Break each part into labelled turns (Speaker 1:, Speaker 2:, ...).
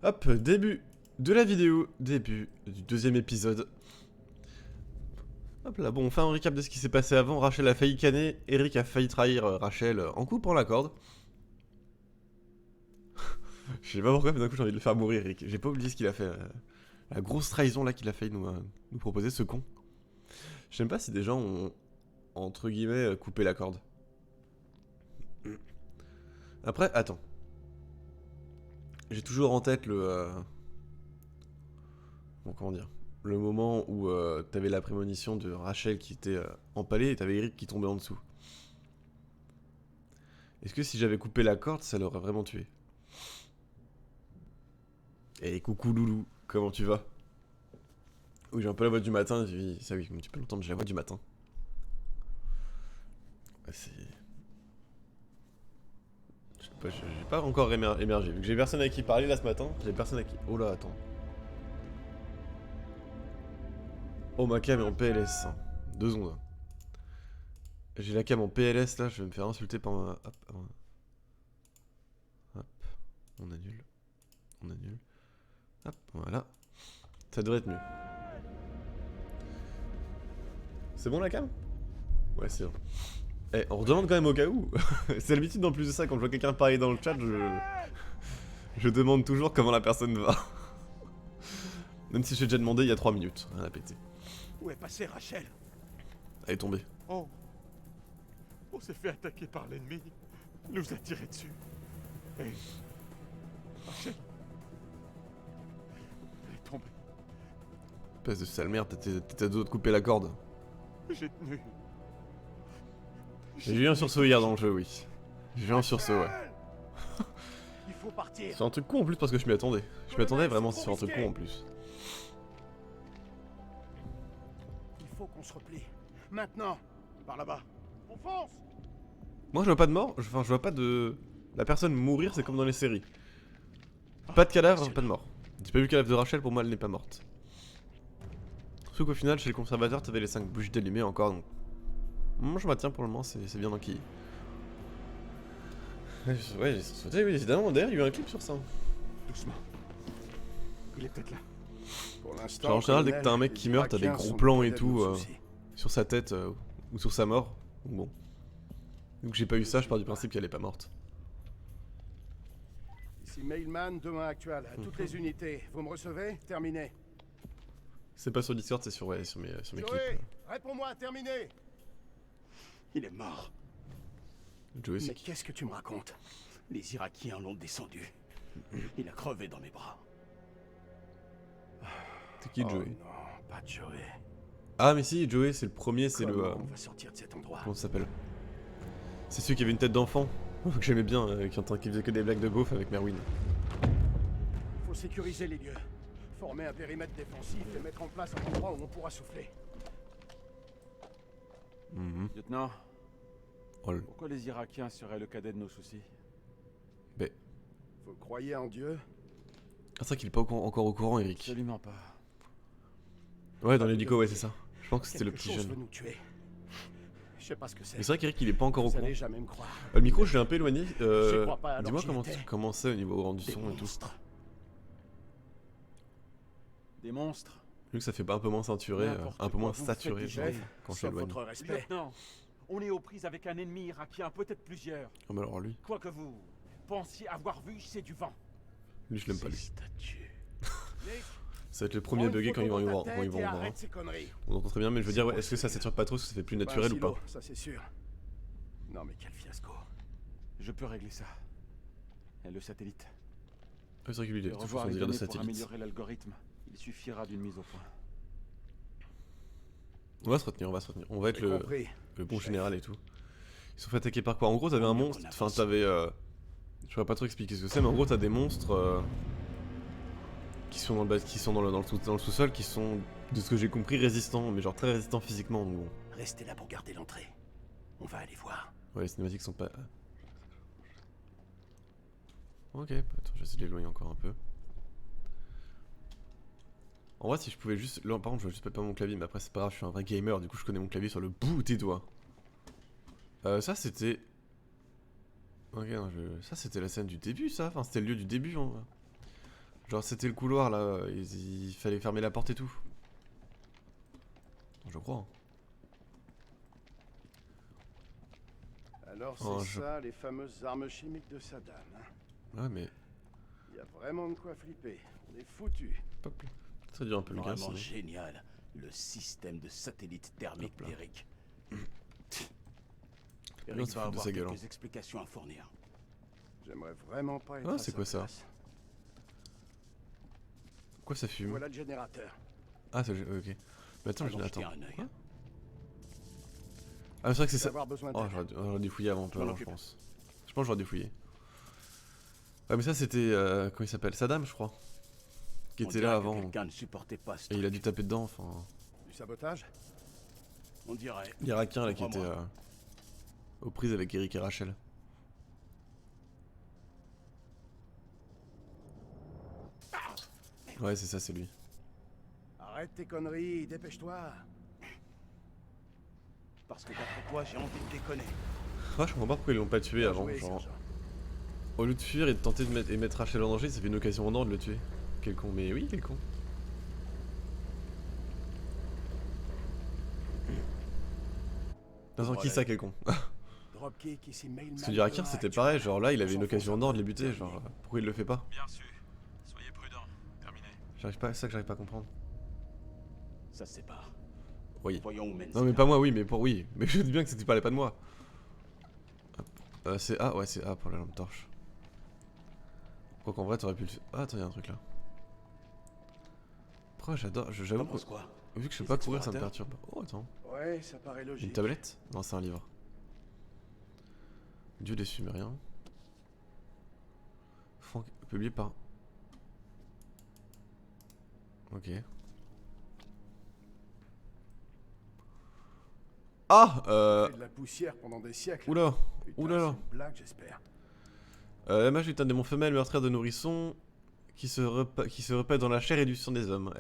Speaker 1: Hop, début de la vidéo, début du deuxième épisode. Hop là, bon, on fait un récap de ce qui s'est passé avant. Rachel a failli canner, Eric a failli trahir Rachel en coupant la corde. Je sais pas pourquoi, mais d'un coup j'ai envie de le faire mourir, Eric. J'ai pas oublié ce qu'il a fait. La grosse trahison là qu'il a failli nous proposer, ce con. Je sais même pas si des gens ont, entre guillemets, coupé la corde. Après, attends. J'ai toujours en tête le... Bon, comment dire, le moment où t'avais la prémonition de Rachel qui était empalée et t'avais Eric qui tombait en dessous. Est-ce que si j'avais coupé la corde, ça l'aurait vraiment tué? Eh coucou loulou, comment tu vas? Oui, j'ai un peu la voix du matin, ça oui, comme tu peux l'entendre, j'ai la voix du matin. Ouais, c'est... Je sais pas, j'ai pas encore émergé. Vu que j'ai personne avec qui parler là ce matin, j'ai personne avec qui... Oh là, attends. Oh, ma cam est en PLS. 2 secondes. J'ai la cam en PLS là, je vais me faire insulter par ma... Hop, hop, on annule. On annule. Hop, voilà. Ça devrait être mieux. C'est bon la cam? Ouais, c'est bon. Eh, on redemande quand même au cas où. C'est l'habitude en plus de ça, quand je vois quelqu'un parler dans le chat, je demande toujours comment la personne va. Même si j'ai déjà demandé il y a 3 minutes. Rien à péter.
Speaker 2: Où est passée Rachel?
Speaker 1: Elle est tombée.
Speaker 2: Oh. On s'est fait attaquer par l'ennemi. Il nous a tiré dessus. Et... Rachel... Elle est tombée.
Speaker 1: Espèce de sale merde, t'étais à deux doigts de couper la corde.
Speaker 2: J'ai tenu.
Speaker 1: J'ai eu un sursaut hier dans le jeu, oui. J'ai eu un sursaut, ouais.
Speaker 2: Il faut partir.
Speaker 1: C'est un truc con en plus parce que je m'y attendais. Je m'y attendais vraiment sur un truc con en plus.
Speaker 2: Il faut qu'on se replie. Maintenant. Par là-bas. On fonce.
Speaker 1: Moi je vois pas de mort, enfin je vois pas de... La personne mourir c'est comme dans les séries. Pas de cadavre, pas de mort. J'ai pas vu le cadavre de Rachel, pour moi elle n'est pas morte. Sauf qu'au final chez les conservateurs t'avais les 5 bougies allumées encore donc... Moi je maintiens pour le moment, c'est bien enquillé. Ouais j'ai sauté, oui évidemment, d'ailleurs il y a eu un clip sur ça.
Speaker 2: Doucement. Il est peut-être là. Pour l'instant.
Speaker 1: Genre en général dès que t'as un mec qui meurt t'as des gros plans et tout sur sa tête ou sur sa mort. Donc bon. Vu que j'ai pas eu ça, je pars du principe qu'elle est pas morte.
Speaker 3: Ici Mailman, demain actuel, à toutes les unités. Vous me recevez? Terminé.
Speaker 1: C'est pas sur Discord, c'est sur, ouais, sur mes clips.
Speaker 3: Joey, réponds-moi, terminé.
Speaker 2: Il est mort.
Speaker 1: Joey,
Speaker 3: Mais
Speaker 1: c'est qui?
Speaker 3: qu'est-ce que tu me racontes?
Speaker 2: Les Irakiens l'ont descendu. Il a crevé dans mes bras.
Speaker 1: C'est qui Joey?
Speaker 3: Oh non, pas Joey.
Speaker 1: Ah mais si, Joey c'est le premier, c'est le...
Speaker 3: Comment on va sortir de cet endroit?
Speaker 1: Comment ça s'appelle? C'est celui qui avait une tête d'enfant, que j'aimais bien, qui faisait que des blagues de beauf avec Merwin.
Speaker 3: Faut sécuriser les lieux. Former un périmètre défensif et mettre en place un endroit où on pourra souffler.
Speaker 2: Lieutenant,
Speaker 1: Oh le...
Speaker 2: pourquoi les Irakiens seraient le cadet de nos soucis?
Speaker 1: Mais...
Speaker 3: Vous croyez en Dieu?
Speaker 1: Ah c'est vrai qu'il est pas encore au courant, Eric.
Speaker 2: Absolument pas.
Speaker 1: Ouais, dans l'hélico, ouais c'est ça. Je pense que c'était le
Speaker 3: Quelque
Speaker 1: petit
Speaker 3: chose
Speaker 1: jeune.
Speaker 3: veut nous tuer. Je sais pas ce que c'est.
Speaker 1: Mais c'est vrai qu'Eric il est pas encore au
Speaker 3: Vous
Speaker 1: courant.
Speaker 3: allez jamais me croire.
Speaker 1: Le micro je l'ai un peu éloigné,
Speaker 3: J'y crois pas, alors
Speaker 1: dis-moi
Speaker 3: j'y
Speaker 1: comment
Speaker 3: étais.
Speaker 1: comment c'est au niveau rendu
Speaker 3: Des
Speaker 1: son et tout.
Speaker 3: monstres.
Speaker 2: Des monstres?
Speaker 1: Vu que ça fait pas un peu moins ceinturé,
Speaker 2: N'importe
Speaker 1: un peu moins
Speaker 2: quoi, vous
Speaker 1: saturé
Speaker 2: faites du
Speaker 1: genre,
Speaker 2: chef.
Speaker 1: quand je
Speaker 3: Sauf
Speaker 1: l'éloigne.
Speaker 3: votre respect.
Speaker 2: Lieutenant, on est aux prises avec un ennemi irakien, peut-être plusieurs.
Speaker 1: Oh mais alors lui,
Speaker 2: Quoi que vous pensiez avoir vu, c'est du vent.
Speaker 1: lui je l'aime pas lui.
Speaker 3: Statues.
Speaker 1: Ça va être le premier à bugger quand ils vont voir.
Speaker 3: Arrête ces conneries.
Speaker 1: On entend très bien mais je veux dire, ouais, est-ce que ça sature pas trop, est-ce que ça fait plus naturel ou pas?
Speaker 3: Ça c'est sûr. Non mais quel fiasco.
Speaker 2: Je peux régler ça. Et le satellite.
Speaker 1: Ah, c'est vrai qu'il
Speaker 2: Je
Speaker 1: a
Speaker 2: vais
Speaker 1: toujours
Speaker 2: revoir
Speaker 1: son
Speaker 2: les
Speaker 1: délire de
Speaker 2: données pour
Speaker 1: satellite.
Speaker 2: améliorer l'algorithme. Il suffira d'une mise au point.
Speaker 1: On va se retenir, on va se retenir. On va être
Speaker 3: J'ai compris.
Speaker 1: le bon
Speaker 3: Chef.
Speaker 1: général et tout. Ils se sont fait attaquer par quoi? En gros, t'avais un monstre. Enfin, t'avais. Je pourrais pas trop expliquer ce que c'est, mais en gros, t'as des monstres qui sont dans le dans le sous-sol, qui sont, de ce que j'ai compris, résistants, mais genre très résistants physiquement. Donc bon.
Speaker 3: Restez là pour garder l'entrée. On va aller voir.
Speaker 1: Ouais, les cinématiques sont pas. Ok, attends, je vais essayer de l'éloigner encore un peu. En vrai, si je pouvais juste. Là, par contre, je vois juste pas mon clavier, mais après, c'est pas grave, je suis un vrai gamer, du coup, je connais mon clavier sur le bout des doigts. Ça, c'était. Ok, non, ça, c'était la scène du début, ça. Enfin, c'était le lieu du début, genre Genre c'était le couloir là, il fallait fermer la porte et tout. Je crois. Hein.
Speaker 3: Alors c'est
Speaker 1: Oh,
Speaker 3: ça, les fameuses armes chimiques de Saddam. Hein.
Speaker 1: Ouais mais...
Speaker 3: Il y a vraiment de quoi flipper. On est foutus.
Speaker 1: Hop là. Ça dure un peu le gaz.
Speaker 4: Vraiment génial, le système de satellite thermique
Speaker 1: Hop là.
Speaker 4: d'Eric.
Speaker 1: Non,
Speaker 4: Eric
Speaker 1: ça
Speaker 4: va
Speaker 1: fout de
Speaker 4: avoir
Speaker 1: sa gueule,
Speaker 4: quelques
Speaker 1: hein.
Speaker 4: explications à fournir.
Speaker 3: J'aimerais vraiment pas être
Speaker 1: Ah,
Speaker 3: à
Speaker 1: c'est
Speaker 3: sa
Speaker 1: quoi ça?
Speaker 3: place.
Speaker 1: Quoi ça fume?
Speaker 3: Voilà le générateur.
Speaker 1: Ah c'est le... ok. Mais attends,
Speaker 4: Allons
Speaker 1: attends.
Speaker 4: jeter un œil.
Speaker 1: Quoi? Ah c'est vrai que c'est
Speaker 3: Je vais
Speaker 1: ça.
Speaker 3: avoir besoin
Speaker 1: Oh
Speaker 3: d'aide.
Speaker 1: j'aurais dû fouiller avant un peu
Speaker 4: Je m'en
Speaker 1: alors je
Speaker 4: occupe.
Speaker 1: pense. Je pense que j'aurais dû fouiller. Ouais mais ça c'était... comment il s'appelle? Saddam je crois. Qui
Speaker 4: On
Speaker 1: était
Speaker 4: dirait
Speaker 1: là
Speaker 4: que
Speaker 1: avant.
Speaker 4: Quelqu'un ne supportait pas ce
Speaker 1: Et il a
Speaker 4: truc.
Speaker 1: dû taper dedans, enfin...
Speaker 3: Du sabotage?
Speaker 4: On dirait.
Speaker 1: L'Irakien là qui était
Speaker 4: Crois-moi.
Speaker 1: aux prises avec Eric et Rachel. Ouais c'est ça, c'est lui.
Speaker 3: Arrête tes conneries, dépêche-toi.
Speaker 4: Parce que d'après toi, j'ai envie de déconner.
Speaker 1: Ah je comprends pas pourquoi ils l'ont pas tué
Speaker 3: Bien
Speaker 1: avant,
Speaker 3: joué,
Speaker 1: genre...
Speaker 3: sergent.
Speaker 1: Au lieu de fuir et de tenter de mettre Rachel en danger, ça fait une occasion en or de le tuer. Quel con, mais oui, quel con. Attends, qui
Speaker 4: Ouais.
Speaker 1: ça, quel con?
Speaker 3: Dropkick ici, mailman.
Speaker 1: Parce que l'Irakien c'était pareil, genre là il avait une occasion en or de les buter, genre pourquoi il le fait pas?
Speaker 2: Bien sûr. Soyez prudents. Terminé.
Speaker 1: J'arrive pas, c'est ça que j'arrive pas à comprendre.
Speaker 4: Ça se sépare.
Speaker 1: Oui.
Speaker 4: Voyons où mène
Speaker 1: Non mais
Speaker 4: cela.
Speaker 1: pas moi, oui, mais pour oui. Mais je dis bien que c'était parlait pas de moi. Hop. C'est A, ouais c'est A pour la lampe torche. Quoi qu'en vrai t'aurais pu le faire. Ah attends, y'a un truc là. Pourquoi j'adore, j'avoue
Speaker 4: T'en
Speaker 1: que
Speaker 4: penses quoi?
Speaker 1: vu que je sais
Speaker 4: Les
Speaker 1: pas courir ça me
Speaker 4: explorateurs
Speaker 1: perturbe. Oh attends.
Speaker 3: Ouais, ça paraît logique.
Speaker 1: Une tablette? Non c'est un livre. Dieu des Sumériens. Franck, publié par... Ok. Ah
Speaker 3: Fait de la poussière pendant des siècles.
Speaker 1: Oula.
Speaker 3: Putain,
Speaker 1: Oulala.
Speaker 3: c'est une blague, j'espère.
Speaker 1: La mage est un démon femelle meurtrière de nourrissons qui se repère dans la chair et du sang des hommes.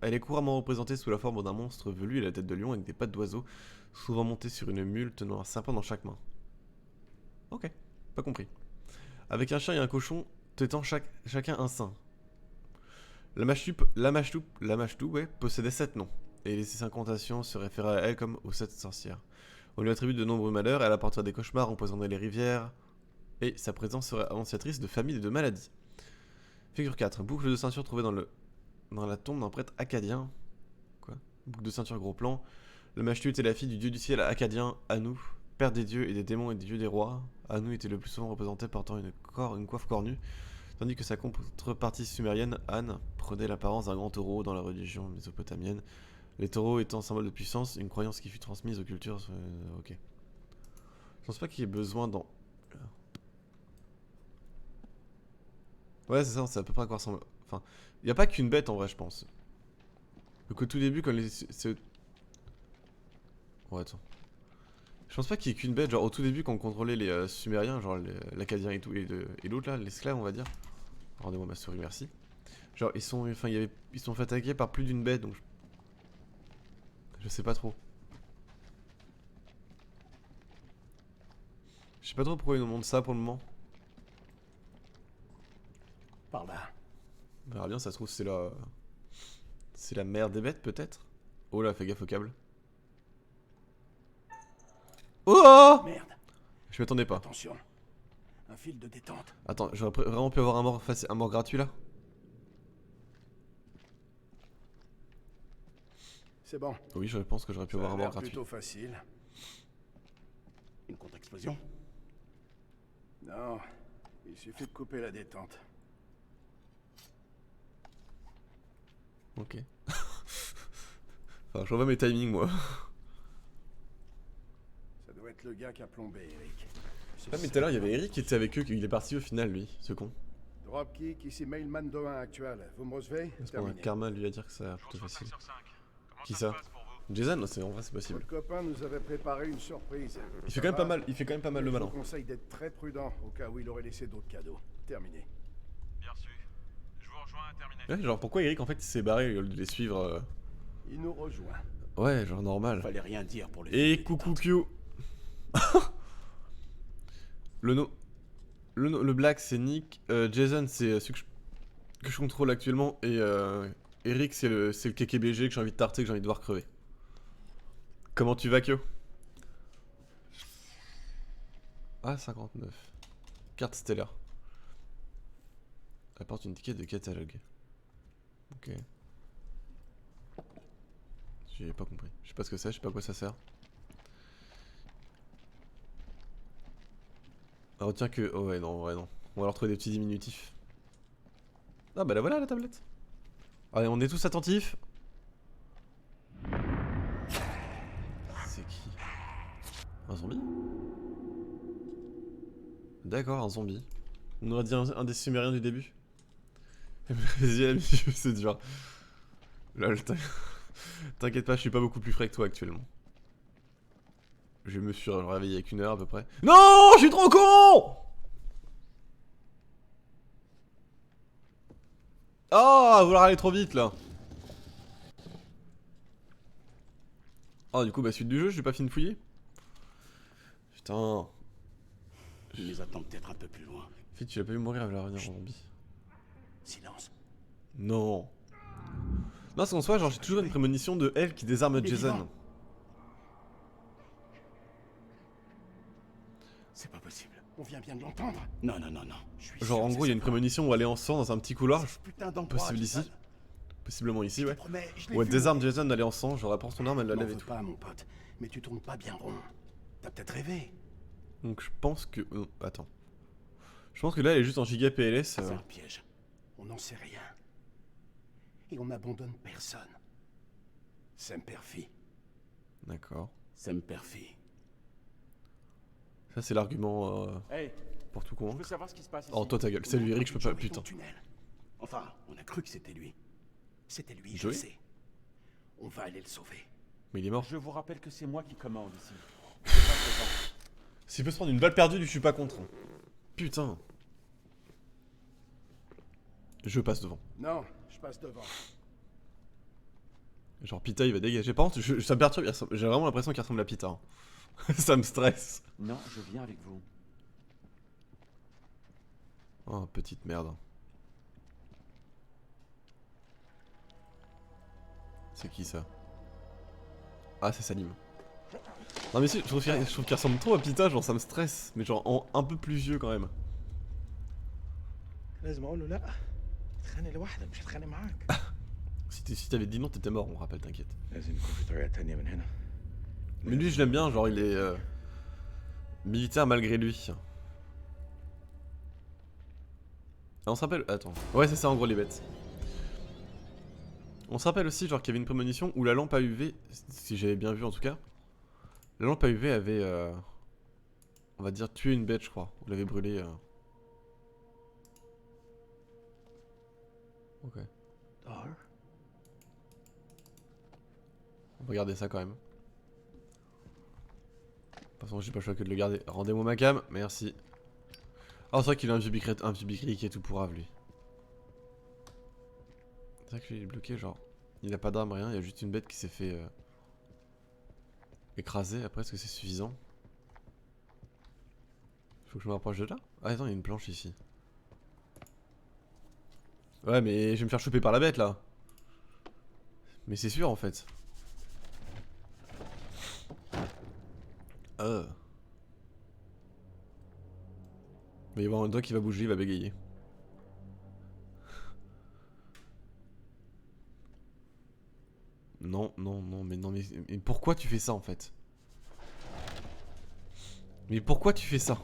Speaker 1: Elle est couramment représentée sous la forme d'un monstre velu et la tête de lion avec des pattes d'oiseau, souvent montée sur une mule tenant un serpent dans chaque main. Ok, pas compris. Avec un chien et un cochon tétant chacun un sein. La Machtou, ouais, possédait 7 noms, et ses incantations se référaient à elle comme aux 7 sorcières. On lui attribue de nombreux malheurs, elle apporterait des cauchemars, empoisonnerait les rivières, et sa présence serait annonciatrice de familles et de maladies. Figure 4. Boucle de ceinture trouvée dans la tombe d'un prêtre acadien. Quoi? Boucle de ceinture gros plan. La Machtu était la fille du dieu du ciel acadien, Anu, père des dieux et des démons et des dieux des rois. Anu était le plus souvent représenté portant une coiffe cornue, tandis que sa contrepartie sumérienne, An, prenait l'apparence d'un grand taureau dans la religion mésopotamienne. Les taureaux étant symbole de puissance, une croyance qui fut transmise aux cultures... ok. Je pense pas qu'il y ait besoin dans... Ouais, c'est ça, c'est à peu près à quoi ressemble. Enfin, il y a pas qu'une bête en vrai, je pense. Donc au tout début, quand les... Ouais, attends. Je pense pas qu'il y ait qu'une bête, genre au tout début, quand on contrôlait les Sumériens, genre l'Acadien et tout, et l'autre là, l'esclave, on va dire. Rendez-moi ma souris, merci. Genre, ils sont fait attaquer par plus d'une bête, donc... Je sais pas trop. Je sais pas trop pourquoi ils nous montrent ça pour le moment.
Speaker 3: Par là.
Speaker 1: On verra bien, ça se trouve c'est la... C'est la mère des bêtes peut-être. Oh là, fais gaffe au câble. Oh!
Speaker 3: Merde,
Speaker 1: Je m'attendais pas.
Speaker 3: attention. Un fil de détente.
Speaker 1: Attends, j'aurais vraiment pu avoir un mort gratuit là?
Speaker 3: C'est bon.
Speaker 1: Oui, je pense que j'aurais pu
Speaker 3: Ça
Speaker 1: avoir
Speaker 3: a
Speaker 1: un mort
Speaker 3: l'air
Speaker 1: gratuit.
Speaker 3: plutôt facile.
Speaker 4: Une contre-explosion?
Speaker 3: Non, il suffit de couper la détente.
Speaker 1: Ok. Enfin, je revois mes timings moi.
Speaker 3: Ça doit être le gars qui a plombé Eric.
Speaker 1: Ah mais tout à l'heure il y avait Eric qui était avec eux, il est parti au final lui, ce con.
Speaker 3: Dropkick, ici Mailman 2-1 actuel. Vous me recevez?
Speaker 1: Parce qu'on a
Speaker 3: Terminé.
Speaker 1: Karma lui à dire que ça a l'air plutôt facile.
Speaker 2: 5 sur 5. Comment
Speaker 1: Qui
Speaker 2: ça
Speaker 1: ça?
Speaker 2: se passe pour vous?
Speaker 1: Jason, en vrai c'est possible.
Speaker 3: Votre copain nous avait préparé une surprise.
Speaker 1: Il fait quand même pas mal, le
Speaker 3: Je
Speaker 1: malin.
Speaker 3: vous conseille d'être très prudent au cas où il aurait laissé d'autres cadeaux. Terminé.
Speaker 2: Bien sûr. Je vous rejoins, terminé.
Speaker 1: Ouais, genre pourquoi Eric en fait il s'est barré au lieu de les suivre
Speaker 3: Il nous rejoint.
Speaker 1: Ouais, genre normal.
Speaker 4: Fallait rien dire pour le
Speaker 1: Et
Speaker 4: fil de
Speaker 1: coucou
Speaker 4: détente.
Speaker 1: Q. Le Black c'est Nick, Jason c'est que je contrôle actuellement et Eric c'est le KKBG que j'ai envie de tarter, que j'ai envie de voir crever. Comment tu vas Kyo? Ah 59. Carte stellaire. Apporte une étiquette de catalogue. Ok. J'ai pas compris. Je sais pas ce que c'est, je sais pas à quoi ça sert. Ah, retiens que... Oh ouais non, en vrai non. On va leur trouver des petits diminutifs. Ah bah la voilà la tablette. Allez on est tous attentifs. C'est qui? Un zombie? D'accord, un zombie. On aurait dit un des Sumériens du début. Vas-y ami, c'est dur. Lol, t'inquiète pas, je suis pas beaucoup plus frais que toi actuellement. Je me suis réveillé avec 1 heure à peu près. Non, je suis trop con! Oh, vouloir aller trop vite là. Oh, du coup, bah, suite du jeu, j'ai pas fini de fouiller. Putain.
Speaker 4: Il les attend peut-être un peu plus loin.
Speaker 1: Fille, tu l'as pas vu mourir, elle va revenir en zombie.
Speaker 4: Silence.
Speaker 1: Non. Non, parce qu'en soi, genre, j'ai toujours une prémonition de elle qui désarme Jason.
Speaker 4: C'est pas possible.
Speaker 3: On vient bien de l'entendre.
Speaker 4: Non, non, non, non.
Speaker 1: Genre, en gros, il y a une prémonition où elle est en sang dans un petit couloir.
Speaker 4: Putain d'endroit.
Speaker 1: Possible ici.
Speaker 4: Jason.
Speaker 1: Possiblement ici, ouais.
Speaker 3: Promets, je l'ai
Speaker 1: Ou elle
Speaker 3: vu,
Speaker 1: désarme
Speaker 3: moi.
Speaker 1: Jason, elle est en sang. Genre, elle prend son arme, elle la
Speaker 3: M'en
Speaker 1: lève et
Speaker 3: veux
Speaker 1: tout.
Speaker 3: pas, mon pote, mais tu tournes pas bien rond. T'as peut-être rêvé.
Speaker 1: Donc, je pense que. Attends. Je pense que là, elle est juste en giga PLS.
Speaker 4: C'est un piège.
Speaker 3: On n'en sait rien. Et on n'abandonne personne. Semperfi.
Speaker 1: D'accord.
Speaker 4: Semperfi.
Speaker 1: Ça, c'est l'argument
Speaker 2: Hey,
Speaker 1: pour tout
Speaker 2: je veux
Speaker 1: convaincre.
Speaker 2: savoir ce qui se passe ici.
Speaker 1: Oh, toi, ta gueule. Salut Eric, je peux pas.
Speaker 3: Joey
Speaker 1: Putain.
Speaker 3: dans le tunnel.
Speaker 4: Enfin, on a cru que c'était lui.
Speaker 3: C'était lui, je
Speaker 1: Joey
Speaker 3: le sais. On va aller le sauver.
Speaker 1: Mais il est mort.
Speaker 2: Je vous rappelle que c'est moi qui commande ici. Je passe le temps.
Speaker 1: S'il peut se prendre une balle perdue, je suis pas contre. Putain. Je passe devant.
Speaker 3: Non, je passe devant.
Speaker 1: Genre Pita il va dégager. Par contre, ça me perturbe. J'ai vraiment l'impression qu'il ressemble à Pita. Hein. Ça me stresse.
Speaker 2: Non, je viens avec vous.
Speaker 1: Oh, petite merde. C'est qui ça? Ah, c'est Salim. Non, mais si, je trouve qu'il ressemble trop à Pita, genre ça me stresse. Mais genre un peu plus vieux quand même.
Speaker 5: لازم اقول له لا اتخانق لوحدك مش هتخانق معاك
Speaker 1: Si t'avais dit non, t'étais mort, on rappelle, t'inquiète.
Speaker 5: لازم يكون في طريقة تانية من هنا
Speaker 1: Mais lui, je l'aime bien, genre il est militaire malgré lui. Ah, on se rappelle. Attends. Ouais, c'est ça en gros les bêtes. On se rappelle aussi, genre qu'il y avait une prémonition où la lampe à UV, si j'avais bien vu en tout cas, la lampe à UV avait, on va dire, tué une bête, je crois. On l'avait brûlée. Ok.
Speaker 5: ظهر
Speaker 1: On va garder ça quand même. De toute façon, j'ai pas le choix que de le garder. Rendez-moi ma cam, merci. Ah, c'est vrai qu'il a un vieux bicri qui est tout pourrave lui. C'est vrai qu'il est bloqué, genre. Il a pas d'arme, rien, il y a juste une bête qui s'est fait écraser. Après, est-ce que c'est suffisant? Faut que je me rapproche de là? Ah, attends, il y a une planche ici. Ouais, mais je vais me faire choper par la bête là. Mais c'est sûr en fait. Mais il va y avoir un doigt qui va bouger, il va bégayer. Non, non, non, mais pourquoi tu fais ça en fait? Mais pourquoi tu fais ça?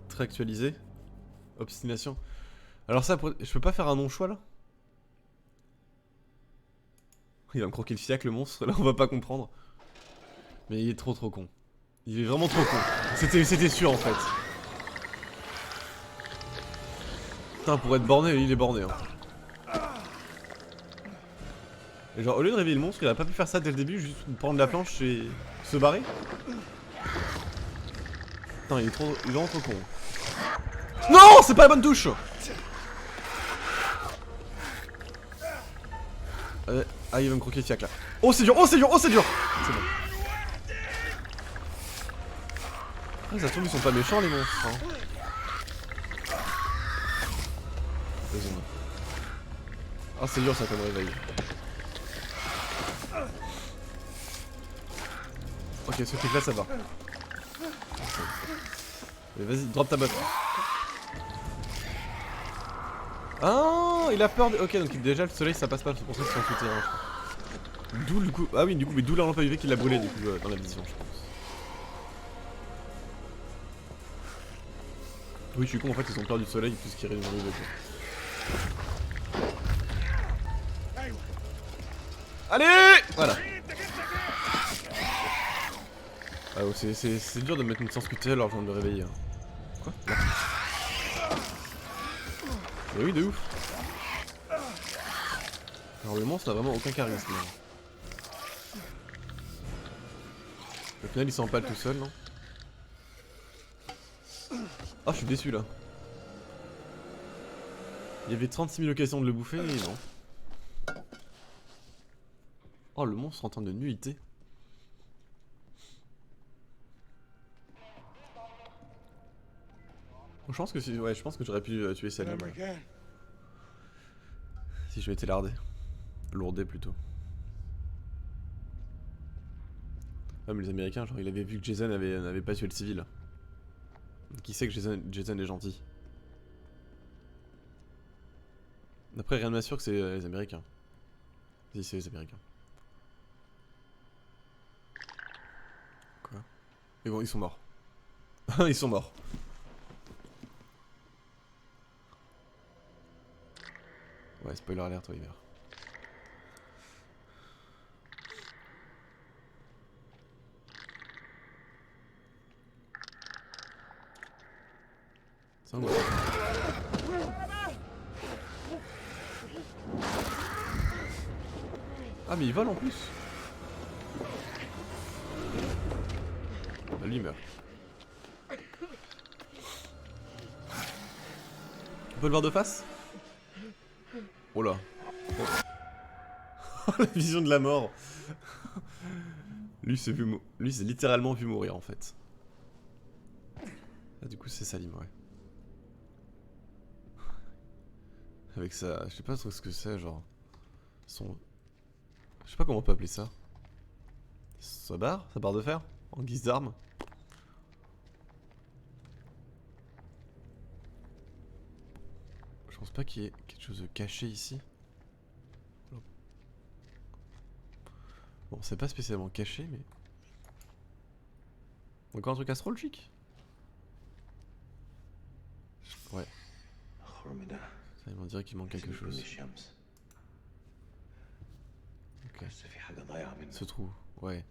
Speaker 1: Très actualisé. Obstination. Alors ça, je peux pas faire un non-choix là? Il va me croquer le fiac le monstre, là on va pas comprendre. Mais il est trop con. Il est vraiment trop con. C'était sûr en fait. Putain, pour être borné, il est borné. Hein. Et genre, au lieu de réveiller le monstre, il a pas pu faire ça dès le début, juste prendre la planche et se barrer. Putain, il est vraiment trop con. Non, c'est pas la bonne touche. Ah, il va me croquer le fiac là. Oh, c'est dur, oh, c'est dur, oh, c'est dur. C'est bon. Ah, ça se trouve, ils sont pas méchants les monstres. Hein. zone. Ah, c'est dur ça comme réveil. Ok, ce truc là ça va. Mais vas-y, drop ta botte. Ah, il a peur de... Ok, donc déjà le soleil ça passe pas, c'est pour ça qu'ils sont souterrains, je crois. D'où le coup... Ah oui, du coup, mais d'où la lampe à UV qui l'a brûlé du coup dans la vision, je pense. Oui, je suis con, en fait, ils ont peur du soleil plus qu'ils réduisent l'UV, quoi. Allez! Voilà. Ah, oh, c'est dur de mettre une sans scooter alors je viens de le réveiller. Hein. Quoi? Non. Mais oui, de ouf. Alors le monstre n'a vraiment aucun charisme. Hein. Au final, il s'empale tout seul, non? Ah, je suis déçu là. Il y avait 36 000 occasions de le bouffer et non. Oh, le monstre en train de nullité. Je pense que si, ouais, je pense que j'aurais pu tuer Salim. Ouais. Si je m'étais lardé. Lourdé plutôt. Ah mais les Américains, genre il avait vu que Jason n'avait pas tué le civil. Qui sait que Jason est gentil. Après rien ne m'assure que c'est les Américains. Si c'est les Américains. Quoi? Et bon, ils sont morts. Ils sont morts. Ouais, spoiler alert, toi, hiver. C'est un gros. Ah, mais il vole en plus. Bah, lui, il meurt. On peut le voir de face? Oh là. Oh. La vision de la mort. Lui s'est littéralement vu mourir en fait. Ah, du coup c'est Salim, ouais. Avec ça, je sais pas trop ce que c'est, genre son... Je sais pas comment on peut appeler ça. Sa barre de fer en guise d'arme. Je pense pas qu'il y ait quelque chose de caché ici. Bon, c'est pas spécialement caché, mais... Encore un truc astrologique? Ouais. Ça, il m'en dirait qu'il manque quelque chose. Ok. Ce trou, ouais.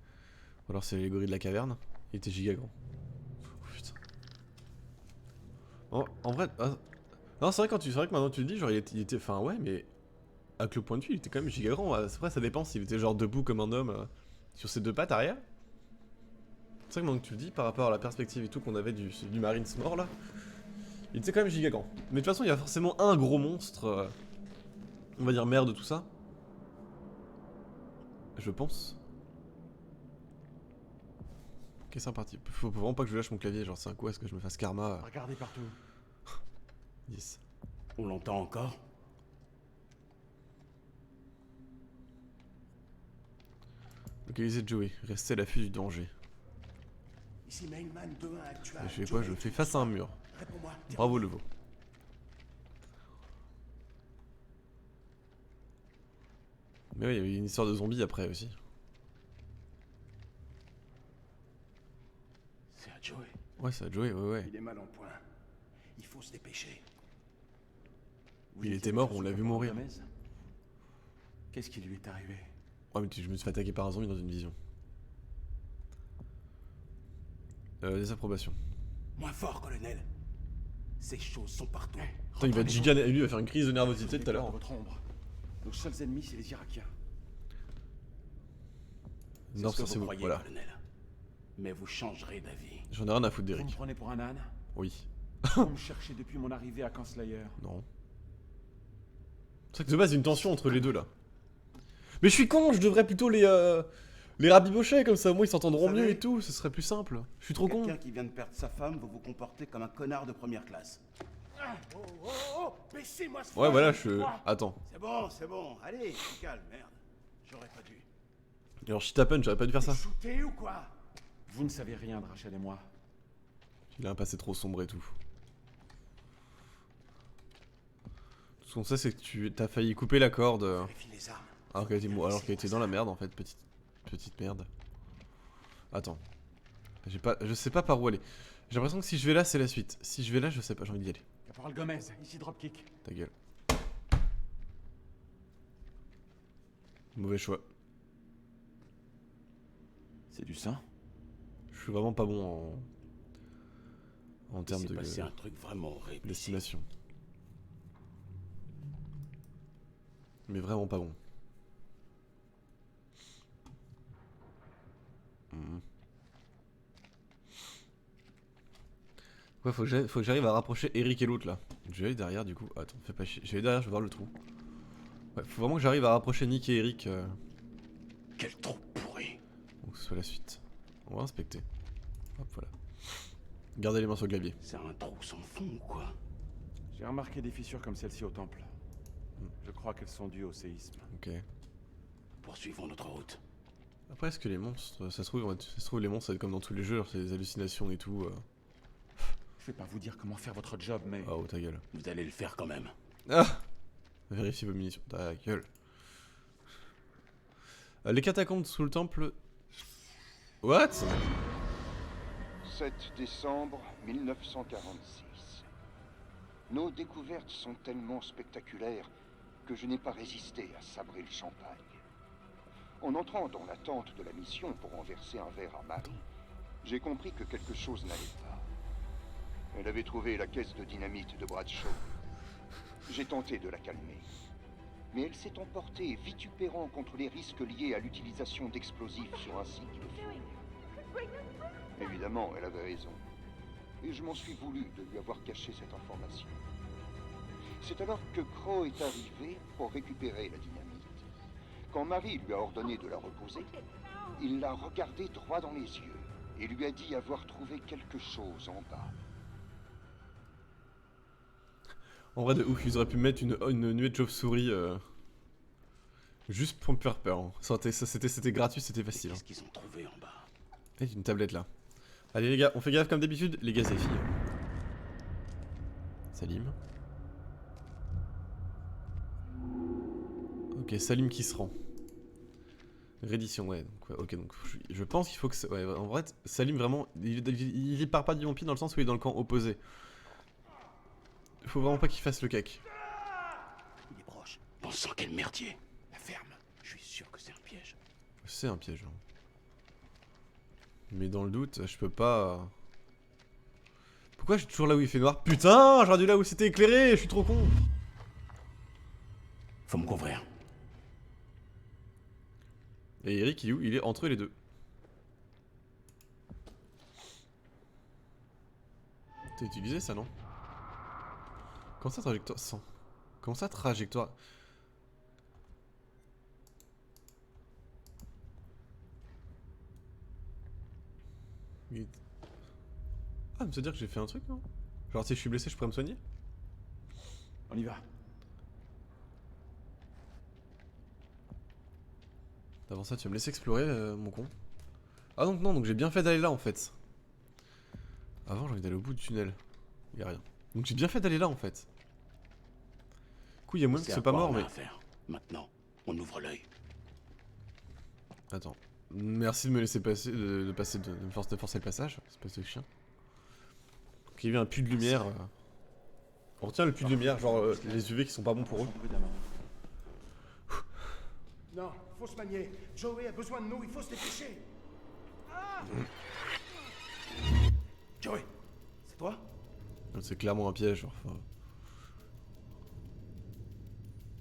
Speaker 1: Ou alors c'est l'allégorie de la caverne. Il était giga grand. Oh, putain. En vrai... Ah, non, c'est vrai, c'est vrai que maintenant tu le dis, genre il était... Enfin ouais, mais... Avec le point de vue, il était quand même giga grand. C'est vrai, ça dépend s'il était genre debout comme un homme sur ses deux pattes arrière. C'est vrai que maintenant que tu le dis, par rapport à la perspective et tout qu'on avait du Marines mort là, il était quand même giga grand. Mais de toute façon, il y a forcément un gros monstre, on va dire mère de tout ça. Je pense. Ok, c'est parti. Faut vraiment pas que je lâche mon clavier, genre c'est un coup, est-ce que je me fasse karma.
Speaker 3: Regardez partout.
Speaker 1: Yes.
Speaker 4: On l'entend encore?
Speaker 1: Localiser Joey, restez à l'affût du danger.
Speaker 3: Ici Mainman 2-1 actuel.
Speaker 1: Et je fais quoi? Je fais face à un mur.
Speaker 3: Réponds-moi.
Speaker 1: Bravo le veau. Mais oui, il y avait une histoire de zombies après aussi.
Speaker 3: C'est à Joey.
Speaker 1: Ouais, c'est à Joey, ouais.
Speaker 3: Il est mal en point. Il faut se dépêcher.
Speaker 1: Il était mort, on l'a vu mourir.
Speaker 3: Qu'est-ce qui lui est arrivé?
Speaker 1: Ouais, mais je me suis fait attaquer par un zombie dans une vision. Désapprobation.
Speaker 3: Moins fort, colonel. Ces choses sont partout.
Speaker 1: Putain, il va être giga... Lui, il va faire une crise de nervosité tout à l'heure.
Speaker 3: Votre ombre. Nos seuls ennemis, c'est les Irakiens.
Speaker 1: Non,
Speaker 4: ce que
Speaker 1: c'est
Speaker 4: vous
Speaker 1: bon,
Speaker 4: croyez,
Speaker 1: voilà.
Speaker 4: colonel. Mais vous changerez d'avis.
Speaker 1: J'en ai rien à foutre
Speaker 5: Vous me
Speaker 1: d'Eric.
Speaker 5: prenez pour un âne?
Speaker 1: Oui.
Speaker 5: Vous me cherchez depuis mon arrivée à Kanslayer.
Speaker 1: Non. C'est vrai que de base, il y a une tension entre les deux là. Mais je suis con, je devrais plutôt les rabibocher comme ça, au moins ils s'entendront
Speaker 4: Vous
Speaker 1: mieux
Speaker 4: savez,
Speaker 1: et tout, ce serait plus simple. Je suis trop con.
Speaker 4: Quelqu'un qui vient de perdre sa femme, vous vous comportez comme un connard de première classe.
Speaker 3: Oh, oh, oh, Laissez-moi ce
Speaker 1: Ouais, voilà,
Speaker 3: je
Speaker 1: je. Attends.
Speaker 4: C'est bon, allez, tu calme, merde. J'aurais pas dû.
Speaker 1: Alors, shit happen, j'aurais pas dû faire ça.
Speaker 3: shooté ou quoi?
Speaker 5: Vous ne savez rien de Rachel et moi.
Speaker 1: Il a un passé trop sombre et tout. Tout ce qu'on sait, c'est que tu t'as failli couper la corde.
Speaker 3: Vérifie les armes.
Speaker 1: Alors qu'elle était dans la merde en fait, petite merde. Attends. Je sais pas par où aller. J'ai l'impression que si je vais là, c'est la suite. Si je vais là, je sais pas, j'ai envie d'y aller.
Speaker 5: Caporal Gomez, ici Dropkick.
Speaker 1: Ta gueule. Mauvais choix.
Speaker 4: C'est du sang?
Speaker 1: Je suis vraiment pas bon en termes de
Speaker 4: passé un truc vraiment horrible ici.
Speaker 1: d'estimation. Mais vraiment pas bon. Ouais, faut que j'arrive à rapprocher Eric et l'autre là. Je vais aller derrière du coup. Attends, fais pas chier. Je vais aller derrière, je vais voir le trou. Ouais, faut vraiment que j'arrive à rapprocher Nick et Eric.
Speaker 4: Quel trou pourri.
Speaker 1: Pour que ce soit la suite. On va inspecter. Hop, voilà. Gardez les mains sur le clavier.
Speaker 4: C'est un trou sans fond ou quoi?
Speaker 5: J'ai remarqué des fissures comme celle-ci au temple. Je crois qu'elles sont dues au séisme.
Speaker 1: Ok.
Speaker 4: Poursuivons notre route.
Speaker 1: Après, est-ce que les monstres, ça se trouve les monstres, ça va être comme dans tous les jeux, genre, c'est des hallucinations et tout.
Speaker 5: Je vais pas vous dire comment faire votre job, mais...
Speaker 1: Oh, ta gueule.
Speaker 4: Vous allez le faire quand même.
Speaker 1: Ah! Vérifiez vos munitions. Ta gueule. Les catacombes sous le temple. What?
Speaker 6: 7 décembre 1946. Nos découvertes sont tellement spectaculaires que je n'ai pas résisté à sabrer le champagne. En entrant dans la tente de la mission pour en verser un verre à Marie, j'ai compris que quelque chose n'allait pas. Elle avait trouvé la caisse de dynamite de Bradshaw. J'ai tenté de la calmer. Mais elle s'est emportée, vitupérant contre les risques liés à l'utilisation d'explosifs sur un site de fouilles. Évidemment, elle avait raison. Et je m'en suis voulu de lui avoir caché cette information. C'est alors que Crow est arrivé pour récupérer la dynamite. Quand Marie lui a ordonné de la reposer, il l'a regardée droit dans les yeux et lui a dit avoir trouvé quelque chose en bas.
Speaker 1: En vrai, de ouf, ils auraient pu mettre une nuée de chauve-souris juste pour me faire peur. Hein. C'était gratuit, c'était facile.
Speaker 4: Qu'est-ce qu'ils ont trouvé en bas?
Speaker 1: Et une tablette là. Allez les gars, on fait gaffe comme d'habitude, les gars et les filles. Salim. Ok, Salim qui se rend. Reddition, ouais. Donc, ouais, ok, donc je pense qu'il faut que... Ouais, en vrai, Salim vraiment, il part pas du bon pied dans le sens où il est dans le camp opposé. Il faut vraiment pas qu'il fasse le cake.
Speaker 4: Il est proche. Bon sang, quel merdier. La ferme. Je suis sûr que c'est un piège.
Speaker 1: C'est un piège. Hein. Mais dans le doute, je peux pas... Pourquoi je suis toujours là où il fait noir? Putain, j'aurais dû là où c'était éclairé, je suis trop con.
Speaker 4: Faut me couvrir.
Speaker 1: Et Eric, il est où? Il est entre les deux. T'as utilisé ça, non? Comment ça, trajectoire? Comment ça, trajectoire? Ah, mais ça veut dire que j'ai fait un truc, non? Genre, si je suis blessé, je pourrais me soigner?
Speaker 5: On y va.
Speaker 1: Avant ça, tu vas me laisser explorer, mon con. Ah donc non, donc j'ai bien fait d'aller là, en fait. Avant, j'ai envie d'aller au bout du tunnel. Y'a rien. Donc j'ai bien fait d'aller là, en fait. Du coup, y'a moyen que ce soit pas mort, mais...
Speaker 4: Maintenant, on ouvre l'œil.
Speaker 1: Attends. Merci de me laisser passer, de me forcer le passage, espèce de chien. Donc il y a eu un puits de lumière. On retient le puits de lumière, genre les UV qui sont pas bons pour eux.
Speaker 3: Non, faut se manier. Joey a besoin de nous, il faut se dépêcher.
Speaker 4: Joey, c'est toi?
Speaker 1: C'est clairement un piège, genre. Enfin...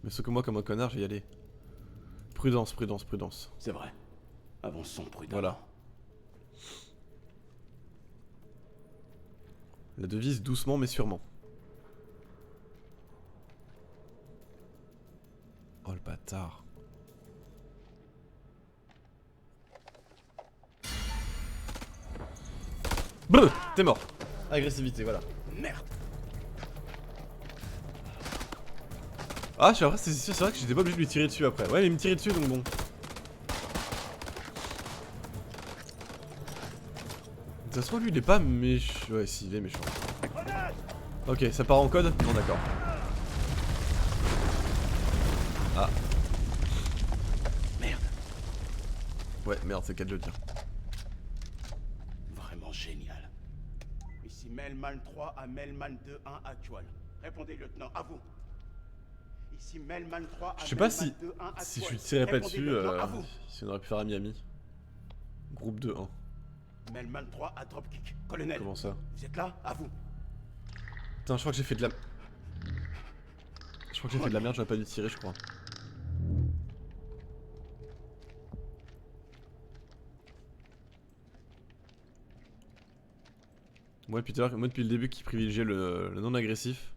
Speaker 1: Mais ce que moi, comme un connard, je vais y aller. Prudence, prudence, prudence.
Speaker 4: C'est vrai. Avançons prudemment.
Speaker 1: Voilà. La devise doucement mais sûrement. Oh le bâtard. Brrr, t'es mort. Agressivité, voilà.
Speaker 4: Merde.
Speaker 1: Ah, je suis après, c'est vrai que j'étais pas obligé de lui tirer dessus après. Ouais, mais il me tirait dessus donc bon. Ça se trouve, lui il est pas méchant. Ouais, si, il est méchant. Ok, ça part en code? Non, d'accord. Ah.
Speaker 4: Merde.
Speaker 1: Ouais, merde, c'est 4 de le dire.
Speaker 4: Vraiment génial.
Speaker 3: Ici Melman 3 à Melman 2-1 actual. Répondez, lieutenant, à vous. Ici Melman 3 à
Speaker 1: Je sais pas
Speaker 3: Melman
Speaker 1: si
Speaker 3: 2-1 actual.
Speaker 1: je lui tirais pas
Speaker 3: Répondez,
Speaker 1: dessus,
Speaker 3: lieutenant, à vous.
Speaker 1: si on aurait pu faire à Miami. Groupe 2-1.
Speaker 3: Melman 3 à Dropkick. Colonel,
Speaker 1: Comment ça?
Speaker 3: vous êtes là? À vous.
Speaker 1: Putain, je crois que j'ai fait de la... Je crois que j'ai fait de la merde, j'aurais pas dû tirer, je crois. Moi depuis le début qui privilégiait le non agressif.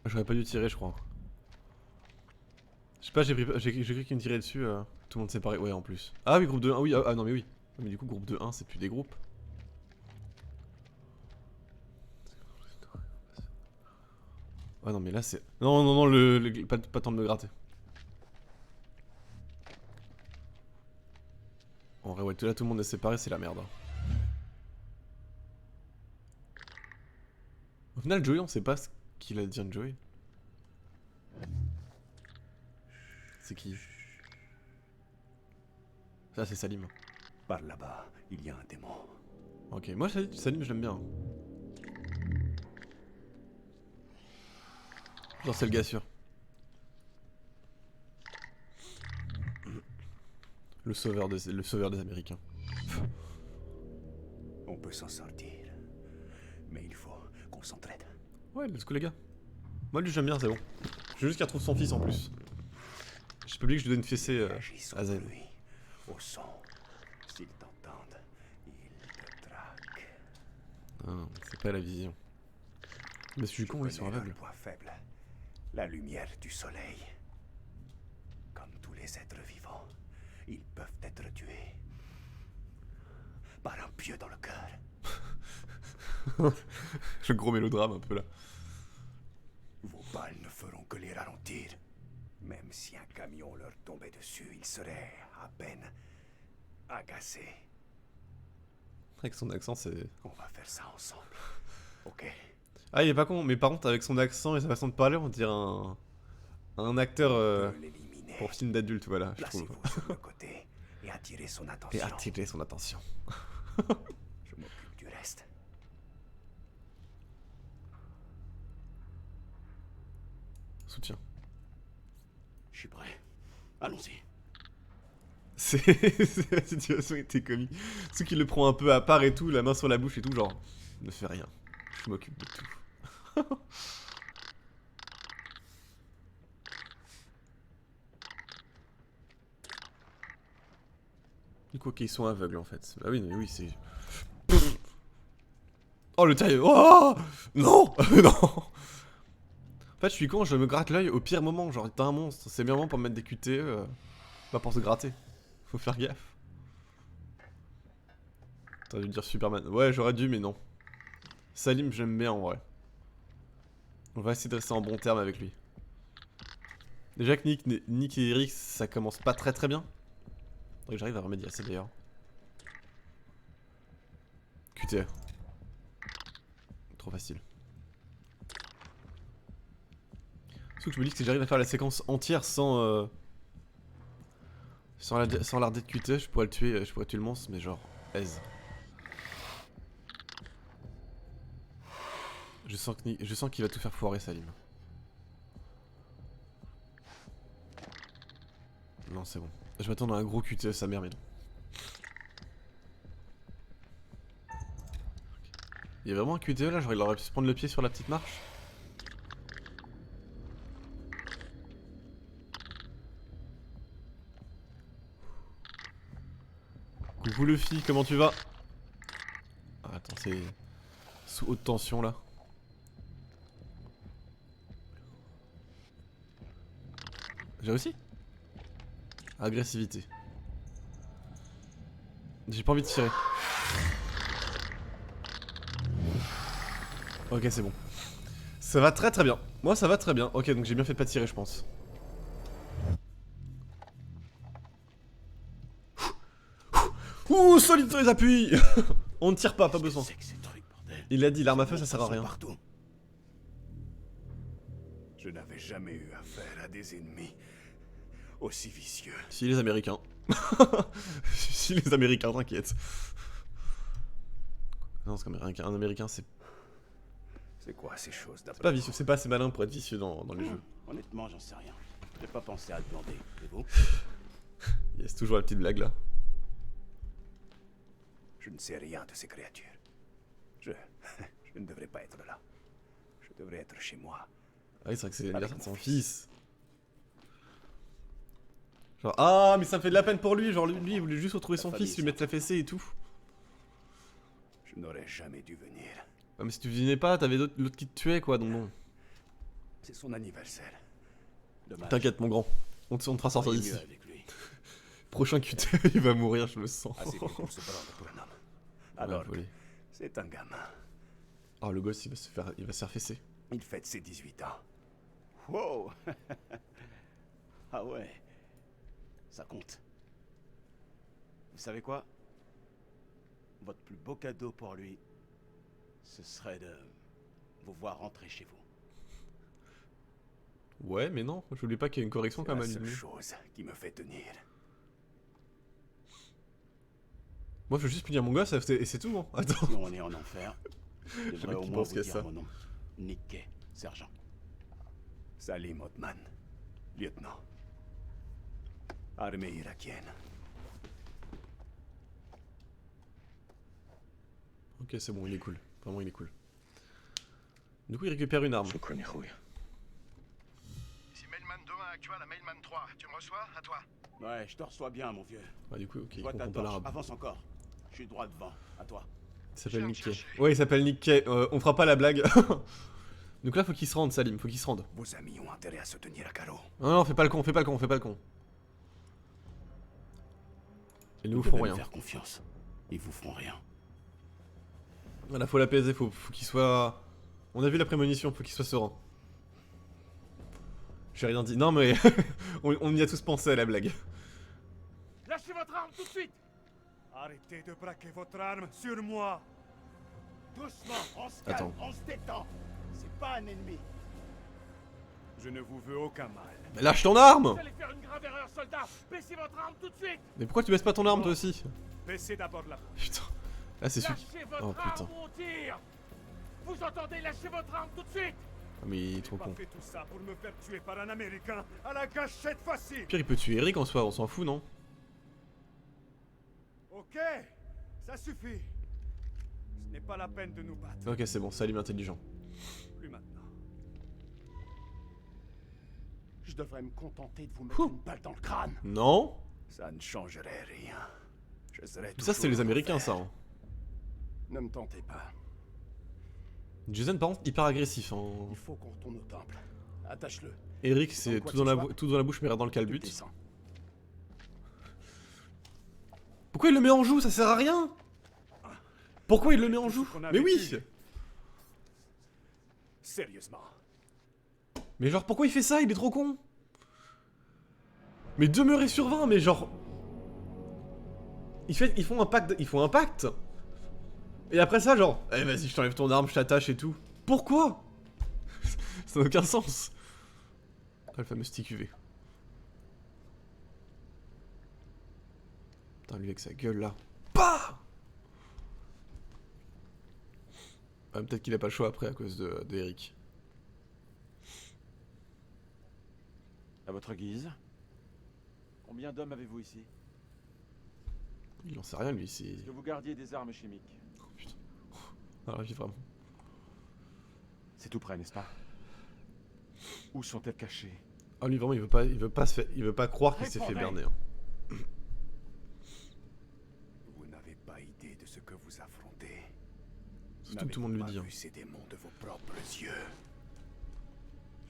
Speaker 1: J'aurais pas dû tirer, je crois. Je sais pas, j'ai cru qu'il me tirait dessus, tout le monde séparé. Ouais, en plus. Ah oui, groupe de 1, oui, ah non mais oui. Mais du coup, groupe de 1, c'est plus des groupes. Ouais, non mais là c'est... Non, non, non, pas temps de me gratter. En vrai, ouais, là tout le monde est séparé, c'est la merde. Au final, Joey, on sait pas ce qu'il a dit de Joey. C'est qui? Ça, c'est Salim.
Speaker 4: Par là-bas, il y a un démon.
Speaker 1: Ok, moi Salim, je l'aime bien. Genre, c'est le gars sûr. Le sauveur des Américains.
Speaker 4: On peut s'en sortir. Mais il faut qu'on s'entraide.
Speaker 1: Ouais, let's go les gars. Moi lui j'aime bien, c'est bon. Je veux juste qu'il retrouve son fils en plus. J'ai pas oublié que je lui donne une fessée
Speaker 4: Agis
Speaker 1: à Zen.
Speaker 4: contre lui, au son. S'ils t'entendent, ils te traquent.
Speaker 1: Ah, c'est pas la vision. Mais je suis con, ils sont
Speaker 4: Connais leur
Speaker 1: aveugles.
Speaker 4: point faible, la lumière du soleil. Comme tous les êtres vivants, ils peuvent être tués par un pieu dans le cœur.
Speaker 1: Le gros mélodrame un peu là.
Speaker 4: Vos balles ne feront que les ralentir. Même si un camion leur tombait dessus, ils seraient à peine agacés.
Speaker 1: Avec son accent, c'est...
Speaker 4: On va faire ça ensemble. Ok.
Speaker 1: Ah, il est pas con, mais par contre, avec son accent et sa façon de parler, on dirait un acteur
Speaker 4: On peut l'éliminer.
Speaker 1: pour film d'adulte, voilà, je trouve.
Speaker 4: Placez-vous sur le côté et attirez son attention.
Speaker 1: Et attirer son attention.
Speaker 4: Je m'occupe du reste.
Speaker 1: Soutien.
Speaker 4: Je suis prêt. Allons-y.
Speaker 1: La situation était comique. Ceux qui le prend un peu à part et tout, la main sur la bouche et tout, genre, ne fais rien. Je m'occupe de tout. Du coup, ok, ils sont aveugles en fait. Bah oui, mais oui, c'est... Oh le taille. Oh non. Non. En fait, je suis con, je me gratte l'œil au pire moment. Genre, t'es un monstre. C'est bien moment pour me mettre des QTE, pas pour se gratter. Faut faire gaffe. T'aurais dû dire Superman. Ouais, j'aurais dû, mais non. Salim, j'aime bien en vrai. On va essayer de rester en bon terme avec lui. Déjà que Nick et Eric, ça commence pas très bien. Faudrait que j'arrive à remédier à ça d'ailleurs. QTE. Trop facile. Sauf que je me dis que si j'arrive à faire la séquence entière sans l'arder de QTE, je pourrais tuer le monstre, mais genre aise. Je sens qu'il va tout faire foirer, Salim. Non, c'est bon. Je m'attends à un gros QTE, sa mère, mais non. Il y a vraiment un QTE là, genre il aurait pu se prendre le pied sur la petite marche. Coucou Luffy, comment tu vas? Ah, attends, c'est sous haute tension là. J'ai réussi? Agressivité. J'ai pas envie de tirer. Ok, c'est bon. Ça va très très bien. Moi, ça va très bien. Ok, donc j'ai bien fait de pas tirer, je pense. Ouh, solide sur les appuis. On ne tire pas besoin.
Speaker 3: C'est que ces trucs, bordel.
Speaker 1: Il a dit, l'arme à feu, ça sert à rien.
Speaker 3: Partout.
Speaker 4: Je n'avais jamais eu affaire à des ennemis aussi vicieux.
Speaker 1: Si les Américains. Si les Américains, t'inquiète. Non, c'est un Américain, c'est
Speaker 4: C'est quoi ces choses d'abord?
Speaker 1: pas vicieux, c'est pas assez malin pour être vicieux dans les jeux.
Speaker 3: Honnêtement, j'en sais rien. J'ai pas pensé à le demander. Et vous?
Speaker 1: Il y a toujours la petite blague là.
Speaker 4: Je ne sais rien de ces créatures. Je ne devrais pas être là. Je devrais être chez moi.
Speaker 1: Ah oui, c'est vrai que c'est l'anniversaire de son
Speaker 4: mon
Speaker 1: fils. Genre, ah, mais ça me fait de la peine pour lui. Genre, lui, il voulait juste retrouver son
Speaker 3: famille,
Speaker 1: fils, lui mettre la fessée et tout.
Speaker 4: Je n'aurais jamais dû venir.
Speaker 1: Ah, mais si tu venais pas, t'avais l'autre qui te tuait quoi, donc bon.
Speaker 4: C'est son anniversaire.
Speaker 3: Dommage.
Speaker 1: T'inquiète, mon grand. On te fera sortir
Speaker 3: Voyez
Speaker 1: d'ici.
Speaker 3: mieux avec lui.
Speaker 1: Prochain QT, il va mourir, je le sens.
Speaker 4: Assez pour se prendre pour un homme.
Speaker 1: Ouais,
Speaker 4: Alors,
Speaker 1: volé.
Speaker 4: c'est un gamin.
Speaker 1: Oh, le gosse, il va se faire fesser.
Speaker 4: Il fête ses 18 ans.
Speaker 3: Wow. Ah ouais. Ça compte. Vous savez quoi? Votre plus beau cadeau pour lui, ce serait de vous voir rentrer chez vous.
Speaker 1: Ouais, mais non, j'oublie pas qu'il y a une correction
Speaker 4: C'est
Speaker 1: quand
Speaker 4: la
Speaker 1: même.
Speaker 4: seule chose qui me fait tenir.
Speaker 1: Moi, je veux juste punir mon gosse et c'est tout, hein. Attends.
Speaker 3: Si on est en enfer, je devrais
Speaker 1: mec
Speaker 3: au
Speaker 1: qui
Speaker 3: moins
Speaker 1: pense
Speaker 3: vous
Speaker 1: qu'à
Speaker 3: dire
Speaker 1: ça.
Speaker 3: mon nom. Nick Kay, sergent.
Speaker 4: Salim Othman, lieutenant. Armée irakienne.
Speaker 1: Ok, c'est bon, il est cool. Vraiment, il est cool. Du coup, il récupère une arme.
Speaker 7: Ici Mailman 2-1 actuel à Mailman 3. Tu me reçois? À toi.
Speaker 3: Ouais, je te reçois bien, mon vieux.
Speaker 1: Bah, du coup, ok, il
Speaker 3: Vois ta
Speaker 1: comprend pas
Speaker 3: torche,
Speaker 1: l'arabe.
Speaker 3: avance encore. Je suis droit devant, à toi.
Speaker 1: Il s'appelle
Speaker 7: Je
Speaker 1: Nick
Speaker 7: viens
Speaker 1: Kay.
Speaker 7: de chercher.
Speaker 1: Ouais, il s'appelle Nick Kay. On fera pas la blague. Donc là, faut qu'il se rende, Salim, faut qu'il se rende.
Speaker 4: Vos amis ont intérêt à se tenir à carreau.
Speaker 1: Non, non, fais pas le con, fais pas le con, fais pas le con. Ils nous
Speaker 3: Vous
Speaker 1: font
Speaker 3: devez me
Speaker 1: rien.
Speaker 3: faire confiance. Ils vous feront rien.
Speaker 1: Voilà, faut l'apaiser, faut qu'il soit... On a vu la prémonition, faut qu'il soit serein. J'ai rien dit. Non mais... on y a tous pensé à la blague.
Speaker 2: Lâchez votre arme tout de suite!
Speaker 4: Arrêtez de braquer votre arme sur moi.
Speaker 3: Doucement, on se calme,
Speaker 1: Attends.
Speaker 3: on se détend. C'est pas un ennemi.
Speaker 4: Je ne vous veux aucun mal.
Speaker 1: Mais lâche ton arme!
Speaker 2: Vous allez faire une grave erreur, soldat! Baissez votre arme tout de suite!
Speaker 1: Mais pourquoi tu baisses pas ton arme toi aussi?
Speaker 4: Baissez d'abord la...
Speaker 1: Putain. Là c'est celui...
Speaker 2: Lâchez votre
Speaker 1: Oh putain.
Speaker 2: arme ou on tire! Vous entendez? Lâchez votre arme tout de suite!
Speaker 1: Ah, mais il est trop con.
Speaker 4: fait tout ça pour me faire tuer par un Américain à la gâchette facile.
Speaker 1: Pire, il peut tuer Eric en soi, on s'en fout, non?
Speaker 4: Ok, ça suffit. Ce n'est pas la peine de nous battre.
Speaker 1: Ok, c'est bon, Salim intelligent.
Speaker 4: Plus maintenant.
Speaker 3: Je devrais me contenter de vous mettre une balle dans le crâne.
Speaker 1: Non?
Speaker 4: Ça ne changerait rien. Je serais
Speaker 1: Ça c'est les Américains ça. Hein.
Speaker 3: Ne me tentez pas.
Speaker 1: Jason par contre hyper agressif. Hein.
Speaker 3: Il faut qu'on retourne au temple. Attache-le.
Speaker 1: Eric c'est
Speaker 3: Quoi
Speaker 1: tout,
Speaker 3: que ce soit,
Speaker 1: tout dans la bouche mais rien dans le
Speaker 3: Tu
Speaker 1: calbut.
Speaker 3: descends.
Speaker 1: Pourquoi il le met en joue? Ça sert à rien. Pourquoi il le met en joue?
Speaker 4: qu'on a
Speaker 1: Mais oui.
Speaker 4: vécu. Sérieusement.
Speaker 1: Mais genre pourquoi il fait ça? Il est trop con. Mais demeurer sur 20, mais genre... Ils font un pacte, ils font un pacte. Et après ça genre, eh vas-y je t'enlève ton arme, je t'attache et tout. Pourquoi? Ça n'a aucun sens. Ah, le fameux stick UV. Putain lui avec sa gueule là. Bah ah, peut-être qu'il a pas le choix après à cause de Eric.
Speaker 5: À votre guise. Combien d'hommes avez-vous ici?
Speaker 1: Il en sait rien lui, c'est...
Speaker 5: Est-ce que vous gardiez des armes chimiques?
Speaker 1: Oh putain. Ah la vie vraiment.
Speaker 5: C'est tout près, n'est-ce pas? Où sont-elles cachées?
Speaker 1: Ah lui vraiment il veut pas croire qu'il s'est fait berner. Hein.
Speaker 4: Vous n'avez pas idée de ce que vous affrontez.
Speaker 1: Surtout que tout le monde lui dit.
Speaker 4: N'avez-vous
Speaker 1: Hein.
Speaker 4: pas vu ces démons de vos propres yeux.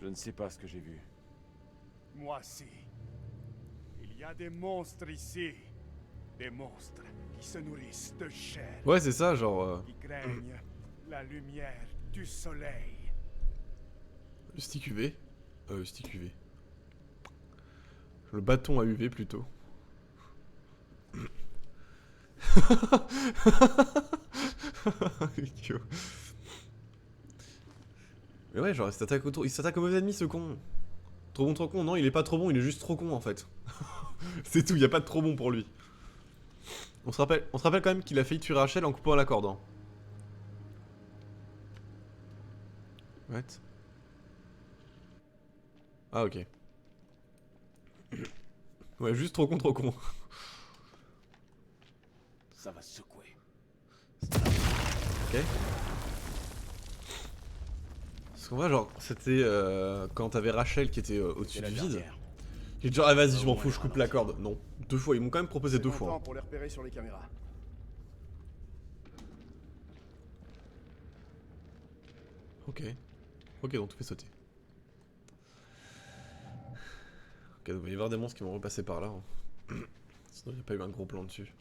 Speaker 5: Je ne sais pas ce que j'ai vu.
Speaker 4: Moi si. Il y a des monstres ici. Des monstres qui se nourrissent de chair.
Speaker 1: Ouais c'est ça genre...
Speaker 4: Qui craignent la lumière du soleil.
Speaker 1: Le stick UV. Stick UV. Le bâton à UV plutôt. Idiot. Mais ouais, genre il s'attaque aux mauvais ennemis ce con. Trop bon, trop con. Non, il est pas trop bon, il est juste trop con en fait. C'est tout, il y a pas de trop bon pour lui. On se rappelle quand même qu'il a failli tuer Rachel en coupant la corde. Hein. What? Ah ok. Ouais, juste trop con, trop con.
Speaker 3: Ça va se secouer.
Speaker 1: Ok. Parce qu'en vrai, genre, c'était quand t'avais Rachel qui était au-dessus
Speaker 3: C'est la
Speaker 1: du vide.
Speaker 3: dernière.
Speaker 1: J'ai dit genre, ah vas-y, je m'en fous, je coupe la corde. Non, 2 fois, ils m'ont quand même proposé 2 fois. Hein.
Speaker 4: Pour les repérer sur les caméras.
Speaker 1: Ok. Ok, donc tout fait sauter. Ok, donc il va y avoir des monstres qui vont repasser par là. Hein. Sinon, il n'y a pas eu un gros plan dessus.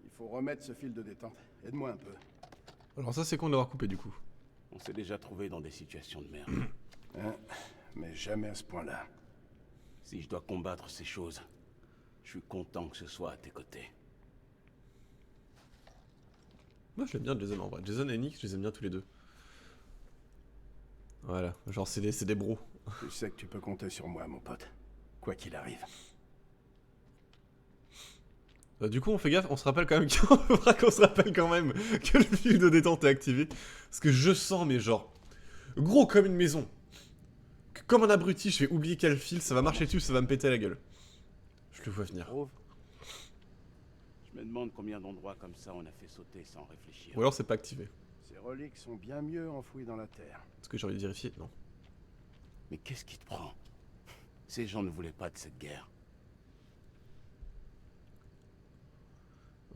Speaker 4: Il faut remettre ce fil de détente. Aide-moi un peu.
Speaker 1: Alors ça, c'est con de l'avoir coupé du coup.
Speaker 3: On s'est déjà trouvé dans des situations de merde.
Speaker 4: Hein? Mais jamais à ce point-là.
Speaker 3: Si je dois combattre ces choses, je suis content que ce soit à tes côtés.
Speaker 1: Moi, je l'aime bien Jason en vrai. Jason et Nick, je les aime bien tous les deux. Voilà, genre c'est des bros.
Speaker 4: Tu sais que tu peux compter sur moi, mon pote. Quoi qu'il arrive.
Speaker 1: Du coup, on fait gaffe, on se rappelle quand même qu'on se rappelle quand même que le fil de détente est activé. Parce que je sens, mais genre, gros comme une maison. Que comme un abruti, je vais oublier quel fil, ça va marcher dessus, ça va me péter la gueule. Je le vois venir.
Speaker 3: Trouve. Je me demande combien d'endroits comme ça on a fait sauter sans réfléchir.
Speaker 1: Ou alors c'est pas activé.
Speaker 4: Ces reliques sont bien mieux enfouies dans la terre.
Speaker 1: Est-ce que j'ai envie de vérifier? Non.
Speaker 3: Mais qu'est-ce qui te prend? Ces gens ne voulaient pas de cette guerre.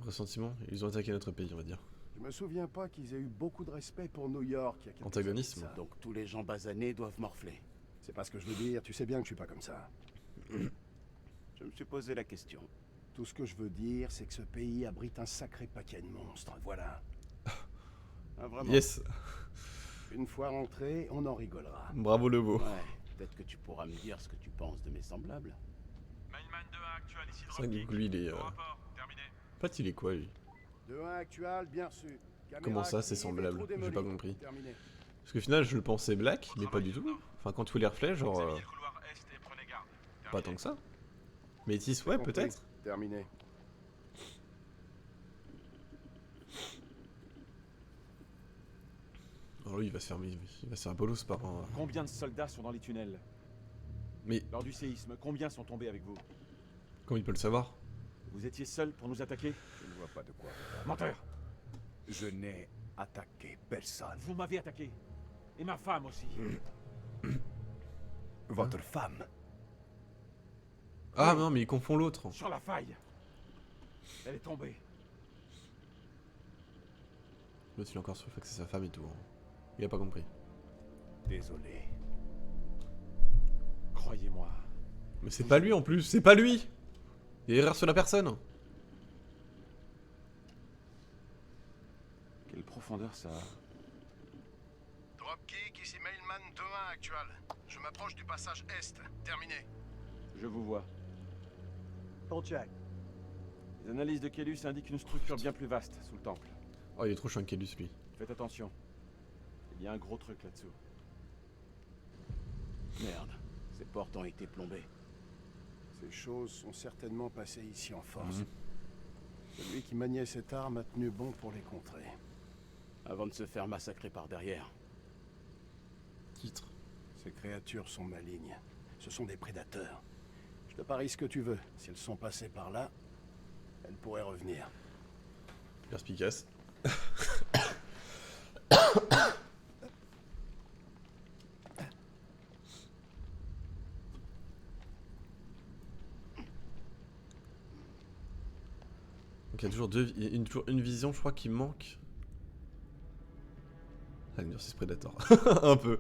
Speaker 1: Ressentiment, ils ont attaqué notre pays, on va dire.
Speaker 4: Je me souviens pas qu'ils aient eu beaucoup de respect pour New York il y a quelques
Speaker 1: Antagonisme.
Speaker 4: années de ça.
Speaker 3: Donc tous les gens basanés doivent morfler.
Speaker 4: C'est pas ce que je veux dire, tu sais bien que je suis pas comme ça.
Speaker 3: Je me suis posé la question.
Speaker 4: Tout ce que je veux dire, c'est que ce pays abrite un sacré paquet de monstres, voilà.
Speaker 3: Ah vraiment?
Speaker 1: Yes.
Speaker 4: Une fois rentré, on en rigolera.
Speaker 1: Bravo le beau.
Speaker 3: Ouais, peut-être que tu pourras me dire ce que tu penses de mes semblables.
Speaker 7: Mainman 2-1 actuel ici
Speaker 1: C'est vrai que lui, il est...
Speaker 7: Au rapport, terminé.
Speaker 1: En fait, il est quoi lui?
Speaker 4: 2-1 actuel, bien reçu. Caméra
Speaker 1: Comment ça, c'est
Speaker 4: active,
Speaker 1: semblable?
Speaker 4: trou
Speaker 1: J'ai
Speaker 4: démoli.
Speaker 1: pas compris.
Speaker 4: Terminé.
Speaker 1: Parce qu'au final, je le pensais black, mais pas du tout. Enfin, quand tous les reflets, genre...
Speaker 7: Examinez le couloir est et prenez garde.
Speaker 1: pas
Speaker 7: Terminé.
Speaker 1: tant que ça. Métis, ouais,
Speaker 4: Compris.
Speaker 1: peut-être.
Speaker 4: Terminé.
Speaker 1: Alors lui, il va se faire bolos par un...
Speaker 5: Combien de soldats sont dans les tunnels?
Speaker 1: Mais
Speaker 5: Lors du séisme, combien sont tombés avec vous?
Speaker 1: comment il peut le savoir?
Speaker 5: Vous étiez seul pour nous attaquer?
Speaker 4: Je ne vois pas de quoi.
Speaker 5: Menteur!
Speaker 4: Je n'ai attaqué personne.
Speaker 5: Vous m'avez attaqué. Et ma femme aussi.
Speaker 4: Votre femme.
Speaker 1: Ah non, mais il confond l'autre.
Speaker 5: Sur la faille. Elle est tombée.
Speaker 1: L'autre, il est encore sur le fait que c'est sa femme et tout. Hein. Il a pas compris.
Speaker 4: Désolé.
Speaker 5: Croyez-moi.
Speaker 1: Mais c'est pas lui en plus, c'est pas lui! Il y a erreur sur la personne.
Speaker 5: Quelle profondeur ça a?
Speaker 7: Dropkick, ici Mailman 2-1 actuel. Je m'approche du passage est. Terminé.
Speaker 5: Je vous vois.
Speaker 4: Check.
Speaker 5: Les analyses de Kélus indiquent une structure bien plus vaste sous le temple.
Speaker 1: Oh, il est trop Shankellus lui.
Speaker 5: Faites attention. Il y a un gros truc là-dessous.
Speaker 3: Merde, ces portes ont été plombées.
Speaker 4: Ces choses sont certainement passées ici en force.
Speaker 1: Mhm.
Speaker 4: Celui qui maniait cette arme a tenu bon pour les contrer.
Speaker 3: Avant de se faire massacrer par derrière.
Speaker 1: Titre.
Speaker 4: Ces créatures sont malignes. Ce sont des prédateurs. Je te parie ce que tu veux. Si elles sont passées par là, elles pourraient revenir.
Speaker 1: Perspicace. Donc il y a toujours toujours une vision, je crois, qui manque. Ah, c'est Predator. Un peu.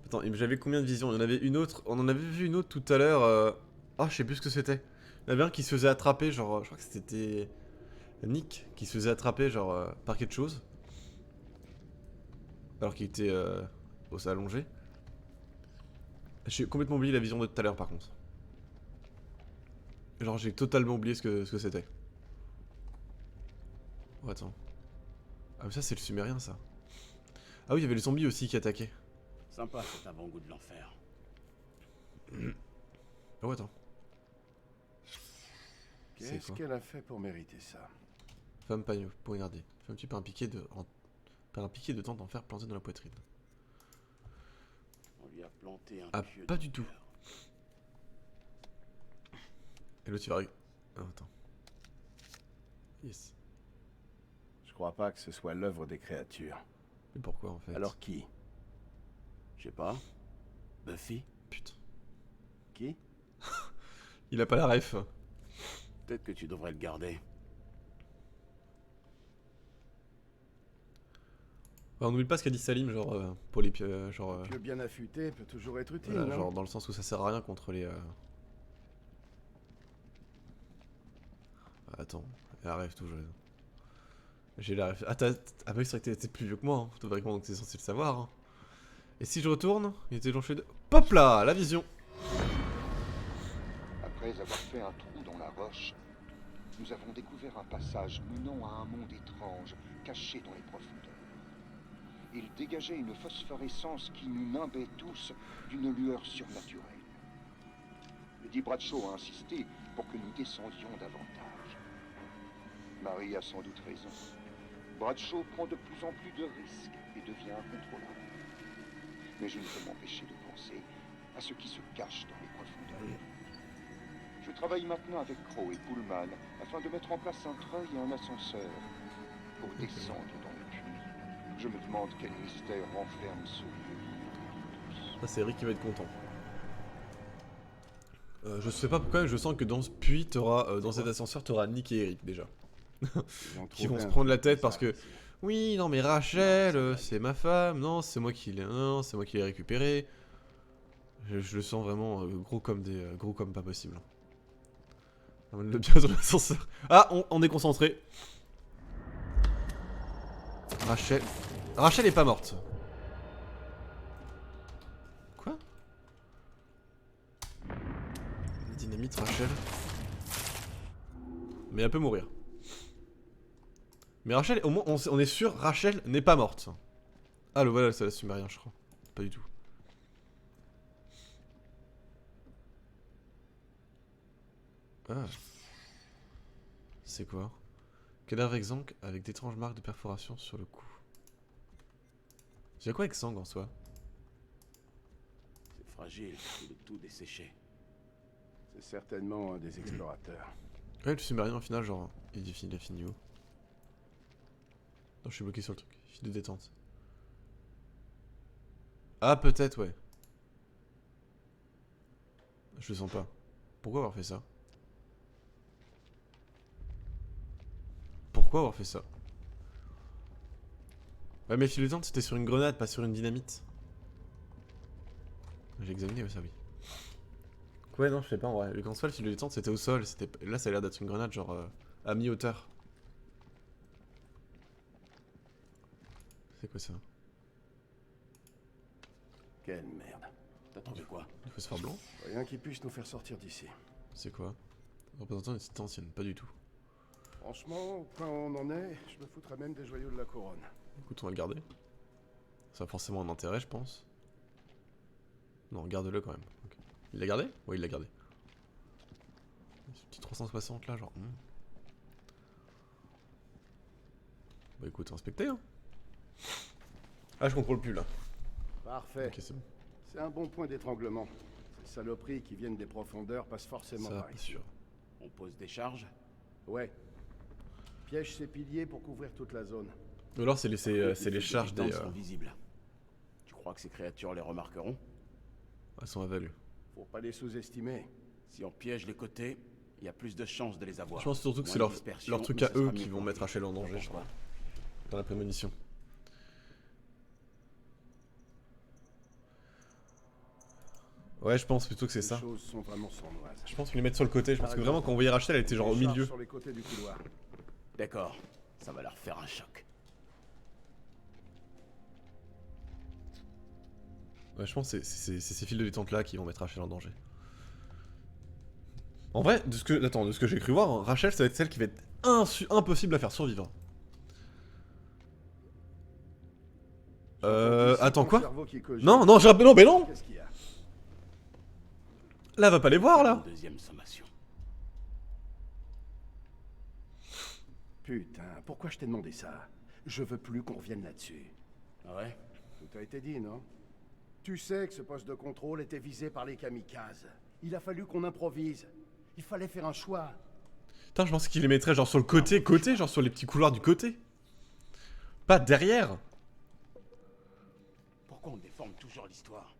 Speaker 1: Attends, j'avais combien de visions? Il y en avait une autre. On en avait vu une autre tout à l'heure. Ah, je sais plus ce que c'était. Il y en avait un qui se faisait attraper, genre, je crois que c'était Nick qui se faisait attraper genre par quelque chose. Alors qu'il était au sol allongé. J'ai complètement oublié la vision de tout à l'heure par contre. Genre j'ai totalement oublié ce que c'était. Oh attends. Ah mais ça c'est le sumérien ça. Ah oui il y avait les zombies aussi qui attaquaient.
Speaker 3: Sympa cet avant-goût de l'enfer.
Speaker 1: Oh attends. C'est
Speaker 4: Qu'est-ce
Speaker 1: quoi?
Speaker 4: qu'elle a fait pour mériter ça?
Speaker 1: Femme poignardée. Femme-tu par un piquet de tente d'enfer planté dans la poitrine.
Speaker 3: On lui a planté un
Speaker 1: Ah
Speaker 3: pieu
Speaker 1: pas
Speaker 3: dans
Speaker 1: du
Speaker 3: le
Speaker 1: tout.
Speaker 3: cœur.
Speaker 1: Et l'autre il va... Ah, attends. Yes.
Speaker 4: Je crois pas que ce soit l'œuvre des créatures.
Speaker 1: Mais pourquoi en fait?
Speaker 4: Alors qui?
Speaker 3: Je sais pas. Buffy?
Speaker 1: Putain.
Speaker 4: Qui?
Speaker 1: Il a pas la ref.
Speaker 3: Peut-être que tu devrais le garder.
Speaker 1: Bah, on n'oublie pas ce qu'a dit Salim, genre pour les genre,
Speaker 4: Pieu bien affûté peut toujours être utile,
Speaker 1: voilà,
Speaker 4: non?
Speaker 1: genre dans le sens où ça sert à rien contre les. Attends, la ref toujours. J'ai la ref. Ah, ah bah oui, c'est vrai que t'es plus vieux que moi, hein. Théoriquement, donc t'es censé le savoir. Hein. Et si je retourne, il était jonché de. Pop là, la vision.
Speaker 6: Après avoir fait un trou dans la roche, nous avons découvert un passage menant à un monde étrange, caché dans les profondeurs. Il dégageait une phosphorescence qui nous nimbait tous d'une lueur surnaturelle. Eddie Bradshaw a insisté pour que nous descendions davantage. Marie a sans doute raison. Bradshaw prend de plus en plus de risques et devient incontrôlable. Mais je ne peux m'empêcher de penser à ce qui se cache dans les profondeurs. Je travaille maintenant avec Crow et Pullman afin de mettre en place un treuil et un ascenseur pour descendre dans le puits. Je me demande quel mystère renferme ce lieu.
Speaker 1: Ça, c'est Eric qui va être content. Je sais pas pourquoi, mais je sens que dans ce puits, dans cet ascenseur, t'auras Nick et Eric déjà. Qui vont se prendre la tête parce que oui, non mais Rachel, c'est ma femme, non, c'est moi qui l'ai, non, c'est moi qui l'ai récupéré. Je le sens vraiment gros comme pas possible. Le bien dans l'ascenseur. Ah, on est concentré. Rachel est pas morte. Quoi? Dynamite Rachel. Mais elle peut mourir. Mais Rachel, au moins on est sûr, Rachel n'est pas morte. Ah le voilà, ça la sumérien je crois. Pas du tout. Ah. C'est quoi? Cadavre exsangue avec d'étranges marques de perforation sur le cou. C'est quoi exsangue en soi?
Speaker 3: C'est fragile, le tout desséché.
Speaker 4: C'est certainement un des explorateurs.
Speaker 1: Ouais, le sumérien au final, genre, il a fini où? Non, je suis bloqué sur le truc. File de détente. Ah, peut-être, ouais. Je le sens pas. Pourquoi avoir fait ça? Pourquoi avoir fait ça? Ouais, mais file de détente, c'était sur une grenade, pas sur une dynamite. J'ai examiné, ouais, ça oui. Ouais, non, je sais pas en vrai. Le grand le fil de détente, c'était au sol. Là, ça a l'air d'être une grenade, genre à mi-hauteur. C'est quoi ça?
Speaker 3: Quelle merde. T'attendais quoi?
Speaker 1: Du phosphore blanc?
Speaker 4: Rien qui puisse nous faire sortir d'ici.
Speaker 1: C'est quoi? Représentant d'une cité ancienne, pas du tout.
Speaker 4: Franchement, au point où on en est, je me foutrais même des joyaux de la couronne.
Speaker 1: Écoute, on va le garder. Ça a forcément un intérêt, je pense. Non, garde-le quand même. Okay. Il l'a gardé? Oui, il l'a gardé. Ce petit 360 là, genre. Bah écoute, inspectez hein. Ah, je contrôle plus là.
Speaker 4: Parfait.
Speaker 1: Ok, c'est bon.
Speaker 4: C'est un bon point d'étranglement. Ces saloperies qui viennent des profondeurs passent forcément
Speaker 1: Ça,
Speaker 4: par
Speaker 1: pas
Speaker 4: ici.
Speaker 1: sûr.
Speaker 3: On pose des charges?
Speaker 4: Ouais. Piège ces piliers pour couvrir toute la zone.
Speaker 1: Ou alors c'est les charges des...
Speaker 3: sont visibles. Tu crois que ces créatures les remarqueront?
Speaker 1: Elles sont aveugles.
Speaker 4: Faut pas les sous-estimer.
Speaker 3: Si on piège les côtés, il y a plus de chances de les avoir.
Speaker 1: Je pense surtout que c'est
Speaker 3: Moins de dispersion,
Speaker 1: leur truc
Speaker 3: mais
Speaker 1: à
Speaker 3: ça sera
Speaker 1: eux
Speaker 3: mieux
Speaker 1: qui vont
Speaker 3: pour
Speaker 1: mettre
Speaker 3: lui.
Speaker 1: Rachel en danger, je crois. Dans la prémonition. Ouais, je pense plutôt que c'est
Speaker 4: Les
Speaker 1: ça.
Speaker 4: choses sont vraiment sournoises.
Speaker 1: Je pense qu'ils les mettent sur le côté. Je pense
Speaker 4: Par
Speaker 1: que vraiment,
Speaker 4: exemple,
Speaker 1: quand on voyait Rachel, elle était genre au
Speaker 4: des charges
Speaker 1: milieu.
Speaker 4: sur les côtés du couloir.
Speaker 3: D'accord, ça va leur faire un choc.
Speaker 1: Ouais, je pense que c'est ces fils de détente là qui vont mettre Rachel en danger. En vrai, de ce que j'ai cru voir, Rachel ça va être celle qui va être impossible à faire survivre. Attends quoi? Non, non, non, mais non!
Speaker 4: Qu'est-ce qu'il y a?
Speaker 1: Là, va pas les voir là!
Speaker 3: Deuxième sommation.
Speaker 4: Putain, pourquoi je t'ai demandé ça? Je veux plus qu'on revienne là-dessus.
Speaker 3: Ah ouais?
Speaker 4: Tout a été dit, non? Tu sais que ce poste de contrôle était visé par les kamikazes. Il a fallu qu'on improvise. Il fallait faire un choix.
Speaker 1: Putain, je pensais qu'il les mettrait genre sur le côté, genre sur les petits couloirs du côté. Pas derrière.
Speaker 3: Pourquoi on déforme toujours l'histoire?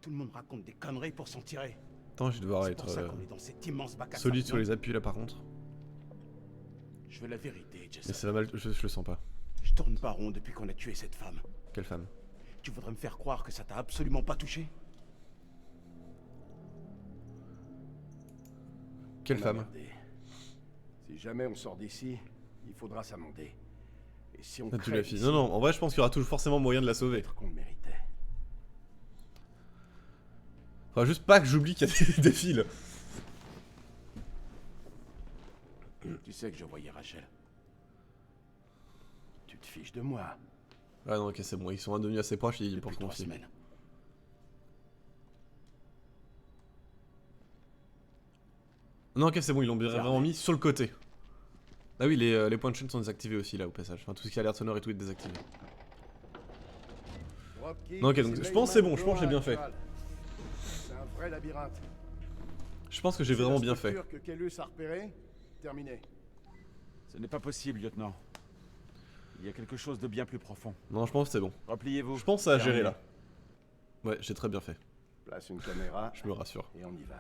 Speaker 3: Tout le monde raconte des conneries pour s'en tirer.
Speaker 1: Attends, je vais devoir
Speaker 3: C'est
Speaker 1: être
Speaker 3: pour ça qu'on est dans cet immense bac à
Speaker 1: solide
Speaker 3: sable,
Speaker 1: sur
Speaker 3: non?
Speaker 1: les appuis là par contre.
Speaker 3: Je veux la vérité,
Speaker 1: Mais
Speaker 3: Jason.
Speaker 1: ça va mal, je le sens pas.
Speaker 3: Je tourne pas rond depuis qu'on a tué cette femme.
Speaker 1: Quelle femme?
Speaker 3: Tu voudrais me faire croire que ça t'a absolument pas touché?
Speaker 1: Quelle
Speaker 4: On a
Speaker 1: femme?
Speaker 4: merdé. Si jamais on sort d'ici, il faudra s'amender. Et si on
Speaker 1: Ah, tu
Speaker 4: crève
Speaker 1: l'as fini.
Speaker 4: ici,
Speaker 1: Non, non, en vrai, je pense qu'il y aura toujours forcément moyen de la sauver.
Speaker 4: peut-être qu'on le méritait.
Speaker 1: Faudra juste pas que j'oublie qu'il y a des fils.
Speaker 3: Tu sais que je voyais Rachel.
Speaker 4: Tu te fiches de moi.
Speaker 1: Ah non, ok, c'est bon, ils sont devenus assez proches pour
Speaker 3: Depuis
Speaker 1: se
Speaker 3: 3
Speaker 1: confier.
Speaker 3: semaines.
Speaker 1: Non, ok, c'est bon, ils l'ont vraiment mis sur le côté. Ah oui, les points de chaîne sont désactivés aussi là au passage. Enfin, tout ce qui a l'air sonore et tout est désactivé. Non, ok, donc je pense que c'est bon, je pense que j'ai bien fait.
Speaker 4: C'est un vrai labyrinthe.
Speaker 1: Je pense que j'ai vraiment bien fait.
Speaker 4: Que Kellus a repéré, terminé.
Speaker 5: Ce n'est pas possible, lieutenant. Il y a quelque chose de bien plus profond.
Speaker 1: Non, je pense que c'est bon.
Speaker 5: Repliez-vous.
Speaker 1: Je pense que ça a géré
Speaker 5: Terminé.
Speaker 1: là. Ouais, j'ai très bien fait.
Speaker 4: Place une caméra
Speaker 1: Je me rassure.
Speaker 4: et on y va.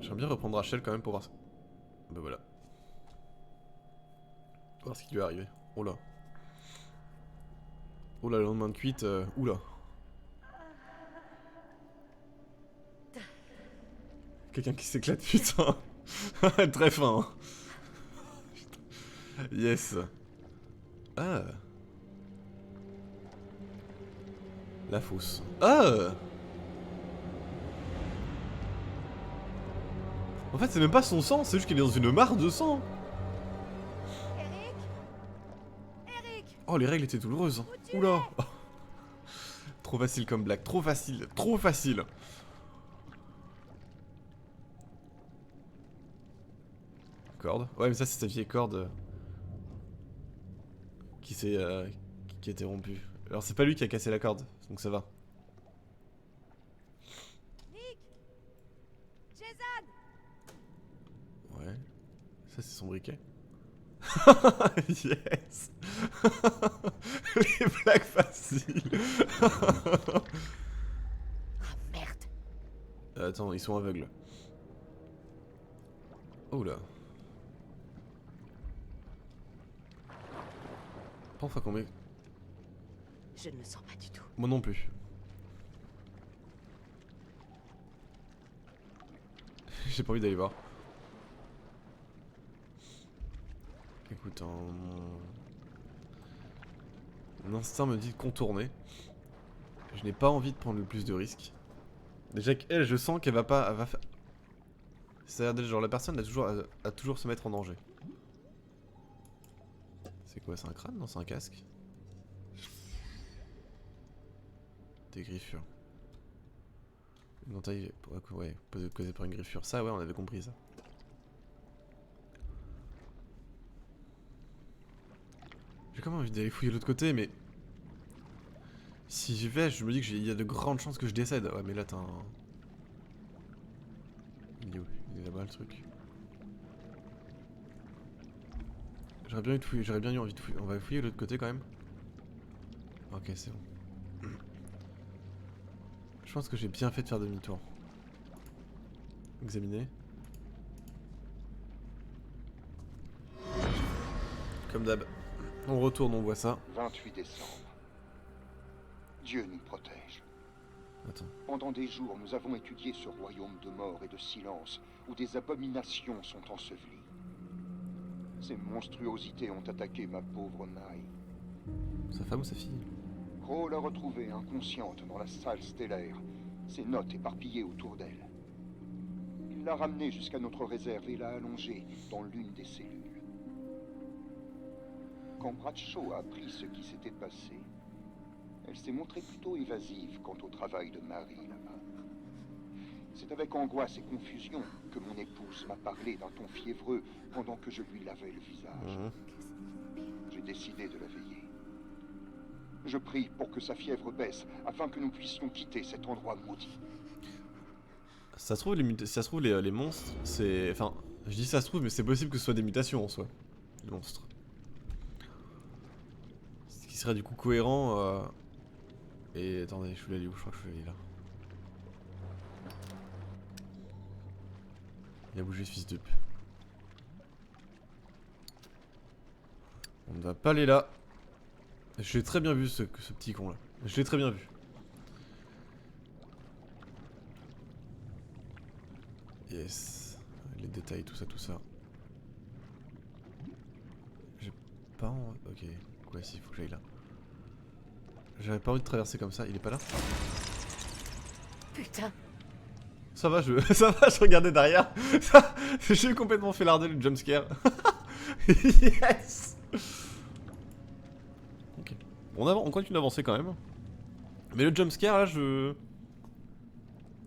Speaker 1: J'aimerais bien reprendre Rachel quand même pour voir ça. Bah voilà. Voir ce qui lui est arrivé. Oh là. Oh là, le lendemain de cuite. Oula. Quelqu'un qui s'éclate, putain. Très fin. Hein. Yes. Ah. La fosse. Ah. En fait, c'est même pas son sang, c'est juste qu'il est dans une mare de sang.
Speaker 8: Eric Eric
Speaker 1: Oh, les règles étaient douloureuses. Oula. Trop facile comme blague, trop facile, trop facile. Corde. Ouais, mais ça, c'est sa vieille corde qui s'est qui a été rompue. Alors, c'est pas lui qui a cassé la corde, donc ça va.
Speaker 8: Nick Jason
Speaker 1: Ouais. Ça, c'est son briquet. Yes. Les blagues faciles.
Speaker 8: Ah merde.
Speaker 1: Attends, ils sont aveugles. Oh là. Enfin combien.
Speaker 8: Je ne me sens pas du tout.
Speaker 1: Moi non plus. J'ai pas envie d'aller voir. Écoute, mon instinct me dit de contourner. Je n'ai pas envie de prendre le plus de risques. Déjà qu'elle, je sens qu'elle va pas... Elle va faire... C'est-à-dire, genre, la personne a toujours se mettre en danger. C'est quoi, c'est un crâne? Non, c'est un casque. Des griffures. Une entaille, ouais, causée par une griffure. Ça, ouais, on avait compris ça. J'ai quand même envie d'aller fouiller de l'autre côté, mais... Si j'y vais, je me dis qu'il y a de grandes chances que je décède. Ouais, mais là, t'as un... Il est où? Il est là-bas, le truc. J'aurais bien eu envie de fouiller. On va fouiller de l'autre côté, quand même. Ok, c'est bon. Je pense que j'ai bien fait de faire demi-tour. Examiner. Comme d'hab. On retourne, on voit ça.
Speaker 6: 28 décembre. Dieu nous protège.
Speaker 1: Attends.
Speaker 6: Pendant des jours, nous avons étudié ce royaume de mort et de silence, où des abominations sont ensevelies. Ces monstruosités ont attaqué ma pauvre Mai.
Speaker 1: Sa femme ou sa fille?
Speaker 6: Crow l'a retrouvée inconsciente dans la salle stellaire, ses notes éparpillées autour d'elle. Il l'a ramenée jusqu'à notre réserve et l'a allongée dans l'une des cellules. Quand Bradshaw a appris ce qui s'était passé, elle s'est montrée plutôt évasive quant au travail de Marie là-bas. C'est avec angoisse et confusion que mon épouse m'a parlé d'un ton fiévreux pendant que je lui lavais le visage. J'ai décidé de la veiller. Je prie pour que sa fièvre baisse afin que nous puissions quitter cet endroit maudit.
Speaker 1: Ça se trouve, ça se trouve les monstres, c'est... Enfin, je dis ça se trouve, mais c'est possible que ce soit des mutations en soi. Les monstres. Ce qui serait du coup cohérent... Et attendez, je voulais aller où? Je crois que je voulais aller là. Il a bougé ce fils de p. On ne va pas aller là. Je l'ai très bien vu ce petit con là. Je l'ai très bien vu. Yes. Les détails, tout ça, tout ça. J'ai pas envie... Ok. Quoi si, faut que j'aille là. J'avais pas envie de traverser comme ça, il est pas là?
Speaker 8: Putain.
Speaker 1: Ça va, ça va, je regardais derrière. J'ai complètement fait larder le jumpscare. Yes. Ok. On continue d'avancer quand même. Mais le jumpscare là, je...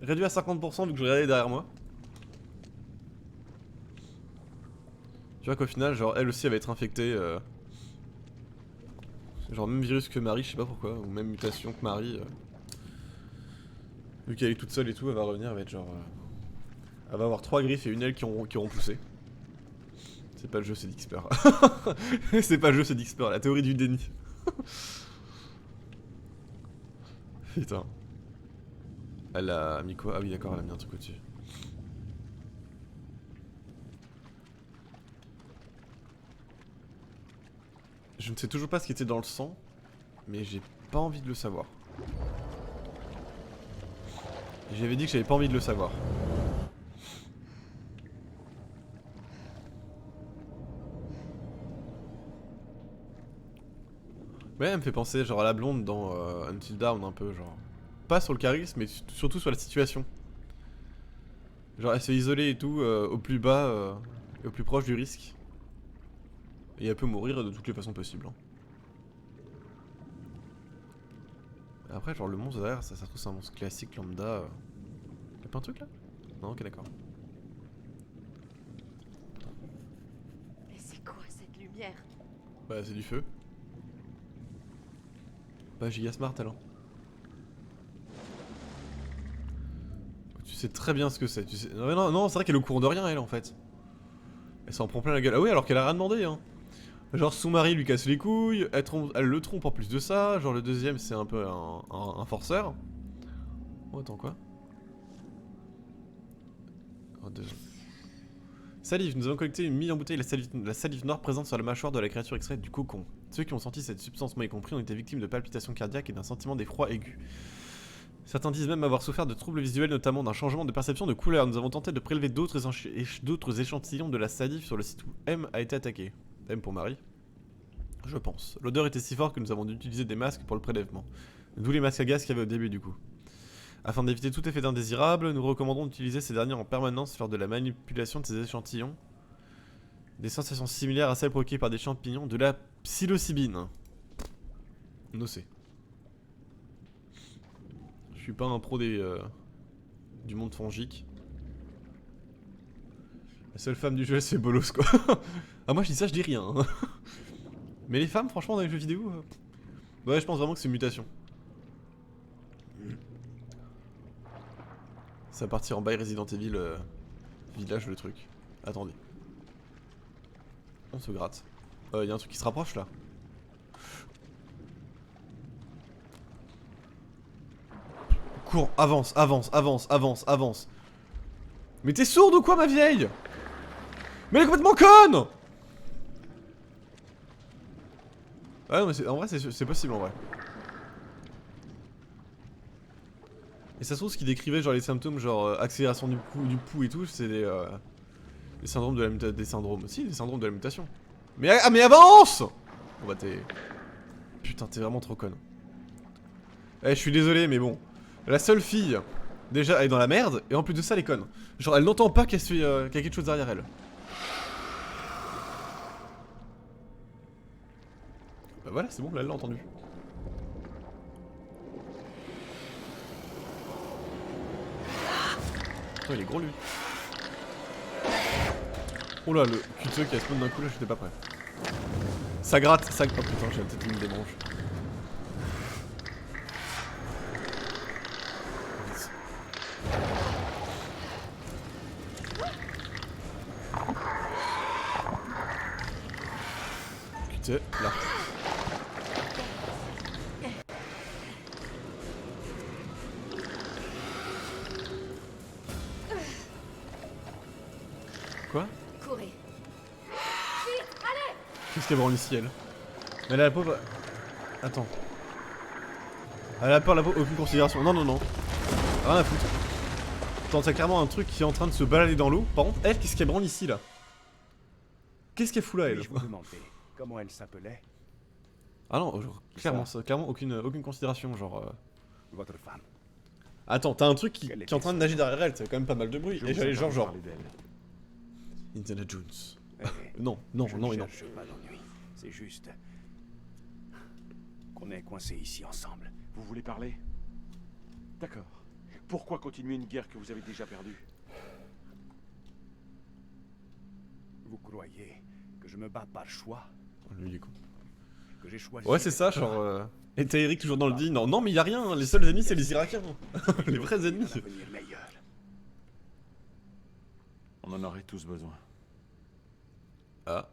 Speaker 1: réduit à 50% vu que je regardais derrière moi. Tu vois qu'au final, genre, elle aussi elle va être infectée. Genre même virus que Marie, je sais pas pourquoi, ou même mutation que Marie. Vu qu'elle est toute seule et tout, elle va revenir, elle va être genre... elle va avoir 3 griffes et une aile qui auront poussé. C'est pas le jeu, c'est Dixper. C'est pas le jeu, c'est Dixper, la théorie du déni. Putain. Elle a mis quoi? Ah oui d'accord, elle a mis un truc au-dessus. Je ne sais toujours pas ce qui était dans le sang, mais j'ai pas envie de le savoir. J'avais dit que j'avais pas envie de le savoir. Ouais, elle me fait penser genre à la blonde dans Until Dawn un peu, genre. Pas sur le charisme, mais surtout sur la situation. Genre elle s'est isolée et tout, au plus bas, et au plus proche du risque. Et elle peut mourir de toutes les façons possibles. Hein. Après, genre le monstre derrière, ça se trouve c'est un monstre classique lambda. Y'a pas un truc là? Non, ok, d'accord.
Speaker 8: Mais c'est quoi cette lumière?
Speaker 1: Bah, c'est du feu. Bah, giga smart alors. Tu sais très bien ce que c'est. Tu sais... Non, c'est vrai qu'elle est au courant de rien, elle en fait. Elle s'en prend plein la gueule. Ah oui, alors qu'elle a rien demandé, hein. Genre son mari lui casse les couilles, elle le trompe en plus de ça, genre le deuxième c'est un peu un forceur. Oh attends quoi? Oh, salive, nous avons collecté 1 million de bouteilles de la salive noire présente sur la mâchoire de la créature extraite du cocon. Ceux qui ont senti cette substance, moi y compris, ont été victimes de palpitations cardiaques et d'un sentiment d'effroi aigu. Certains disent même avoir souffert de troubles visuels, notamment d'un changement de perception de couleur. Nous avons tenté de prélever d'autres échantillons de la salive sur le site où M a été attaqué. M pour Marie. Je pense. L'odeur était si forte que nous avons dû utiliser des masques pour le prélèvement. D'où les masques à gaz qu'il y avait au début du coup. Afin d'éviter tout effet indésirable, nous recommandons d'utiliser ces derniers en permanence lors de la manipulation de ces échantillons. Des sensations similaires à celles provoquées par des champignons de la psilocybine. Nocé. Je suis pas un pro du monde fongique. La seule femme du jeu, c'est bolos quoi. Ah moi je dis ça, je dis rien. Hein. Mais les femmes, franchement, dans les jeux vidéo... Ouais, je pense vraiment que c'est une mutation. Ça va partir en bail Resident Evil village le truc. Attendez. On se gratte. Y a un truc qui se rapproche là. Cours, avance, avance, avance, avance, avance. Mais t'es sourde ou quoi ma vieille? Mais elle est complètement conne! Ah non mais en vrai c'est possible en vrai. Et ça se trouve, ce qu'il décrivait, genre les symptômes, genre accélération du pouls et tout, c'est les syndromes de la mutation. Des syndromes. Si, les syndromes de la mutation. Mais, mais avance! Bon bah t'es. Putain, t'es vraiment trop conne. Eh, je suis désolé, mais bon. La seule fille, déjà, elle est dans la merde, et en plus de ça, elle est conne. Genre, elle n'entend pas qu'il y a quelque chose derrière elle. Bah voilà, c'est bon, là, elle l'a entendu. Attends, il est gros lui. Oh là, le QTE qui a spawn d'un coup là, j'étais pas prêt. Ça gratte, ça. Oh putain, j'ai peut-être une des branches. QTE, là. Quoi?
Speaker 8: Courez.
Speaker 1: Qu'est-ce qu'elle branle ici, elle? Mais elle a la pauvre... Attends. Elle a peur, la pauvre, aucune considération. Non, non, non. Rien à foutre. Attends, c'est clairement un truc qui est en train de se balader dans l'eau. Par contre, elle, qu'est-ce qu'elle branle ici, là? Qu'est-ce qu'elle fout là, elle?
Speaker 4: Je vous demandais comment elle s'appelait?
Speaker 1: Ah non, genre, clairement, ça, clairement aucune considération, genre...
Speaker 4: Votre femme.
Speaker 1: Attends, t'as un truc qui est en train de nager derrière elle, c'est quand même pas mal de bruit. Et j'allais genre... Indiana Jones. Non, non,
Speaker 4: je
Speaker 1: non
Speaker 4: ne
Speaker 1: et non.
Speaker 4: cherche pas d'ennui. C'est juste qu'on est coincés ici ensemble.
Speaker 5: Vous voulez parler? D'accord. Pourquoi continuer une guerre que vous avez déjà perdue?
Speaker 4: Vous croyez que je me bats par choix?
Speaker 1: Oh, lui, il est con.
Speaker 4: Que j'ai choisi?
Speaker 1: Ouais, c'est ça, genre... Et t'as Eric toujours dans le dit. Non, non, mais y a rien, hein. Les seuls ennemis, c'est les Irakiens. Les vrais ennemis.
Speaker 4: Un avenir meilleur.
Speaker 5: On en aurait tous besoin.
Speaker 1: Ah.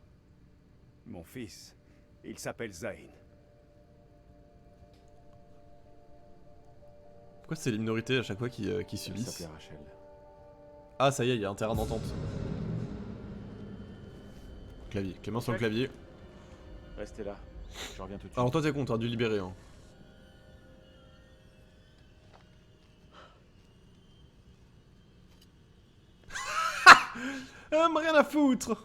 Speaker 4: Mon fils, il s'appelle Zayn.
Speaker 1: Pourquoi c'est les minorités à chaque fois qui
Speaker 5: Elle
Speaker 1: subissent?
Speaker 5: s'appelait Rachel.
Speaker 1: Ah, ça y est, il y a un terrain d'entente. Clavier. Clément sur le clavier.
Speaker 5: Restez là. Je reviens tout de suite.
Speaker 1: Alors toi t'es con, t'as dû libérer hein. Rien à foutre.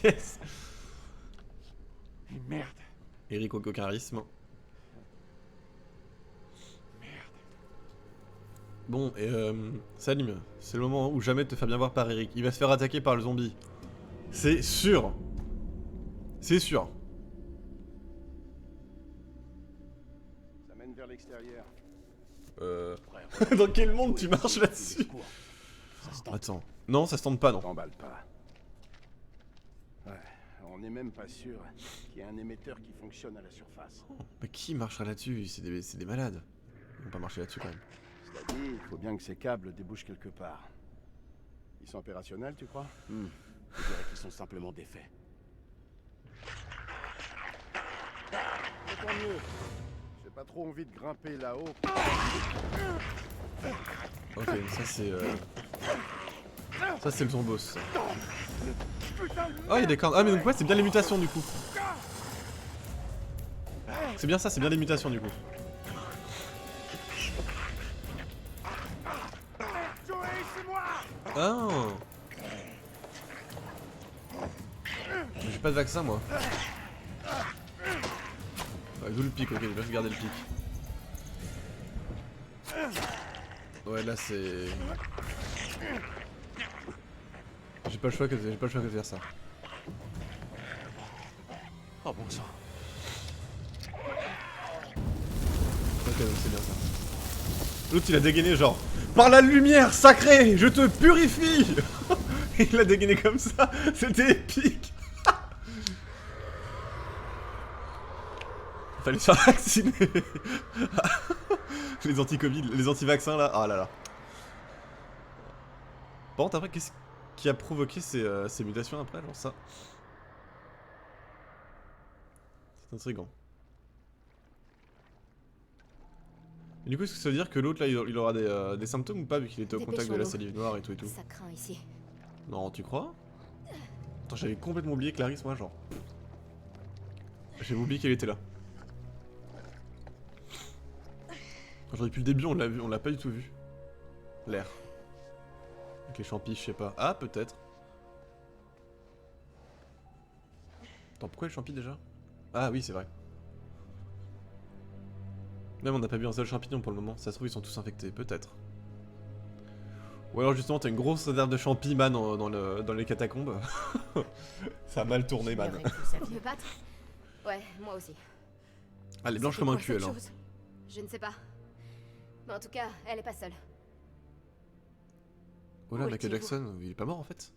Speaker 1: Yes.
Speaker 5: Merde.
Speaker 1: Eric au charisme. Bon, et Salim, c'est le moment où jamais te faire bien voir par Eric. Il va se faire attaquer par le zombie. C'est sûr. C'est sûr.
Speaker 3: Ça mène vers l'extérieur.
Speaker 1: Dans quel monde tu marches là-dessus? Attends. Non, ça se tente pas, non.
Speaker 3: T'emballe pas. Ouais, on n'est même pas sûr qu'il y ait un émetteur qui fonctionne à la surface.
Speaker 1: Mais qui marchera là-dessus? C'est des malades. Ils vont pas marcher là-dessus quand même.
Speaker 3: Cela dit, il faut bien que ces câbles débouchent quelque part. Ils sont opérationnels, tu crois?
Speaker 4: Je dirais qu'ils sont simplement défaits.
Speaker 3: C'est tant mieux. J'ai pas trop envie de grimper là-haut.
Speaker 1: Ok, ça c'est... Ça c'est le zombos. Ça. Oh, il y a des cornes. Ah mais donc ouais, c'est bien les mutations du coup. C'est bien ça, c'est bien les mutations du coup. Ah. J'ai pas de vaccin moi. Ouais, d'où le pic, ok, je vais regarder le pic. Ouais là c'est... J'ai pas le choix que de faire ça.
Speaker 5: Oh bon sang.
Speaker 1: Ok, donc c'est bien ça. L'autre il a dégainé genre par la lumière sacrée, je te purifie. Il l'a dégainé comme ça, c'était épique. Fallait se faire vacciner. Les anti-Covid, les anti-vaccins là, ah là là. Par contre après, qu'est-ce qui a provoqué ces mutations après, genre ça? C'est intriguant. Et du coup, est-ce que ça veut dire que l'autre là, il aura des symptômes ou pas, vu qu'il était au contact de la salive noire et tout et tout?
Speaker 8: Ça craint ici.
Speaker 1: Non, tu crois? Attends, j'avais complètement oublié Clarisse, moi, genre. J'avais oublié qu'elle était là. Genre depuis le début, on l'a vu, on l'a pas du tout vu. L'air. Avec les champis, je sais pas. Ah, peut-être. Attends, pourquoi les champis déjà? Ah oui, c'est vrai. Même on n'a pas vu un seul champignon pour le moment. Ça se trouve, ils sont tous infectés, peut-être. Ou alors justement, t'as une grosse réserve de champis, man, dans les catacombes. Ça a mal tourné, man.
Speaker 8: J'ignorais que vous saviez me battre. Ouais, moi aussi.
Speaker 1: Ah, elle est blanche
Speaker 8: C'était
Speaker 1: comme un
Speaker 8: quoi
Speaker 1: cul,
Speaker 8: cette
Speaker 1: elle. Hein.
Speaker 8: chose? Je ne sais pas. Mais en tout cas, elle est pas seule.
Speaker 1: Oh là,
Speaker 8: Où
Speaker 1: Michael
Speaker 8: étiez-vous?
Speaker 1: Jackson, il est pas mort en fait.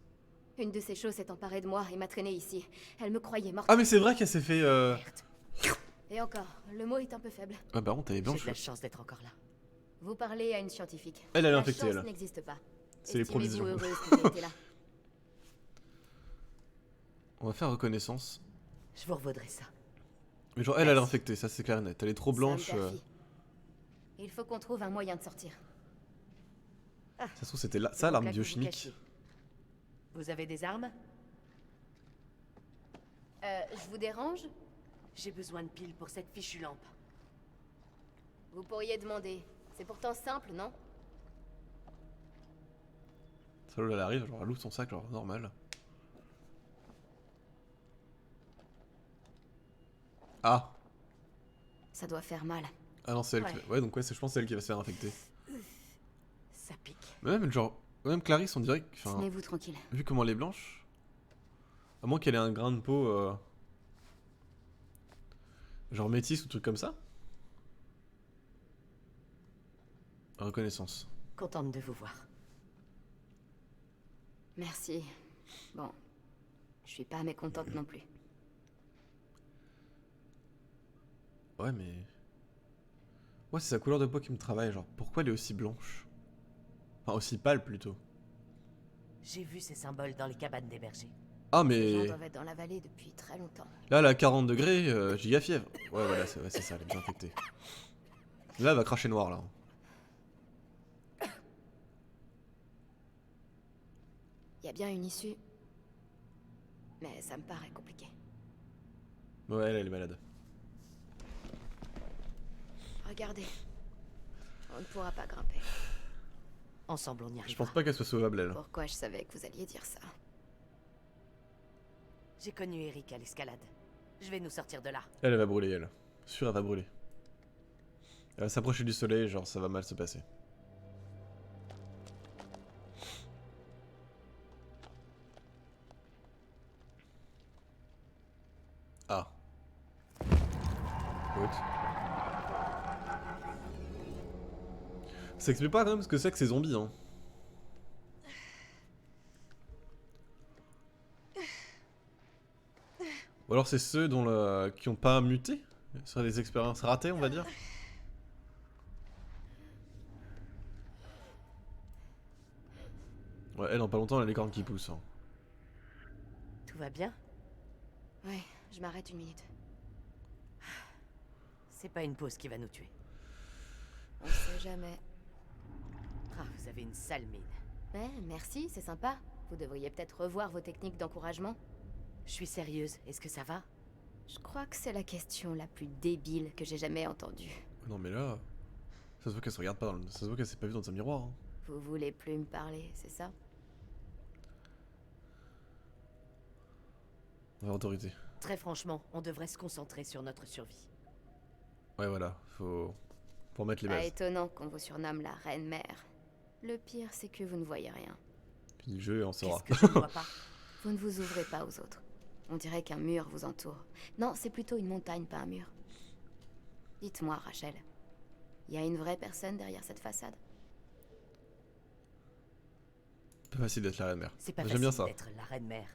Speaker 8: Une de ces choses s'est emparée de moi et m'a traînée ici. Elle me croyait morte.
Speaker 1: Ah, mais c'est vrai qu'elle s'est fait.
Speaker 8: Merde. Et encore, le mot est un peu faible.
Speaker 1: Ah, bah, on t'avait
Speaker 8: J'ai
Speaker 1: blanche.
Speaker 8: de la chance d'être encore là. Vous parlez à une scientifique.
Speaker 1: Elle est
Speaker 8: La
Speaker 1: infectée,
Speaker 8: chance
Speaker 1: elle.
Speaker 8: n'existe pas.
Speaker 1: C'est les
Speaker 8: Estimez-vous
Speaker 1: provisions.
Speaker 8: heureuse que j'ai été là.
Speaker 1: On va faire reconnaissance.
Speaker 8: Je vous revaudrai ça.
Speaker 1: Mais genre, elle est
Speaker 8: Merci.
Speaker 1: infectée, ça c'est clair et net. Elle est trop
Speaker 8: Ça me
Speaker 1: blanche.
Speaker 8: perfie. Il faut qu'on trouve un moyen de sortir.
Speaker 1: Ça se trouve, c'était là. Ça, l'arme biochimique.
Speaker 8: Vous avez des armes? Je vous dérange?
Speaker 9: J'ai besoin de piles pour cette fichue lampe.
Speaker 8: Vous pourriez demander. C'est pourtant simple, non?
Speaker 1: Salaud, elle arrive, genre, elle ouvre son sac, genre, normal. Ah!
Speaker 8: Ça doit faire mal.
Speaker 1: Ah non, c'est elle
Speaker 8: Ouais.
Speaker 1: qui. Ouais, donc ouais, je pense que c'est elle qui va se faire infecter.
Speaker 9: Ça pique.
Speaker 1: Mais même, genre. Même Clarisse, on dirait que. Enfin,
Speaker 8: Tenez-vous tranquille.
Speaker 1: vu comment elle est blanche. À moins qu'elle ait un grain de peau. Genre métis ou truc comme ça. Reconnaissance.
Speaker 9: Contente de vous voir.
Speaker 8: Merci. Bon. Je suis pas mécontente non plus.
Speaker 1: Ouais, mais. Ouais, c'est sa couleur de peau qui me travaille, genre. Pourquoi elle est aussi blanche? Enfin, aussi pâle plutôt.
Speaker 9: J'ai vu ces symboles dans les cabanes des bergers.
Speaker 1: Ah,
Speaker 8: Les gens
Speaker 1: mais.
Speaker 8: doivent être dans la vallée depuis très longtemps.
Speaker 1: Là, elle a 40 degrés, giga fièvre. Ouais, voilà, c'est ça, elle est bien infectée. Là, elle va cracher noir, là.
Speaker 8: Il y a bien une issue. Mais ça me paraît compliqué.
Speaker 1: Ouais, elle est malade.
Speaker 8: Regardez. On ne pourra pas grimper.
Speaker 9: Ensemble, on y
Speaker 1: Je
Speaker 9: arrivera.
Speaker 1: pense pas qu'elle soit sauvable, elle.
Speaker 8: Pourquoi je savais que vous alliez dire ça?
Speaker 9: J'ai connu Eric à l'escalade. Je vais nous sortir de là.
Speaker 1: Elle va brûler, elle. Sûr, elle va brûler. Elle va s'approcher du soleil, genre, ça va mal se passer. Ah. What? Ça explique pas quand même ce que c'est que ces zombies, hein. Ou alors c'est ceux qui ont pas muté? Ce seraient des expériences ratées, on va dire. Ouais, elle, dans pas longtemps, elle a les cornes qui poussent. Hein.
Speaker 9: Tout va bien?
Speaker 8: Ouais, je m'arrête une minute.
Speaker 9: C'est pas une pause qui va nous tuer.
Speaker 8: On sait jamais.
Speaker 9: Ah, vous avez une sale mine.
Speaker 8: Ouais, merci, c'est sympa. Vous devriez peut-être revoir vos techniques d'encouragement.
Speaker 9: Je suis sérieuse, est-ce que ça va?
Speaker 8: Je crois que c'est la question la plus débile que j'ai jamais entendue.
Speaker 1: Non mais là, ça se voit qu'elle se regarde pas dans le... Ça se voit qu'elle s'est pas vue dans un miroir. Hein.
Speaker 8: Vous voulez plus me parler, c'est ça?
Speaker 1: Ouais, autorité.
Speaker 9: Très franchement, on devrait se concentrer sur notre survie.
Speaker 1: Ouais voilà, faut mettre les
Speaker 8: Pas
Speaker 1: bases.
Speaker 8: étonnant qu'on vous surnomme la reine-mère. Le pire, c'est que vous ne voyez rien.
Speaker 1: Puis le jeu en saura.
Speaker 9: Qu'est-ce que je ne vois pas?
Speaker 8: Vous ne vous ouvrez pas aux autres. On dirait qu'un mur vous entoure. Non, c'est plutôt une montagne, pas un mur. Dites-moi, Rachel, il y a une vraie personne derrière cette façade?
Speaker 1: Pas facile d'être la reine-mère.
Speaker 9: C'est pas
Speaker 1: J'aime bien
Speaker 9: facile
Speaker 1: ça.
Speaker 9: d'être la reine-mère.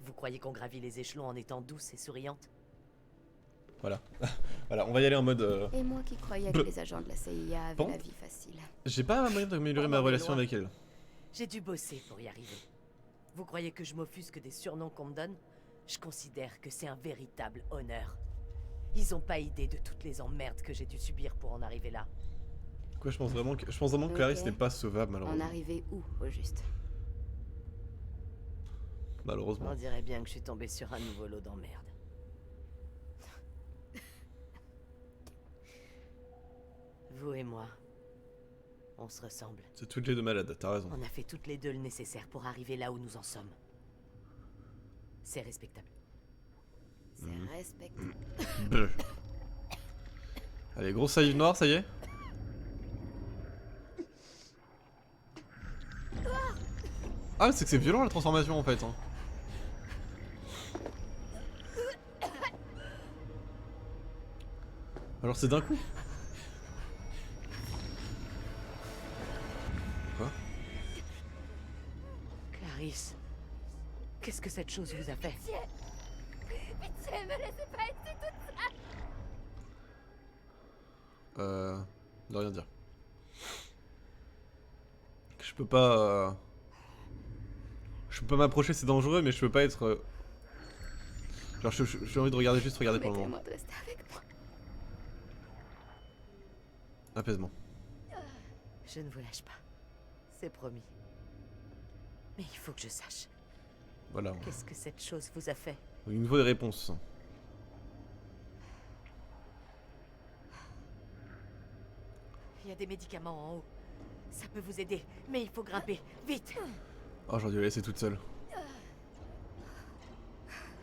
Speaker 9: Vous croyez qu'on gravit les échelons en étant douce et souriante?
Speaker 1: Voilà. Voilà, on va y aller en mode...
Speaker 8: Et moi qui croyais que les agents de la CIA avaient
Speaker 1: Bon.
Speaker 8: la vie facile.
Speaker 1: J'ai pas moyen d'améliorer
Speaker 9: On
Speaker 1: ma
Speaker 9: en est
Speaker 1: relation
Speaker 9: loin.
Speaker 1: avec elle.
Speaker 9: J'ai dû bosser pour y arriver. Vous croyez que je m'offusque des surnoms qu'on me donne? Je considère que c'est un véritable honneur. Ils ont pas idée de toutes les emmerdes que j'ai dû subir pour en arriver là.
Speaker 1: Quoi, je pense vraiment que Clarisse
Speaker 8: Ok.
Speaker 1: n'est pas sauvable
Speaker 8: En
Speaker 1: malheureusement.
Speaker 8: arriver où, au juste?
Speaker 1: Malheureusement.
Speaker 9: On dirait bien que je suis tombé sur un nouveau lot d'emmerde. Vous et moi, on se ressemble.
Speaker 1: C'est toutes les deux malades, t'as raison.
Speaker 9: On a fait toutes les deux le nécessaire pour arriver là où nous en sommes. C'est respectable.
Speaker 8: C'est respectable.
Speaker 1: Bleu. Allez, gros salive noire, ça y est. Ah, c'est que c'est violent la transformation en fait. Hein. Alors c'est d'un coup. Quoi?
Speaker 9: Clarisse, qu'est-ce que cette chose vous a fait?
Speaker 8: Pitié, me laissez pas être toute seule.
Speaker 1: De rien dire. Je peux pas... Je peux pas m'approcher, c'est dangereux, mais je peux pas être... Genre j'ai envie de regarder, juste regarder pour le moment.
Speaker 8: Permettez-moi de rester avec moi.
Speaker 1: Apaisement.
Speaker 9: Je ne vous lâche pas. C'est promis. Mais il faut que je sache.
Speaker 1: Voilà.
Speaker 9: Qu'est-ce que cette chose vous a fait?
Speaker 1: Il nous faut des réponses.
Speaker 9: Il y a des médicaments en haut. Ça peut vous aider, mais il faut grimper. Vite!
Speaker 1: Oh, j'aurais dû la laisser toute seule.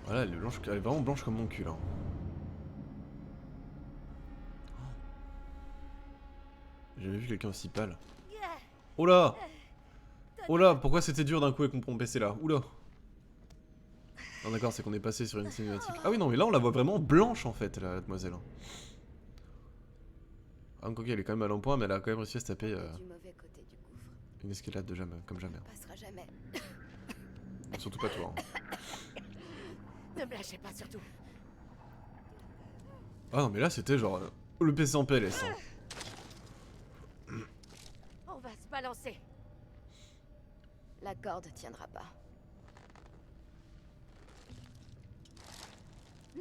Speaker 1: Voilà, elle est blanche, elle est vraiment blanche comme mon cul là. J'ai jamais vu quelqu'un aussi pâle. Oh là! Oh là, pourquoi c'était dur d'un coup avec mon PC là? Oula! Non d'accord, c'est qu'on est passé sur une cinématique. Ah oui non, mais là on la voit vraiment blanche en fait, la demoiselle. Ah, ok, elle est quand même à l'emploi, mais elle a quand même réussi à se taper
Speaker 8: Du mauvais côté du gouffre.
Speaker 1: une escalade de jamais, comme jamais.
Speaker 8: On passera jamais.
Speaker 1: Surtout pas toi. Hein.
Speaker 9: Ne me lâchez pas surtout.
Speaker 1: Ah non, mais là c'était genre le PC en PLS. Hein.
Speaker 9: On va se balancer.
Speaker 8: La corde tiendra pas.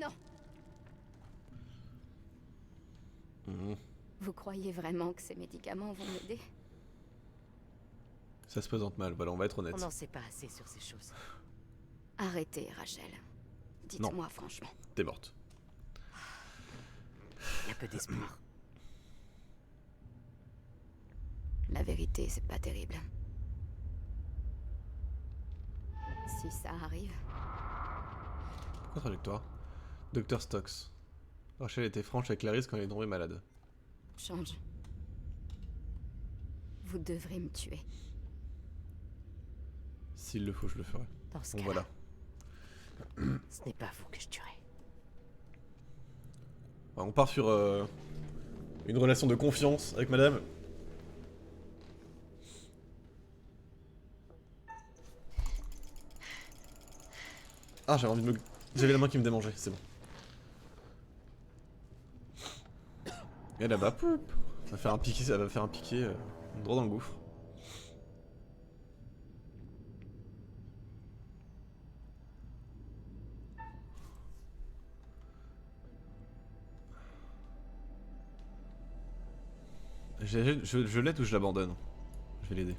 Speaker 8: Non.
Speaker 1: Mmh.
Speaker 8: Vous croyez vraiment que ces médicaments vont m'aider?
Speaker 1: Ça se présente mal, voilà, on va être honnête.
Speaker 9: On n'en sait pas assez sur ces choses.
Speaker 8: Arrêtez, Rachel. Dites-moi franchement.
Speaker 1: T'es morte.
Speaker 9: Il y a peu d'espoir.
Speaker 8: La vérité, c'est pas terrible. Si ça arrive,
Speaker 1: Pourquoi trajectoire? Dr Stokes. Rachel était franche avec Clarisse quand elle est tombée malade.
Speaker 8: change. Vous devrez me tuer.
Speaker 1: S'il le faut, je le ferai.
Speaker 9: Dans ce
Speaker 1: Bon
Speaker 9: cas-là,
Speaker 1: voilà.
Speaker 9: ce n'est pas vous que je tuerai.
Speaker 1: On part sur une relation de confiance avec madame. Ah, j'avais envie de me... J'avais la main qui me démangeait, c'est bon. Et là-bas, poup, ça va faire un piqué, droit dans le gouffre. Je l'aide ou je l'abandonne? Je vais l'aider.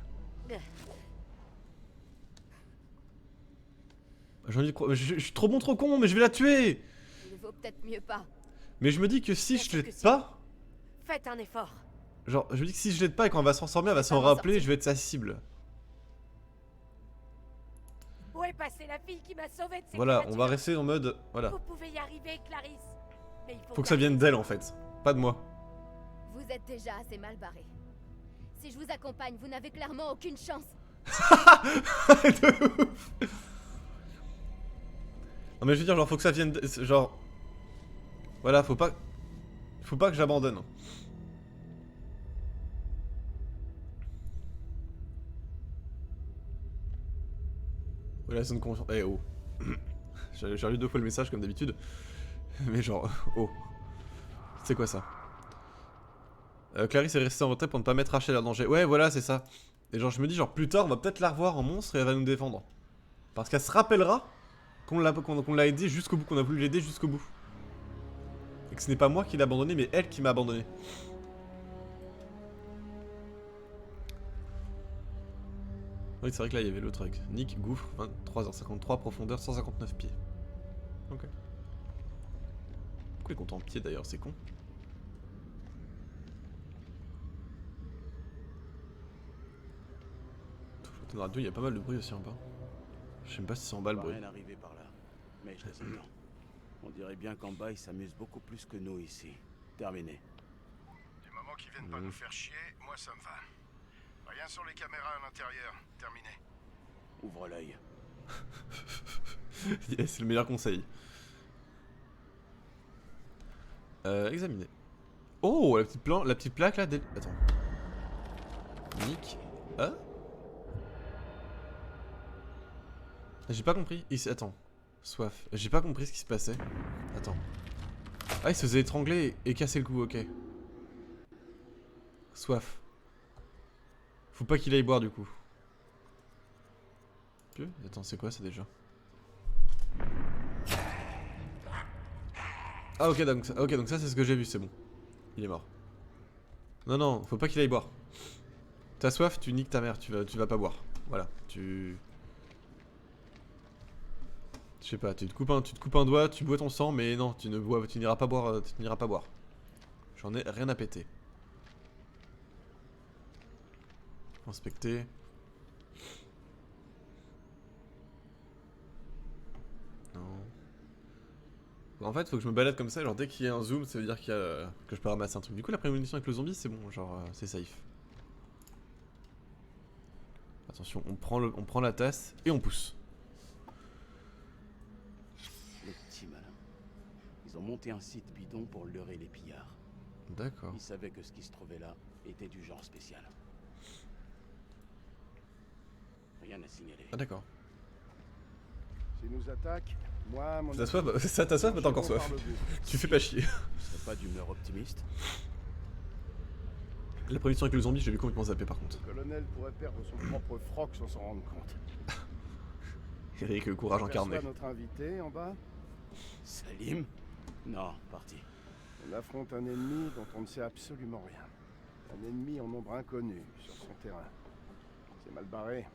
Speaker 1: J'ai envie de croire... je suis trop bon, trop con, mais je vais la tuer!
Speaker 8: Il vaut peut-être mieux pas.
Speaker 1: Mais je me dis que si
Speaker 9: Bien
Speaker 1: je
Speaker 9: sûr
Speaker 1: l'aide
Speaker 9: que si.
Speaker 1: pas...
Speaker 9: Faites un effort.
Speaker 1: Genre, je me dis que si je l'aide pas et quand elle va se transformer, elle va s'en
Speaker 9: va m'en
Speaker 1: rappeler,
Speaker 9: sortir.
Speaker 1: je vais être sa cible.
Speaker 9: Où est passée la fille qui m'a sauvé de ces
Speaker 1: Voilà, on
Speaker 9: créatures?
Speaker 1: va rester en mode... Voilà.
Speaker 9: Vous pouvez y arriver, Clarisse. Mais il
Speaker 1: Faut que ça vienne d'elle en fait, pas de moi.
Speaker 8: Vous êtes déjà assez mal barré. Si je vous accompagne, vous n'avez clairement aucune chance.
Speaker 1: De ouf. Non mais je veux dire, genre, faut que ça vienne... Genre... Voilà, faut pas... Faut pas que j'abandonne. Relation de confiance... Eh oh. J'ai lu 2 fois le message comme d'habitude. Mais genre... Oh. C'est quoi ça? Clarisse est restée en retrait pour ne pas mettre Rachel en danger. Ouais, voilà, c'est ça. Et genre, je me dis, genre, plus tard, on va peut-être la revoir en monstre et elle va nous défendre. Parce qu'elle se rappellera qu'on l'a aidé jusqu'au bout, qu'on a voulu l'aider jusqu'au bout. Et que ce n'est pas moi qui l'ai abandonné, mais elle qui m'a abandonné. Oui, c'est vrai que là il y avait l'autre avec Nick, gouffre, 23h53, profondeur 159 pieds. Ok. Pourquoi il compte en pieds d'ailleurs, c'est con. Une radio, il y a pas mal de bruit aussi en bas. Je sais même pas si c'est en bas le bruit.
Speaker 3: Rien arrivé par là, mais je laisse le temps. On dirait bien qu'en bas, ils s'amusent beaucoup plus que nous ici. Terminé.
Speaker 7: Du moment qu'ils viennent pas nous faire chier, moi ça me va. Rien sur les caméras à l'intérieur. Terminé.
Speaker 3: Ouvre l'œil.
Speaker 1: Yes, c'est le meilleur conseil. Examiner. Oh, la petite plaque là. Attends. Nick. Ah. J'ai pas compris. Attends. Soif. J'ai pas compris ce qui se passait. Attends. Ah, il se faisait étrangler et casser le cou, ok. Soif. Faut pas qu'il aille boire du coup. Attends, c'est quoi ça déjà? Ah ok, donc ça c'est ce que j'ai vu, c'est bon. Il est mort. Non, non, faut pas qu'il aille boire. T'as soif, tu niques ta mère, tu vas pas boire. Voilà, Je sais pas, tu te coupes un doigt, tu bois ton sang, mais non, tu n'iras pas boire, J'en ai rien à péter. Inspecter. Non. En fait, faut que je me balade comme ça, genre dès qu'il y a un zoom, ça veut dire que je peux ramasser un truc. Du coup, la prémonition avec le zombie, c'est bon, genre c'est safe. Attention, on prend la tasse et on pousse.
Speaker 3: Les petits malins. Ils ont monté un site bidon pour leurrer les pillards.
Speaker 1: D'accord.
Speaker 3: Ils savaient que ce qui se trouvait là était du genre spécial. Rien à signaler.
Speaker 1: Ah d'accord.
Speaker 10: S'ils nous attaquent, moi, mon...
Speaker 1: T'as soif, t'as soif, mais t'as encore soif. Tu fais pas chier.
Speaker 3: Je serais pas d'humeur optimiste.
Speaker 1: La prédiction avec le zombie, j'ai vu complètement zappé par contre.
Speaker 10: Le colonel pourrait perdre son propre froc sans s'en rendre compte.
Speaker 1: Eric, le courage incarné.
Speaker 10: Notre invité en bas.
Speaker 3: Salim? Non, parti.
Speaker 10: On affronte un ennemi dont on ne sait absolument rien. Un ennemi en nombre inconnu sur son terrain. C'est mal barré.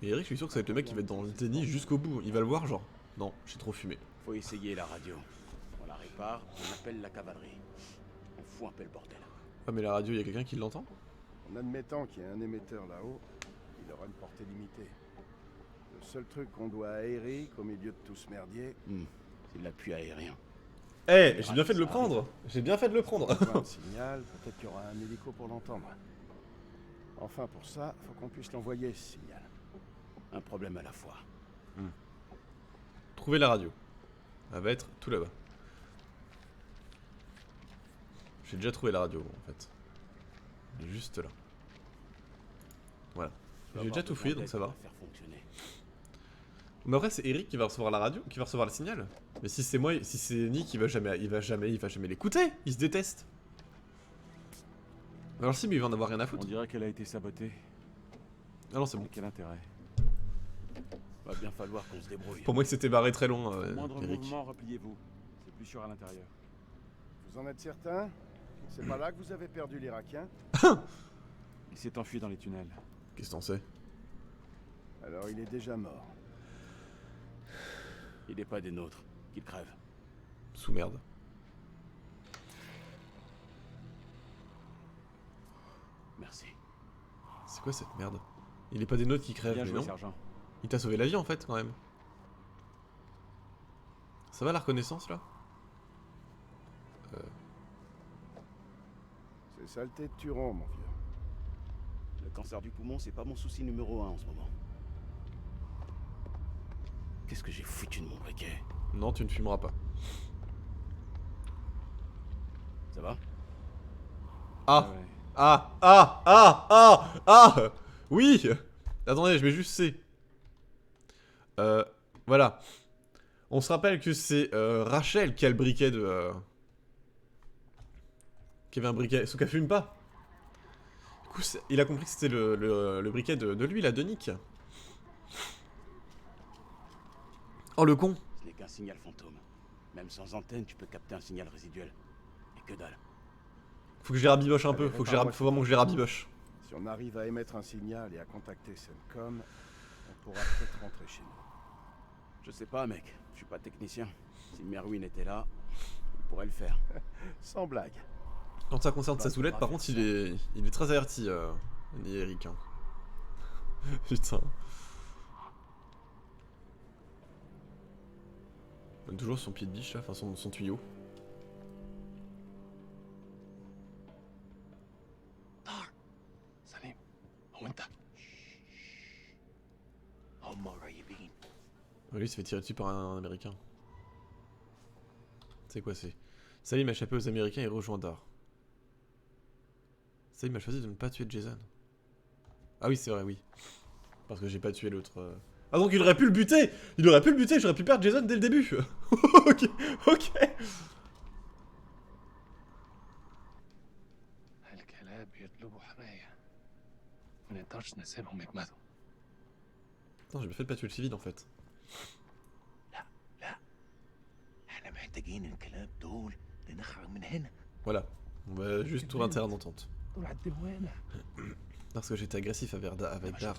Speaker 1: Et Eric, je suis sûr que ça va être le mec qui va être dans le déni jusqu'au bout. Il va le voir, genre. Non, j'ai trop fumé.
Speaker 3: Faut essayer la radio. On la répare, on appelle la cavalerie. On fout un peu le bordel.
Speaker 1: Ah, mais la radio, il y a quelqu'un qui l'entend?
Speaker 10: En admettant qu'il y ait un émetteur là-haut, il aura une portée limitée. Le seul truc qu'on doit à Eric au milieu de tout ce merdier,
Speaker 3: c'est l'appui aérien.
Speaker 1: Eh, j'ai bien fait de le prendre. J'ai bien fait de le prendre.
Speaker 10: un signal, peut-être qu'il y aura un hélico pour l'entendre. Enfin, pour ça, faut qu'on puisse l'envoyer, ce signal.
Speaker 3: Un problème à la fois.
Speaker 1: Trouver la radio. Elle va être tout là-bas. J'ai déjà trouvé la radio, en fait. Elle est juste là. Voilà. J'ai déjà tout fouillé, donc ça va. Mais après, c'est Eric qui va recevoir la radio, qui va recevoir le signal. Mais si c'est moi, si c'est Nick, il va jamais l'écouter. Il se déteste. Alors si, mais il va en avoir rien à foutre.
Speaker 5: On dirait qu'elle a été sabotée.
Speaker 1: Ah non, c'est bon.
Speaker 5: Quel intérêt?
Speaker 3: Va bien falloir qu'on se débrouille.
Speaker 1: Pour moi, il s'était barré très loin,
Speaker 5: Au moindre
Speaker 1: Eric.
Speaker 5: mouvement, repliez-vous. C'est plus sûr à l'intérieur.
Speaker 10: Vous en êtes certain? C'est pas là que vous avez perdu l'Irakien?
Speaker 5: Il s'est enfui dans les tunnels.
Speaker 1: Qu'est-ce que t'en sais?
Speaker 10: Alors il est déjà mort.
Speaker 3: Il n'est pas des nôtres. Qu'il crève.
Speaker 1: Sous merde.
Speaker 3: Merci.
Speaker 1: C'est quoi cette merde? Il est pas des nôtres qui crèvent,
Speaker 5: Bien
Speaker 1: mais
Speaker 5: joué,
Speaker 1: non.
Speaker 5: sergent.
Speaker 1: Il t'a sauvé la vie en fait, quand même. Ça va la reconnaissance là?
Speaker 10: C'est saleté de Turon, mon vieux.
Speaker 3: Le cancer du poumon, c'est pas mon souci numéro 1 en ce moment. Qu'est-ce que j'ai foutu de mon briquet?
Speaker 1: Non, tu ne fumeras pas.
Speaker 3: Ça va?
Speaker 1: Ah!
Speaker 5: Ouais.
Speaker 1: Ah! Oui! Attendez, je mets juste C. Voilà. On se rappelle que c'est Rachel qui a le briquet de... Qui avait un briquet, sauf qu'elle fume pas. Du coup, il a compris que c'était le briquet de lui, là, de Nick. Oh, le con!
Speaker 3: Ce n'est qu'un signal fantôme. Même sans antenne, tu peux capter un signal résiduel. Et que dalle.
Speaker 1: Faut que je les rabiboche un peu, faut vraiment que je les rabiboche.
Speaker 10: Si on arrive à émettre un signal et à contacter CENTCOM, on pourra peut-être rentrer chez nous.
Speaker 3: Je sais pas, mec. Je suis pas technicien. Si Merwin était là, il pourrait le faire.
Speaker 10: Sans blague.
Speaker 1: Quand ça concerne sa soulette, par contre, il est très averti, Eric. Hein. Putain. Donne toujours son pied de biche là, enfin son tuyau.
Speaker 4: Salim, où est-ce
Speaker 1: Lui, il se fait tirer dessus par un américain. C'est quoi c'est? Salim a échappé aux américains et rejoint Dar. Salim a choisi de ne pas tuer Jason. Ah oui, c'est vrai, oui. Parce que j'ai pas tué l'autre. Ah donc il aurait pu le buter! Il aurait pu le buter, j'aurais pu perdre Jason dès le début! Ok, ok!
Speaker 4: الكلاب يطلبوا حماية ما نقدرش نسيبهم يجمدوا.
Speaker 1: Putain, j'ai bien fait de pas tuer le civil en fait.
Speaker 4: لا احنا محتاجين الكلاب دول لنخرج من هنا.
Speaker 1: Voilà, on va juste trouver un terrain d'entente.
Speaker 4: دول على الدموانة.
Speaker 1: Parce que j'étais agressif avec Dar là.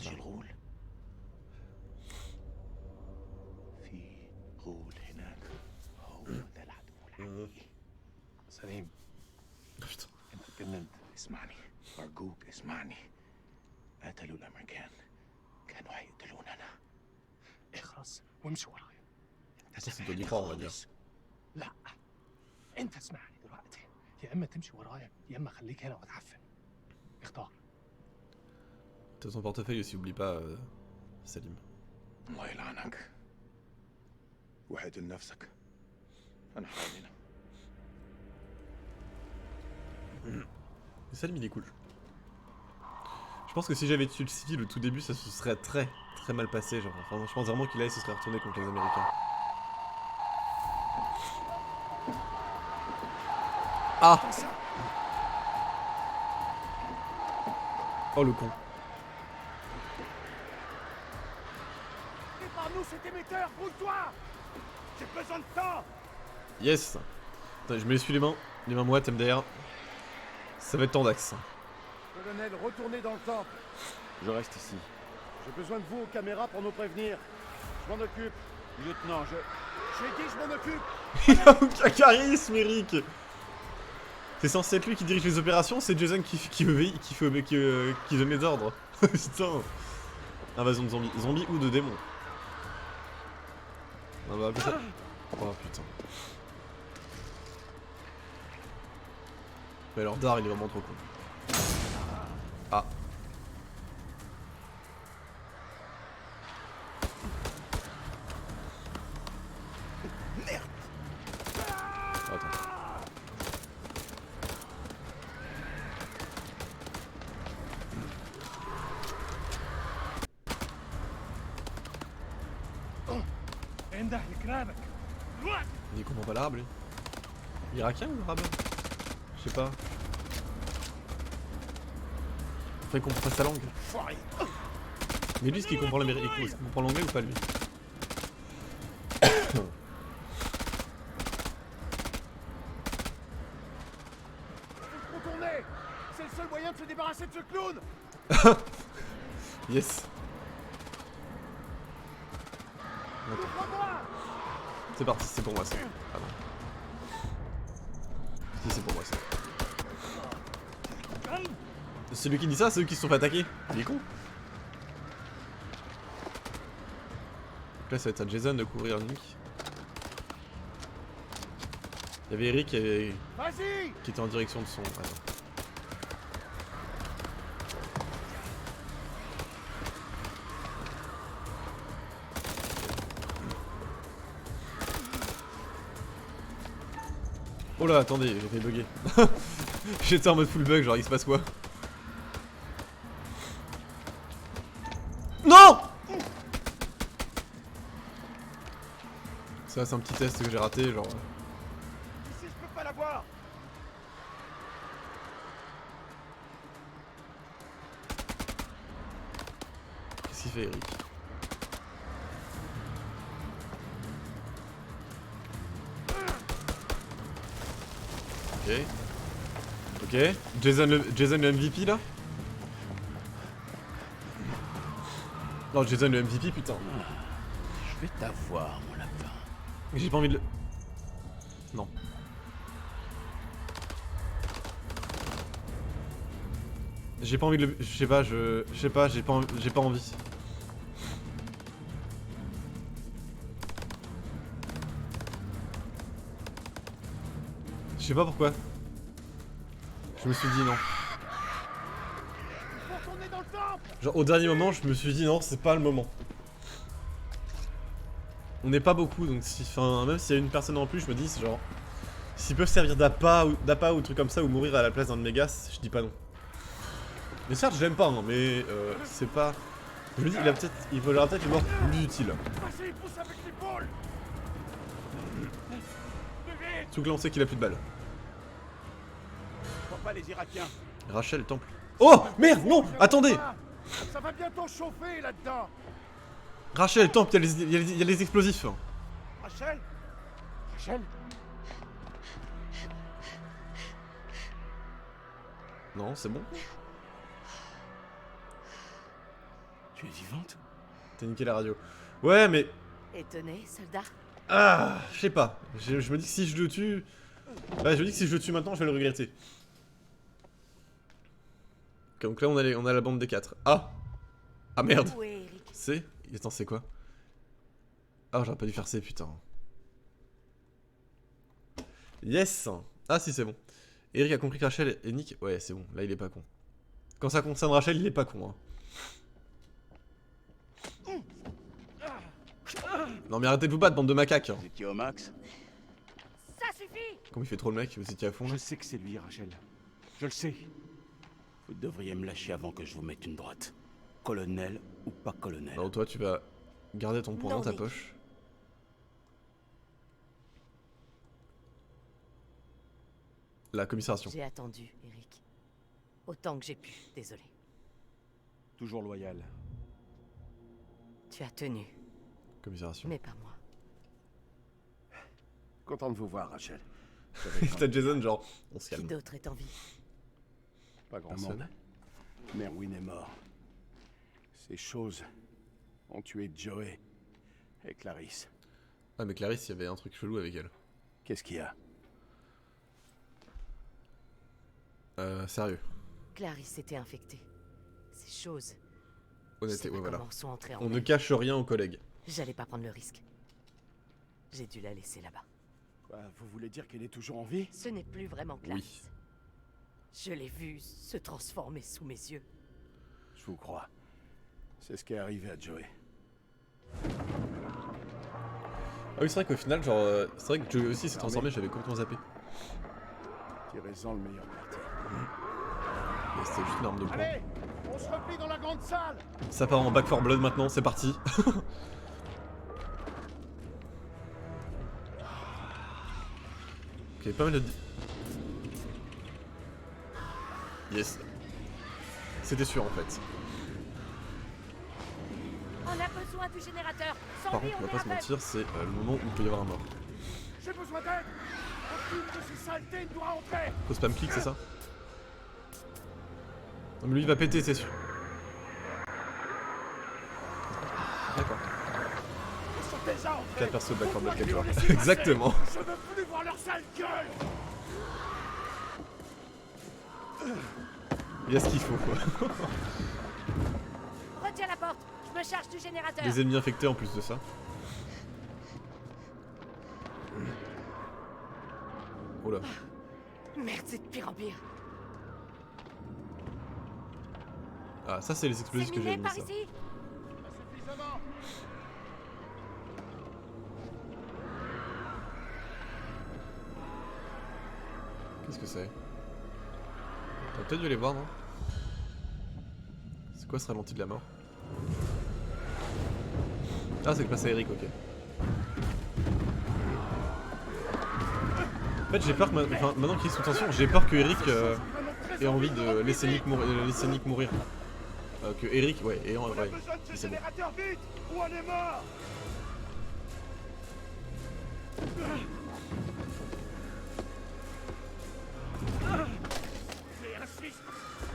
Speaker 4: في غول هناك هو ده العدو الحقيقي. سليم
Speaker 1: Putain.
Speaker 4: انت اتجننت. اسمعني ارجوك اسمعني. قتلوا الامريكان كانوا هيقتلوننا. اخرس وامشي ورايا.
Speaker 1: Ça c'est pas du croire, on va dire.
Speaker 4: لا انت اسمعني دلوقتي. يا اما تمشي ورايا يا اما خليك هنا وتعفن. اختار.
Speaker 1: T'as ton portefeuille aussi, oublie pas, Salim.
Speaker 4: الله يلعنك. وحد لنفسك. انا حاضر.
Speaker 1: Salim il est cool. Je pense que si j'avais tué le civil au tout début, ça se serait très mal passé. Genre, enfin, je pense vraiment qu'il se serait retourné contre les Américains. Ah! Oh le con.
Speaker 10: Prépare-nous cet émetteur, bouge-toi! J'ai besoin de temps!
Speaker 1: Yes! Attends, je me l'essuie les mains moites MDR. Ça va être tendax.
Speaker 10: Colonel, retournez dans le temple.
Speaker 5: Je reste ici.
Speaker 10: J'ai besoin de vous aux caméras pour nous prévenir. Je m'en occupe.
Speaker 5: Lieutenant,
Speaker 10: J'ai dit je m'en occupe.
Speaker 1: Il a aucun charisme, Eric! C'est censé être lui qui dirige les opérations, c'est Jason qui donne les ordres. Putain! Invasion de zombies. Zombies ou de démons? On va appeler ça. Oh putain. Mais alors Dar il est vraiment trop con. Ah.
Speaker 10: Merde.
Speaker 1: Attends.
Speaker 4: انده لكلابك.
Speaker 1: Il comprend pas l'arabe lui. Irakien ou arabe? Je sais pas. Enfin il comprend pas sa langue. Mais lui est-ce qu'il comprend l'américain? Est-ce qu'il comprend l'anglais ou pas lui?
Speaker 10: Retournez. C'est le seul moyen de se débarrasser de ce clown.
Speaker 1: Yes. C'est parti, c'est pour moi ça. Ah non. Si c'est pour moi ça. Celui qui dit ça, c'est eux qui se sont fait attaquer. Il est con. Donc là ça va être à Jason de couvrir Nick. Il y avait Eric qui était en direction de son... Attends. Oh là, attendez, j'ai fait bugger. J'étais en mode full bug, genre il se passe quoi? Non! Ça c'est un petit test que j'ai raté, genre...
Speaker 10: Ici je peux pas l'avoir.
Speaker 1: Qu'est-ce qu'il fait Eric? Ok. Ok. Jason le MVP là? Non, Jason le MVP, putain.
Speaker 3: Je vais t'avoir, mon lapin.
Speaker 1: J'ai pas envie de le... Non. J'ai pas envie de le... Je sais pas, j'ai pas envie. Je sais pas pourquoi. Je me suis dit non. Genre au dernier moment, je me suis dit non, c'est pas le moment. On n'est pas beaucoup, donc si, enfin, même s'il y a une personne en plus, je me dis genre... S'ils peuvent servir d'appât ou truc comme ça, ou mourir à la place d'un de mes gars, je dis pas non. Mais certes, j'aime pas, hein, mais c'est pas... Je me dis, il vaudra peut-être une mort plus utile. Surtout que là, on sait qu'il a plus de balles.
Speaker 3: Pas les Irakiens.
Speaker 1: Rachel, temple. Oh merde, non, attendez.
Speaker 10: Ça va bientôt chauffer là-dedans.
Speaker 1: Rachel, temple, il y a les explosifs.
Speaker 3: Rachel. Rachel.
Speaker 1: Non, c'est bon.
Speaker 3: Tu es vivante?
Speaker 1: T'as niqué la radio. Ouais, mais...
Speaker 9: Étonné, soldat?
Speaker 1: Ah, je sais pas. Je me dis que si je le tue... Ouais, je me dis que si je le tue maintenant, je vais le regretter. Donc là, on a la bande des 4. Ah! Ah merde!
Speaker 9: Où est Eric?
Speaker 1: C'est? Attends, c'est quoi? Ah, j'aurais pas dû faire C, putain. Yes! Ah si, c'est bon. Eric a compris que Rachel est Nick. Ouais, c'est bon, là il est pas con. Quand ça concerne Rachel, il est pas con. Hein. Non mais arrêtez de vous battre, bande de macaques.
Speaker 3: Vous étiez au max?
Speaker 9: Ça suffit!
Speaker 1: Comme il fait trop le mec, vous étiez à fond là.
Speaker 5: Je sais que c'est lui, Rachel. Je le sais.
Speaker 3: Vous devriez me lâcher avant que je vous mette une droite. Colonel ou pas colonel.
Speaker 1: Alors toi, tu vas garder ton point
Speaker 9: Non,
Speaker 1: dans ta
Speaker 9: Nick.
Speaker 1: poche. La commisération.
Speaker 9: J'ai attendu, Eric. Autant que j'ai pu, désolé.
Speaker 5: Toujours loyal.
Speaker 9: Tu as tenu,
Speaker 1: Commisération.
Speaker 9: mais pas moi.
Speaker 10: Content de vous voir, Rachel.
Speaker 1: T'as Jason, genre, on se
Speaker 9: Qui
Speaker 1: calme.
Speaker 9: d'autre est en vie?
Speaker 10: Pas grand
Speaker 1: Personne.
Speaker 10: monde. Merwin est mort. Ces choses ont tué Joey et Clarisse.
Speaker 1: Ah mais Clarisse, il y avait un truc chelou avec elle.
Speaker 10: Qu'est-ce qu'il y a?
Speaker 1: Sérieux.
Speaker 9: Clarisse était infectée. Ces choses.
Speaker 1: Honnêteté,
Speaker 9: Je sais pas
Speaker 1: ouais voilà.
Speaker 9: comment sont entrées en
Speaker 1: On ne
Speaker 9: elle.
Speaker 1: cache rien aux collègues.
Speaker 9: J'allais pas prendre le risque. J'ai dû la laisser là-bas.
Speaker 10: Quoi, vous voulez dire qu'elle est toujours en vie?
Speaker 9: Ce n'est plus vraiment Clarisse. Je l'ai vue se transformer sous mes yeux.
Speaker 10: Je vous crois. C'est ce qui est arrivé à Joey.
Speaker 1: Ah oui, c'est vrai qu'au final, genre, c'est vrai que Joey aussi s'est transformé, j'avais complètement zappé.
Speaker 10: Tirez-en le meilleur parti.
Speaker 1: Mais c'était juste une arme de poing.
Speaker 10: Allez, on se replie dans la grande salle.
Speaker 1: Ça part en Back 4 Blood maintenant, c'est parti. Ok, pas mal de... Yes. C'était sûr en fait.
Speaker 9: On a besoin du générateur. Sans
Speaker 1: Par
Speaker 9: lui,
Speaker 1: contre, on
Speaker 9: on
Speaker 1: va
Speaker 9: est
Speaker 1: pas se
Speaker 9: aveugle.
Speaker 1: mentir, c'est le moment où il peut y avoir un mort.
Speaker 10: J'ai besoin d'aide. Aucune de ces saletés ne doit entrer.
Speaker 1: Faut spam click, c'est ça? Non mais lui il va péter, c'est sûr. D'accord.
Speaker 10: Ils sont déjà entrés.
Speaker 1: 4 persos Back 4 Blood, 4
Speaker 10: Pourquoi
Speaker 1: joueurs.
Speaker 10: tu les laisses passer?
Speaker 1: Exactement.
Speaker 10: Je veux plus voir leur sale gueule.
Speaker 1: Il y a ce qu'il faut quoi.
Speaker 9: Retiens la porte. Je me charge du générateur.
Speaker 1: Des ennemis infectés en plus de ça. Oh là.
Speaker 9: Merde, c'est de pire en pire.
Speaker 1: Ah ça c'est les explosifs
Speaker 9: C'est
Speaker 1: que j'ai
Speaker 9: miné
Speaker 1: mis
Speaker 9: par
Speaker 1: ça.
Speaker 9: ici.
Speaker 10: Suffisamment.
Speaker 1: Qu'est-ce que c'est? T'aurais peut-être dû les voir, non? C'est quoi ce ralenti de la mort? Ah, c'est que passe à Eric, ok. En fait, j'ai peur que maintenant qu'il est sous tension, j'ai peur que Eric ait envie de laisser Nick mourir. Que Eric, ouais, et
Speaker 10: On a
Speaker 1: ouais,
Speaker 10: besoin de ce
Speaker 1: c'est bon.
Speaker 10: générateur vite ou on est mort. C'est insiste.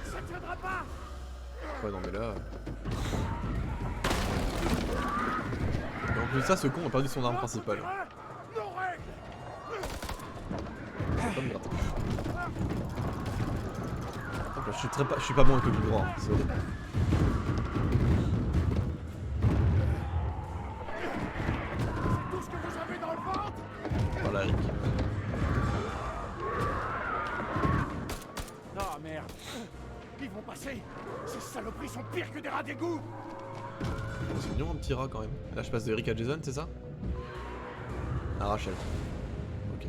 Speaker 10: Ça tiendra pas.
Speaker 1: Ouais, non, mais là. plus de ça, ce con a perdu son arme principale. Comme gratte. Par contre, je suis pas bon avec le droit. Hein, c'est horrible.
Speaker 2: Tout ce que vous avez dans le ventre.
Speaker 1: Voilà, Eric.
Speaker 2: Ah merde. Ils vont passer. Ces saloperies sont pires que des rats d'égout.
Speaker 1: C'est mignon un petit rat quand même. Là je passe de Eric à Jason, c'est ça? À Rachel. Ok.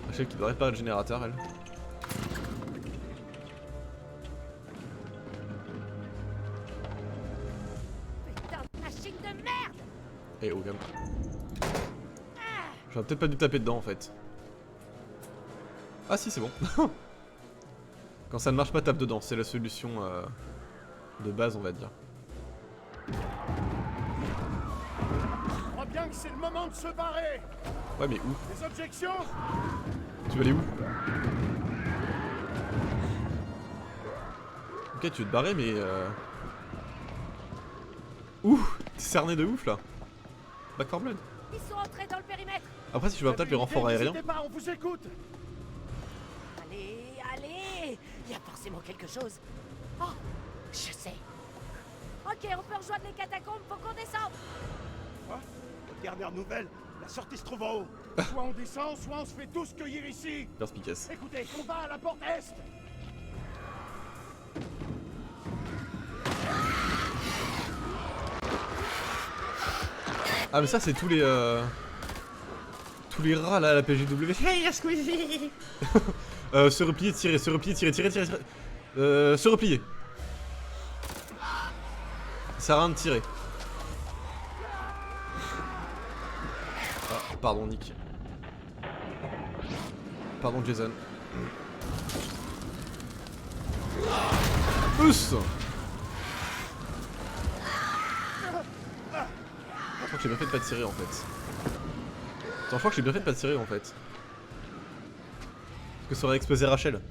Speaker 1: Rachel qui doit réparer le générateur, elle.
Speaker 9: Putain de machine de merde!
Speaker 1: Eh oh, calme. J'aurais peut-être pas dû taper dedans en fait. Ah si, c'est bon. Quand ça ne marche pas, tape dedans. C'est la solution de base, on va dire.
Speaker 2: Je crois bien que c'est le moment de se barrer.
Speaker 1: Ouais, mais où?
Speaker 2: Des objections?
Speaker 1: Tu veux aller où? Ok, tu veux te barrer, mais Ouh, t'es cerné de ouf là. Back 4 Blood.
Speaker 9: Ils sont entrés dans le périmètre!
Speaker 1: Après, si je veux peut-être les renforts aériens.
Speaker 2: N'hésitez pas, on vous écoute.
Speaker 9: Allez, allez! Il y a forcément quelque chose. Oh, je sais. Ok, on peut rejoindre les catacombes, faut qu'on descende!
Speaker 3: Quoi? Dernière nouvelle, la sortie se trouve en haut.
Speaker 2: Soit on descend, soit on se fait tous cueillir ici.
Speaker 1: Perspicace.
Speaker 2: Écoutez, combat à la porte est.
Speaker 1: Ah mais ça c'est tous les rats là à la PGW. Hey y'a Squeezie. Se replier, tirer, se replier, tirer, tirer, tirer, tirer. Se replier. Ça sert à rien de tirer. Ah, pardon Nick. Pardon Jason. Ouss. Je crois que j'ai bien fait de pas tirer en fait. Attends, je crois que j'ai bien fait de pas tirer en fait. Parce que ça aurait explosé Rachel.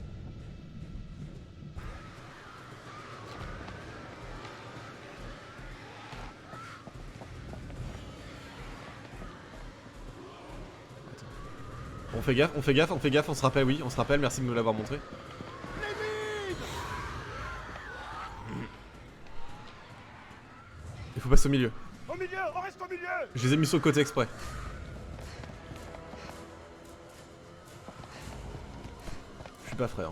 Speaker 1: On fait gaffe, on fait gaffe, on fait gaffe, on se rappelle, oui, on se rappelle, merci de me l'avoir montré. Il faut passer au milieu.
Speaker 2: Au milieu, on reste au milieu.
Speaker 1: Je les ai mis sur le côté exprès. Je suis pas frère.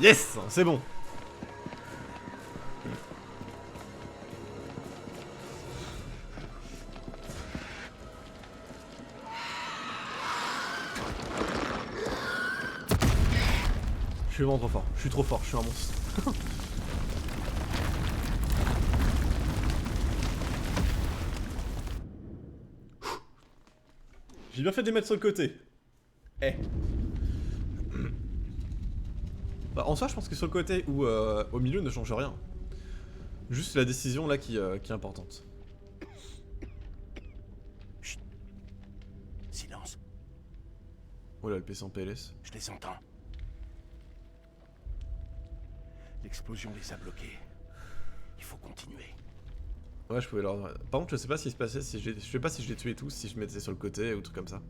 Speaker 1: Yes, c'est bon. Je suis vraiment trop fort. Je suis trop fort. Je suis un monstre. J'ai bien fait de les mettre sur le côté. Eh. Bah, en soi, je pense que sur le côté ou au milieu ne change rien. Juste la décision là qui est importante.
Speaker 3: Chut. Silence.
Speaker 1: Oh là, le PC en PLS.
Speaker 3: Je les entends. L'explosion les a bloqués. Il faut continuer.
Speaker 1: Ouais, je pouvais leur... Par contre, je sais pas ce qui se passait si je sais pas si je les tuais tous, si je mettais sur le côté ou truc comme ça.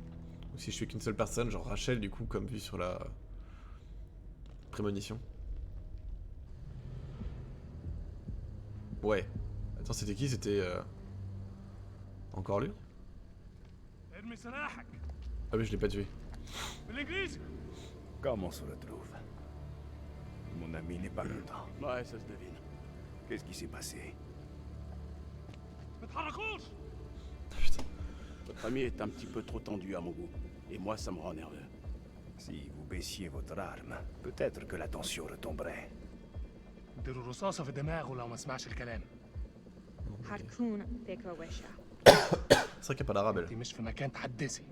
Speaker 1: Ou si je tuais qu'une seule personne, genre Rachel du coup, comme vu sur la prémonition. Ouais. Attends, c'était qui? C'était encore lui? Ah oui, je l'ai pas tué.
Speaker 4: Comment on se retrouve? Mon ami n'est pas content.
Speaker 3: Ouais, ça se devine.
Speaker 4: Qu'est-ce qui s'est passé?
Speaker 1: Putain.
Speaker 3: Votre ami est un petit peu trop tendu à mon goût. Et moi, ça me rend nerveux.
Speaker 4: Si vous baissiez votre arme, peut-être que la tension retomberait.
Speaker 11: نديروا الرصاصة في دماغه لو ما سمعش الكلام.
Speaker 12: حتكون فكرة وحشة.
Speaker 1: C'est vrai qu'il n'y a pas d'arabe
Speaker 11: انت مش في مكان تحدثي.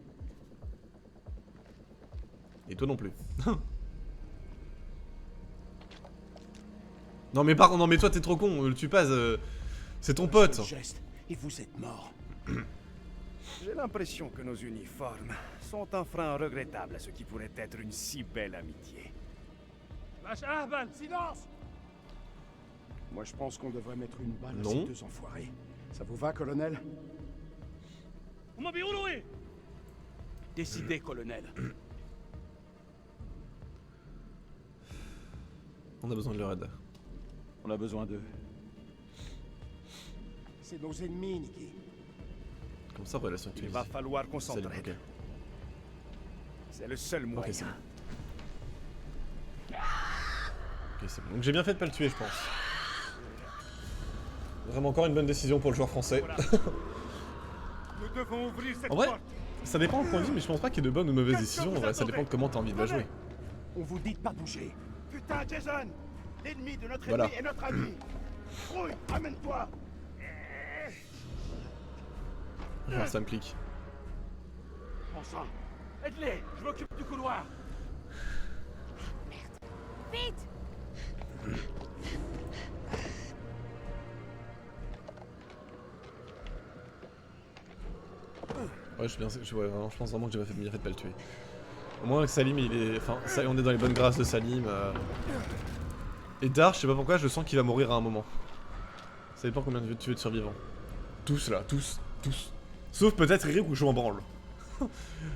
Speaker 1: Et toi non plus. Non mais non mais toi t'es trop con, tu passes, c'est ton pote.
Speaker 3: Geste, et vous êtes mort.
Speaker 4: J'ai l'impression que nos uniformes sont un frein regrettable à ce qui pourrait être une si belle amitié.
Speaker 11: Silence!
Speaker 10: Moi, je pense qu'on devrait mettre une balle à
Speaker 1: Non.
Speaker 10: ces deux enfoirés. Ça vous va, colonel?
Speaker 3: Décidez, colonel.
Speaker 1: On a besoin de leur aide.
Speaker 3: On a besoin d'eux.
Speaker 10: C'est nos ennemis, Nikki.
Speaker 1: Comme ça, relation avec
Speaker 10: Il
Speaker 1: Tunisie.
Speaker 10: va falloir qu'on
Speaker 1: Salut,
Speaker 10: s'entraide.
Speaker 1: ok.
Speaker 10: C'est le seul moyen.
Speaker 1: Ok, c'est bon. Ok, c'est bon. Donc j'ai bien fait de pas le tuer, je pense. Vraiment encore une bonne décision pour le joueur français.
Speaker 11: Nous devons ouvrir cette
Speaker 1: En vrai,
Speaker 11: porte.
Speaker 1: ça dépend du point de vue, mais je pense pas qu'il y ait de bonnes ou de mauvaises décisions. En vrai, ça dépend de comment t'as envie de la jouer.
Speaker 10: On vous dit de pas bouger.
Speaker 4: Putain, Jason! L'ennemi de notre
Speaker 1: Voilà.
Speaker 4: ennemi est notre ami! Rouille, amène-toi!
Speaker 1: Alors ça me clique.
Speaker 4: Bon sang! Aide-les! Je m'occupe du couloir!
Speaker 8: Vite!
Speaker 1: Ouais, je pense vraiment que j'ai bien fait de pas le tuer. Au moins, Salim, il est. Enfin, ça, on est dans les bonnes grâces de Salim. Et Dar, je sais pas pourquoi, je sens qu'il va mourir à un moment. Ça dépend combien de tuer de survivants. Tous là, tous. Sauf peut-être Eric ou je m'en branle.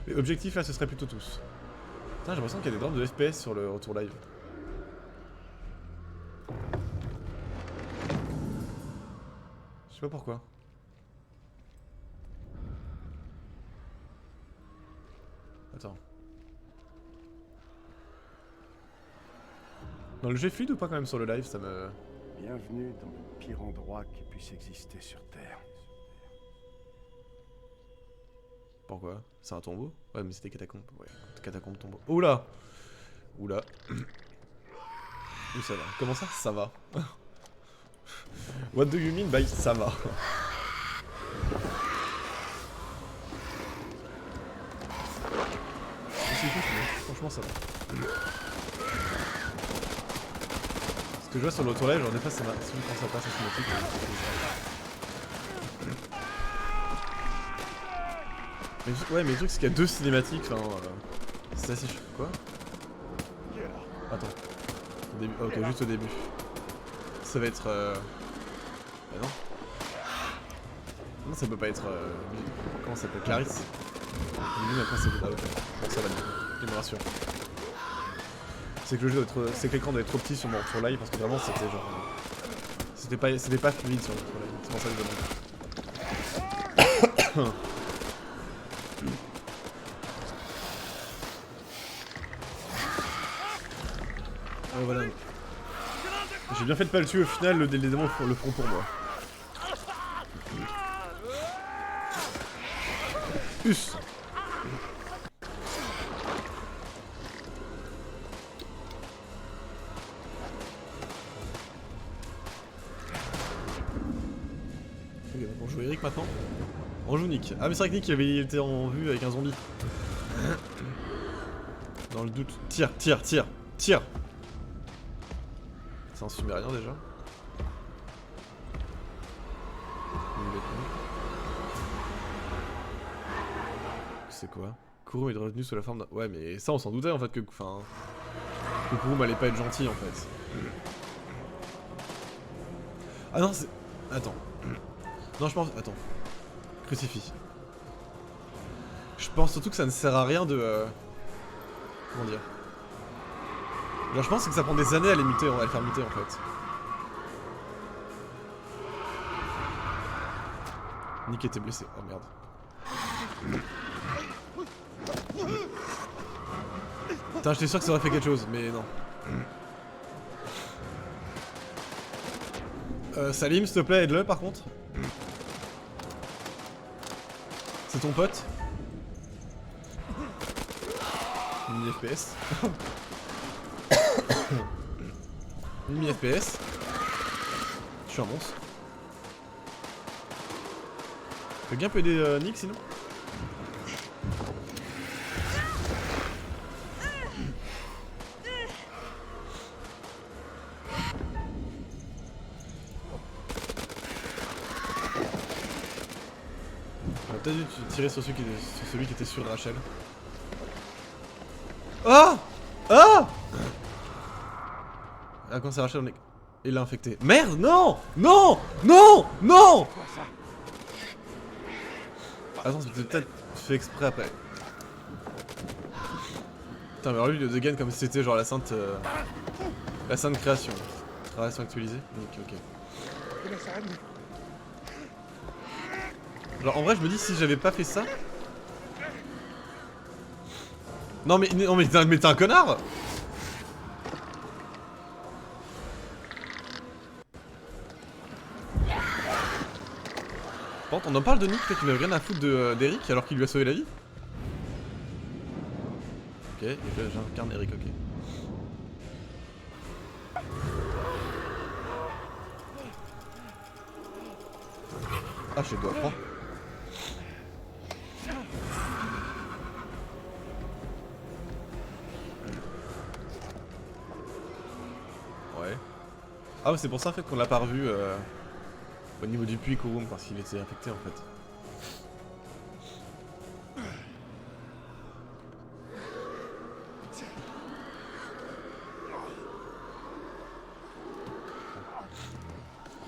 Speaker 1: Les objectifs là, ce serait plutôt tous. Putain, j'ai l'impression qu'il y a des drops de FPS sur le retour live. Je sais pas pourquoi. Attends. Dans le jeu fluide ou pas quand même sur le live, ça me...
Speaker 10: Bienvenue dans le pire endroit qui puisse exister sur Terre.
Speaker 1: Pourquoi? C'est un tombeau? Ouais, mais c'était catacombe. Ouais, catacombe, tombeau. Oula! Oula. Où ça va? Comment ça? Ça va. What do you mean by ça va? Franchement, ça va. Ce que je vois sur l'autre live, genre des fois, ça m'a. Quand ça passe en cinématique, ouais, mais le truc, c'est qu'il y a deux cinématiques. Enfin, c'est assez chaud. Quoi? Attends. Au début. Ok, juste au début. Ça va être. Bah non. Non, ça peut pas être. Comment ça s'appelle? Clarisse. Lui, après, c'est. Ah, ok. Bon, ça va bien. Il me rassure. C'est que le jeu doit être. C'est que l'écran doit être trop petit sur mon retour live parce que vraiment, c'était genre. C'était pas fluide sur le retour live. C'est pour ça que je demande. Voilà. J'ai bien fait de pas le tuer au final, les démons le feront pour moi. Us. Ok, on joue Eric maintenant. On joue Nick. Ah mais c'est vrai que Nick il était en vue avec un zombie. Dans le doute. Tire. C'est un sumérien déjà. C'est quoi? Kurum est revenu sous la forme d'un... Ouais mais ça on s'en doutait en fait que... Enfin... Que Kurum allait pas être gentil en fait. Ah non c'est... Attends. Non je pense... Attends. Crucifix. Je pense surtout que ça ne sert à rien de... Comment dire? Genre je pense que ça prend des années à les muter, à le faire muter en fait. Nick était blessé, oh merde. Putain j'étais sûr que ça aurait fait quelque chose, mais non. Salim s'il te plaît aide-le par contre. C'est ton pote. Mini FPS. Mini FPS. Je suis un monstre. Quelqu'un peut aider Nick sinon? On a peut-être dû tirer sur celui qui était sur Rachel. Ah! Ah! quand c'est Rachel, on est... Il l'a infecté. Merde, non! Non! Non! Non! Attends, c'était peut-être fait exprès après. Putain, mais alors lui, il le dégaine comme si c'était genre la sainte création. Création actualisée? Ok. Genre en vrai, je me dis si j'avais pas fait ça. Non mais t'es un connard! Par contre, on en parle de Nick, qui n'avait rien à foutre d'Eric alors qu'il lui a sauvé la vie. Ok, et là j'incarne Eric, ok. Ah, je dois prendre. Ouais. Ah, mais c'est pour ça en fait qu'on l'a pas revu au niveau du puits Kurum parce qu'il était infecté en fait.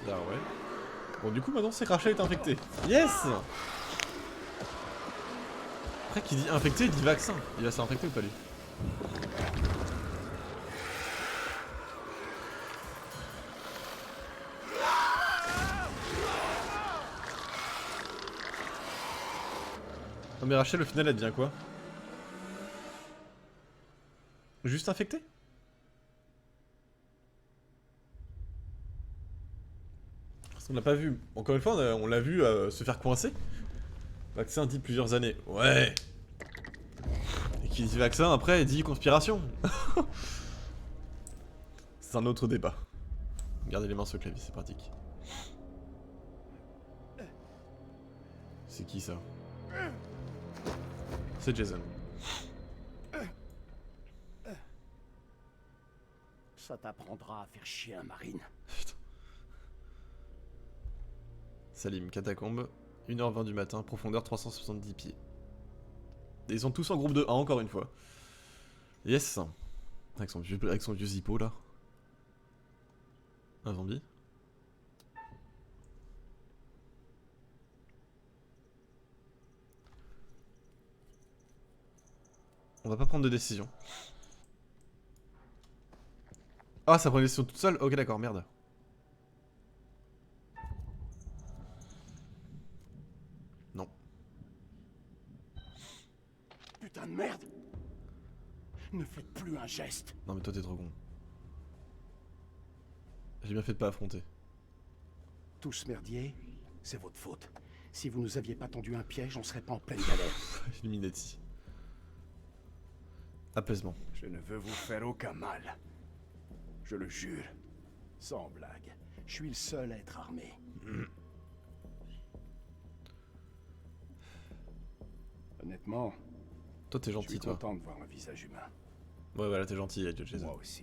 Speaker 1: Ah ouais. Bon du coup maintenant c'est Rachel est infecté. Yes. Après qui dit infecté il dit vaccin. Il va s'infecter ou pas lui? Non mais Rachel au final elle devient quoi? Juste infectée? On l'a pas vu. Encore une fois, on l'a vu se faire coincer. Vaccin dit plusieurs années. Ouais. Et qui dit vaccin, après, il dit conspiration. C'est un autre débat. Gardez les mains sur le clavier, c'est pratique. C'est qui ça? C'est Jason.
Speaker 4: Ça t'apprendra à faire chier un marine.
Speaker 1: Putain. Salim, catacombe, 1h20 du matin, profondeur 370 pieds. Et ils sont tous en groupe de 1 encore une fois. Yes. Avec son vieux zippo là. Un zombie. On va pas prendre de décision. Ah, ça prend une décision toute seule? Ok, d'accord, merde. Non.
Speaker 4: Putain de merde! Ne faites plus un geste.
Speaker 1: Non mais toi t'es trop con. J'ai bien fait de pas affronter.
Speaker 4: Tout ce merdier, c'est votre faute. Si vous nous aviez pas tendu un piège, on serait pas en pleine galère.
Speaker 1: Illuminati. Apaisement.
Speaker 4: Je ne veux vous faire aucun mal. Je le jure. Sans blague. Je suis le seul à être armé. Honnêtement,
Speaker 1: Toi t'es gentil,
Speaker 4: je suis
Speaker 1: toi.
Speaker 4: content de voir un visage humain.
Speaker 1: Ouais, voilà, t'es gentil, Jason.
Speaker 4: Moi aussi.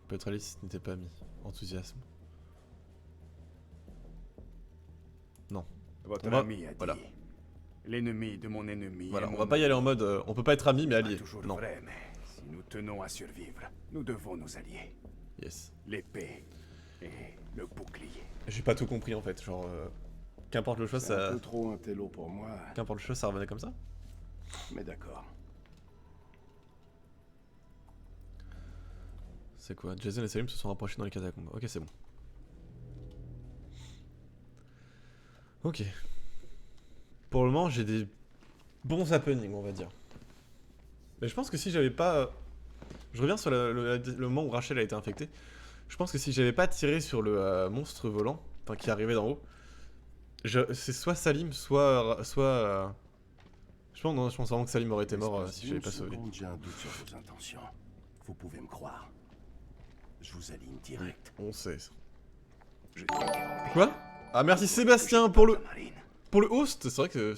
Speaker 1: On peut être allé si n'était pas mis. Enthousiasme. Non.
Speaker 4: Votre ami a dit.
Speaker 1: Voilà.
Speaker 4: L'ennemi de mon ennemi.
Speaker 1: Voilà, on va pas y aller en mode. On peut pas être amis mais alliés.
Speaker 4: Toujours
Speaker 1: Non.
Speaker 4: vrai, mais si nous tenons à survivre, nous devons nous allier.
Speaker 1: Yes.
Speaker 4: L'épée et le bouclier.
Speaker 1: J'ai pas tout compris en fait. Genre. Qu'importe le choix,
Speaker 10: C'est
Speaker 1: ça.
Speaker 10: un peu trop un télo pour moi.
Speaker 1: Qu'importe le choix, ça revenait comme ça?
Speaker 10: Mais d'accord.
Speaker 1: C'est quoi? Jason et Salim se sont rapprochés dans les catacombes. Ok, c'est bon. Ok. Pour le moment, j'ai des bons happenings, on va dire. Mais je pense que si j'avais pas... Je reviens sur le moment où Rachel a été infectée. Je pense que si j'avais pas tiré sur le monstre volant, enfin qui arrivait d'en haut, c'est soit Salim, soit... Je pense vraiment que Salim aurait été mort si j'avais pas sauvé.
Speaker 4: J'ai un doute sur vos intentions. Vous pouvez me croire. Je vous aligne direct.
Speaker 1: On sait.
Speaker 4: Je dois dérober.
Speaker 1: Quoi? Ah merci Sébastien pour le... Pour le host. C'est vrai que...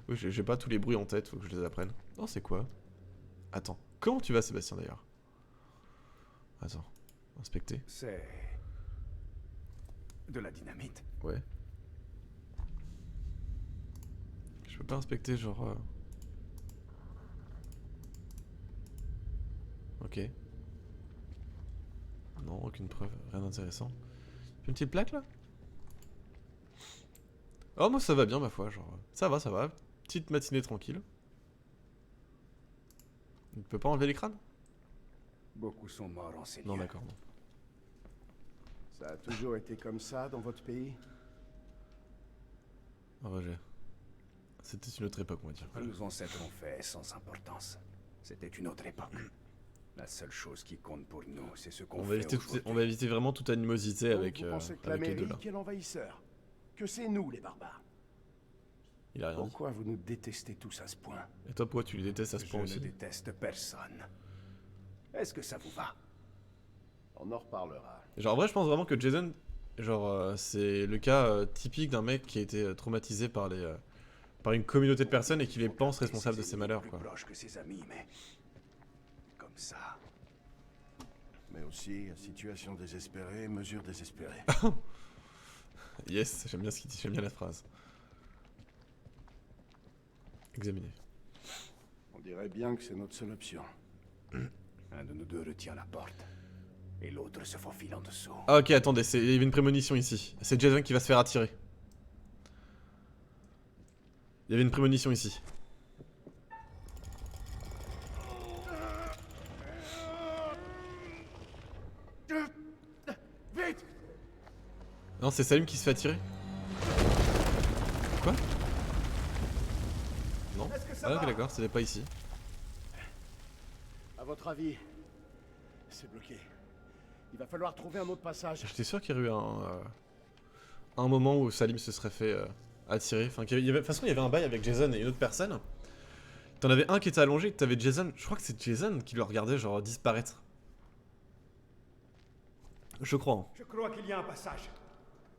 Speaker 1: Oui, j'ai pas tous les bruits en tête, faut que je les apprenne. Non, c'est quoi? Attends. Comment tu vas Sébastien d'ailleurs? Attends. Inspecter.
Speaker 4: C'est... de la dynamite.
Speaker 1: Ouais. Je peux pas inspecter genre... Ok. Non, aucune preuve, rien d'intéressant. Une petite plaque là? Oh, moi ça va bien ma foi, genre. Ça va, ça va. Petite matinée tranquille. Il peut pas enlever les crânes?
Speaker 4: Beaucoup sont morts en ces lieux.
Speaker 1: Non, d'accord.
Speaker 10: Ça a toujours été comme ça dans votre pays?
Speaker 1: Roger. C'était une autre époque, on va dire.
Speaker 4: Ce que nos ancêtres ont fait est sans importance. C'était une autre époque. La seule chose qui compte pour nous, c'est ce qu'on fait aujourd'hui.
Speaker 1: On va éviter vraiment toute animosité
Speaker 10: Donc,
Speaker 1: avec,
Speaker 10: vous pensez que
Speaker 1: avec les deux là.
Speaker 10: l'Amérique est l'envahisseur? Que c'est nous les barbares?
Speaker 1: Il a rien dit.
Speaker 10: Pourquoi vous nous détestez tous à ce point?
Speaker 1: Et toi, pourquoi tu les détestes à ce point
Speaker 4: Je
Speaker 1: aussi?
Speaker 4: ne déteste personne. Est-ce que ça vous va?
Speaker 10: On en reparlera.
Speaker 1: Genre, en vrai, je pense vraiment que Jason, genre, c'est le cas typique d'un mec qui a été traumatisé par les, par une communauté de personnes et qui les pense responsables de ses malheurs, quoi.
Speaker 4: Plus proche que ses amis, mais comme ça.
Speaker 10: Mais aussi, situation désespérée, mesure désespérée.
Speaker 1: Yes, j'aime bien ce qu'il dit, j'aime bien la phrase. Examiner.
Speaker 10: On dirait bien que c'est notre seule option.
Speaker 4: Un de nous deux retient la porte. Et l'autre se faufile en dessous.
Speaker 1: Ah ok, attendez, il y avait une prémonition ici. C'est Jason qui va se faire attirer. Il y avait une prémonition ici.
Speaker 10: Vite!
Speaker 1: Non, c'est Salim qui se fait attirer. Quoi? Non. Ah ok, d'accord, c'était pas ici.
Speaker 10: À votre avis, c'est bloqué. Il va falloir trouver un autre passage.
Speaker 1: J'étais sûr qu'il y aurait eu un moment où Salim se serait fait attirer. Enfin, de toute façon, il y avait un bail avec Jason et une autre personne. T'en avais un qui était allongé, t'avais Jason. Je crois que c'est Jason qui le regardait, genre, disparaître. Je crois. Hein.
Speaker 4: Je crois qu'il y a un passage.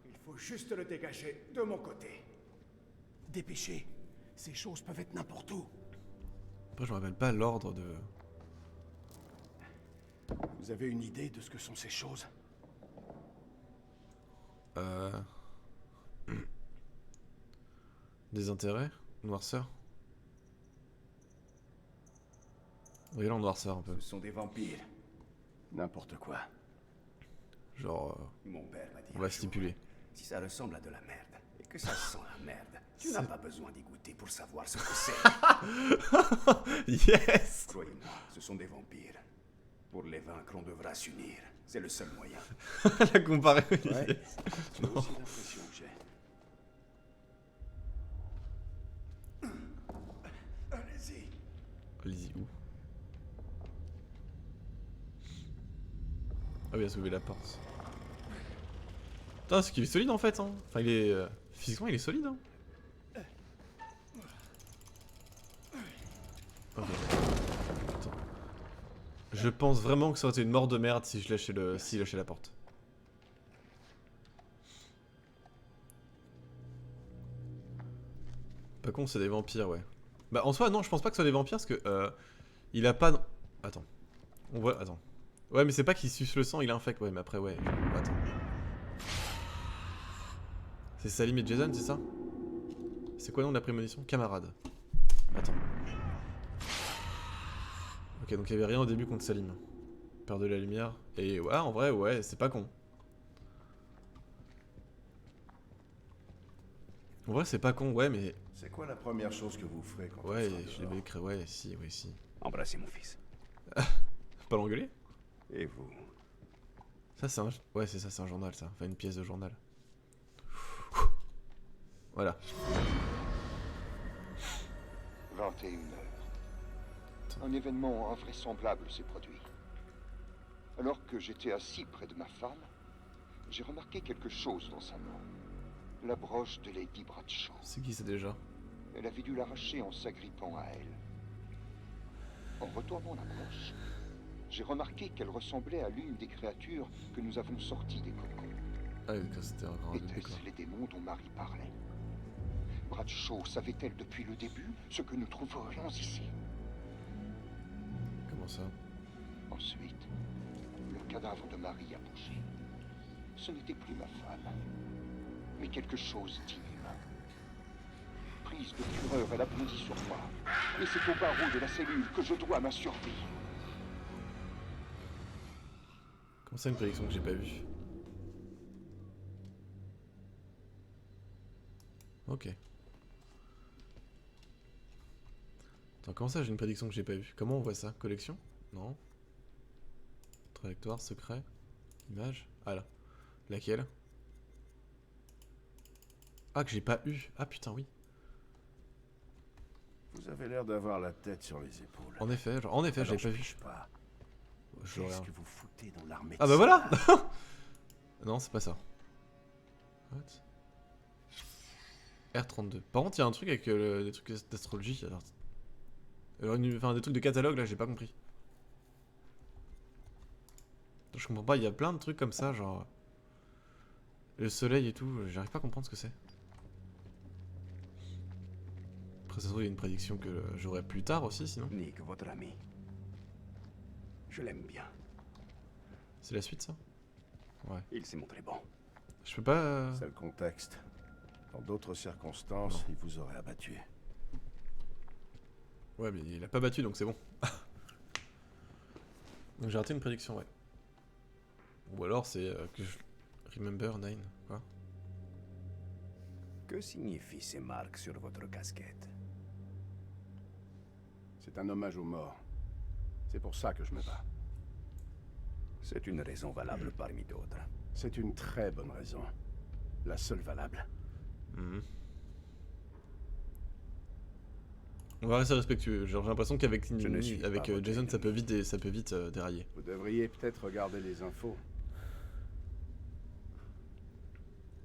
Speaker 4: Il faut juste le dégager de mon côté.
Speaker 10: Dépêchez. Ces choses peuvent être n'importe où.
Speaker 1: Après, je me rappelle pas l'ordre de...
Speaker 10: Vous avez une idée de ce que sont ces choses?
Speaker 1: Des intérêts? Noirceur? Regarde en noirceur un peu.
Speaker 4: Ce sont des vampires.
Speaker 10: N'importe quoi.
Speaker 1: Genre...
Speaker 4: Mon père m'a dit
Speaker 1: on va stipuler.
Speaker 4: Si ça ressemble à de la merde, et que ça sent la merde, tu n'as pas besoin d'y goûter pour savoir ce que c'est.
Speaker 1: Yes!
Speaker 4: Croyez-moi, ce sont des vampires. Pour les vaincre, on devra s'unir. C'est le seul moyen.
Speaker 1: La comparaison.
Speaker 10: Ouais.
Speaker 1: Yes.
Speaker 10: C'est aussi l'impression que j'ai. Allez-y.
Speaker 1: Allez-y, où? Ah oui, il a soulevé la porte. Putain, c'est qu'il est solide en fait, hein. Enfin, il est... physiquement, il est solide, hein. Ok. Attends. Je pense vraiment que ça aurait été une mort de merde si je lâchais s'il lâchait la porte. Pas con, c'est des vampires, ouais. Bah, en soi, non, je pense pas que ce soit des vampires parce que... il a pas... Attends. On voit... Attends. Ouais, mais c'est pas qu'il suce le sang, il infecte. Ouais, mais après, ouais. Attends. C'est Salim et Jason, c'est ça? C'est quoi le nom de la prémonition? Camarade. Attends. Ok, donc il y avait rien au début contre Salim. Père de la lumière. Et ouais, en vrai, ouais, c'est pas con. En vrai, c'est pas con, ouais, mais...
Speaker 10: C'est quoi la première chose que vous ferez quand
Speaker 1: ouais,
Speaker 10: on sera
Speaker 1: je l'avais écrit, ouais, si, ouais, si.
Speaker 4: Embrassez mon fils.
Speaker 1: Pas l'engueuler?
Speaker 4: Et vous?
Speaker 1: Ça, c'est un... Ouais, c'est ça, c'est un journal, ça. Enfin, une pièce de journal. Voilà.
Speaker 6: 21h. Un événement invraisemblable s'est produit. Alors que j'étais assis près de ma femme, j'ai remarqué quelque chose dans sa main. La broche de Lady Bradshaw.
Speaker 1: C'est qui c'est déjà?
Speaker 6: Elle avait dû l'arracher en s'agrippant à elle. En retournant la broche, j'ai remarqué qu'elle ressemblait à l'une des créatures que nous avons sorties des cocons.
Speaker 1: Ah oui, c'était encore un bébé, quoi.
Speaker 6: Étaient-ce les démons dont Marie parlait? Bradshaw savait-elle depuis le début ce que nous trouverions ici?
Speaker 1: Comment ça?
Speaker 6: Ensuite, le cadavre de Marie a bougé. Ce n'était plus ma femme, mais quelque chose d'inhumain. Prise de fureur, elle a bondi sur moi. Et c'est au barreau de la cellule que je dois ma survie.
Speaker 1: C'est une prédiction que j'ai pas vue. Ok. Attends, comment ça j'ai une prédiction que j'ai pas vue? Comment on voit ça? Collection? Non. Trajectoire, secret. Image. Ah là. Laquelle? Ah, que j'ai pas eu. Ah putain, oui.
Speaker 10: Vous avez l'air d'avoir la tête sur les épaules.
Speaker 1: En effet, je l'ai pas vu.
Speaker 10: Qu'est-ce que vous foutez dans l'armée?
Speaker 1: Ah bah voilà. Non, c'est pas ça. What? R32. Par contre, il y a un truc avec des trucs d'astrologie. Enfin, des trucs de catalogue, là, j'ai pas compris. Je comprends pas, il y a plein de trucs comme ça, genre... Le soleil et tout, j'arrive pas à comprendre ce que c'est. Après, ça se trouve, il y a une prédiction que j'aurai plus tard aussi, sinon.
Speaker 4: Nick, votre ami. Je l'aime bien.
Speaker 1: C'est la suite, ça? Ouais.
Speaker 4: Il s'est montré bon.
Speaker 1: Je peux pas...
Speaker 10: C'est le contexte. Dans d'autres circonstances, il vous aurait abattu.
Speaker 1: Ouais, mais il a pas battu, donc c'est bon. Donc j'ai raté une prédiction, ouais. Ou alors c'est que je... Remember 9, quoi.
Speaker 4: Que signifient ces marques sur votre casquette?
Speaker 10: C'est un hommage aux morts. C'est pour ça que je me bats.
Speaker 4: C'est une raison valable parmi d'autres.
Speaker 10: C'est une très bonne raison. La seule valable.
Speaker 1: On va rester respectueux. Genre, j'ai l'impression qu'avec
Speaker 10: pas
Speaker 1: Jason, ça peut vite dérailler.
Speaker 10: Vous devriez peut-être regarder les infos.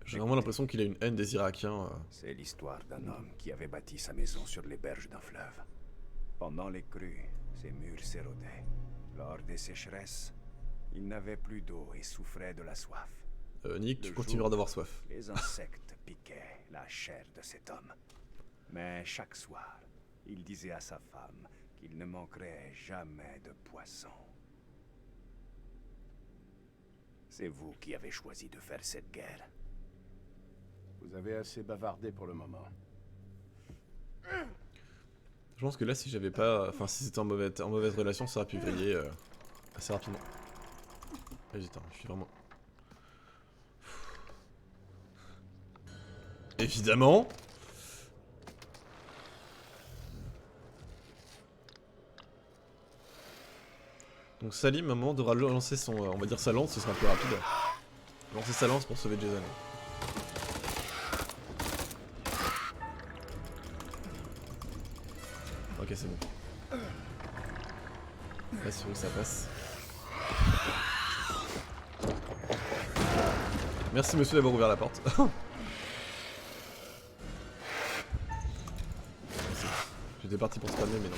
Speaker 1: J'ai vraiment l'impression qu'il a une haine des Irakiens.
Speaker 4: C'est l'histoire d'un homme qui avait bâti sa maison sur les berges d'un fleuve. Pendant les crues, ses murs s'érodaient. Lors des sécheresses, il n'avait plus d'eau et souffrait de la soif.
Speaker 1: Nick, tu continueras d'avoir soif.
Speaker 4: Les insectes piquaient la chair de cet homme. Mais chaque soir, il disait à sa femme qu'il ne manquerait jamais de poissons. C'est vous qui avez choisi de faire cette guerre.
Speaker 10: Vous avez assez bavardé pour le moment.
Speaker 1: Je pense que là, si j'avais pas... Enfin, si c'était en mauvaise relation, ça aurait pu vriller assez rapidement. Vas-y, attends, je suis vraiment... Évidemment. Donc Salim, à un moment, devra lancer son... on va dire sa lance, ce sera plus rapide. Lancer sa lance pour sauver Jason. Ok, c'est bon. Là, c'est où ça passe. Merci monsieur d'avoir ouvert la porte. J'étais parti pour spammer, mais non.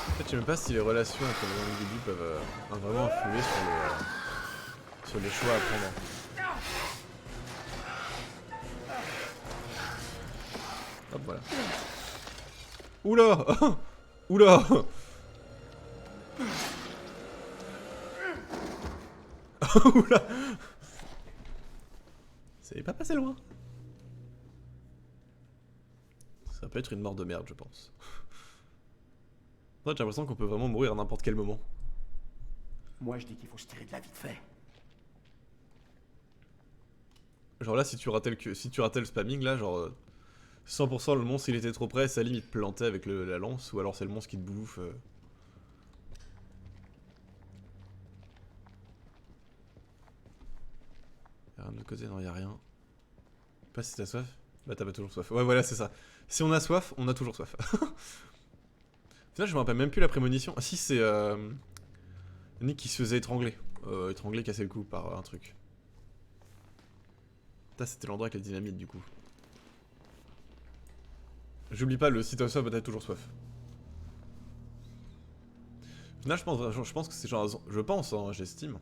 Speaker 1: En fait, je sais même pas si les relations entre les individus peuvent vraiment influer sur les choix à prendre. Hop, voilà. Oula. Oula. Oula. C'est pas passé loin. Ça peut être une mort de merde, je pense. En fait, j'ai l'impression qu'on peut vraiment mourir à n'importe quel moment.
Speaker 4: Moi, je dis qu'il faut se tirer de la vite fait.
Speaker 1: Genre là, si tu ratais le spamming, là, genre 100% le monstre il était trop près, ça limite plantait avec la lance, ou alors c'est le monstre qui te bouffe. Y'a rien de l'autre côté? Non, y'a rien. Je sais pas si t'as soif. Bah t'as pas toujours soif. Ouais, voilà, c'est ça. Si on a soif, on a toujours soif. Au final, je me rappelle même plus la prémonition. Ah si, c'est Nick qui se faisait étrangler. Étrangler, casser le cou par un truc. C'était l'endroit avec la dynamite du coup. J'oublie pas, le si t'as soif, bah t'as toujours soif. Au final, je pense que c'est genre... Je pense, hein, j'estime.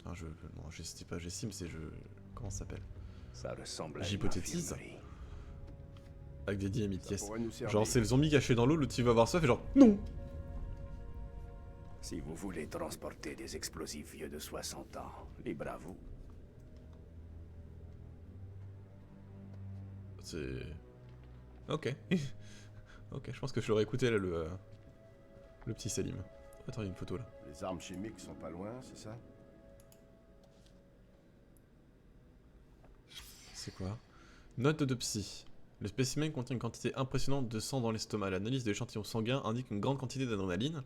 Speaker 1: Enfin, non, j'estime pas, j'estime, c'est comment ça s'appelle?
Speaker 4: Ça ressemble à
Speaker 1: j'hypothétise. Avec des dynamites, yes.
Speaker 10: Genre
Speaker 1: Genre, c'est le zombie caché dans l'eau, l'autre il va avoir soif et genre... Non.
Speaker 4: Si vous voulez transporter des explosifs vieux de 60 ans, libre à vous.
Speaker 1: C'est... Ok. Ok, je pense que je l'aurais écouté là, le petit Salim. Attends, il y a une photo là.
Speaker 10: Les armes chimiques sont pas loin, c'est ça?
Speaker 1: C'est quoi? Note d'autopsie. Le spécimen contient une quantité impressionnante de sang dans l'estomac. L'analyse de l'échantillon sanguin indique une grande quantité d'adrénaline.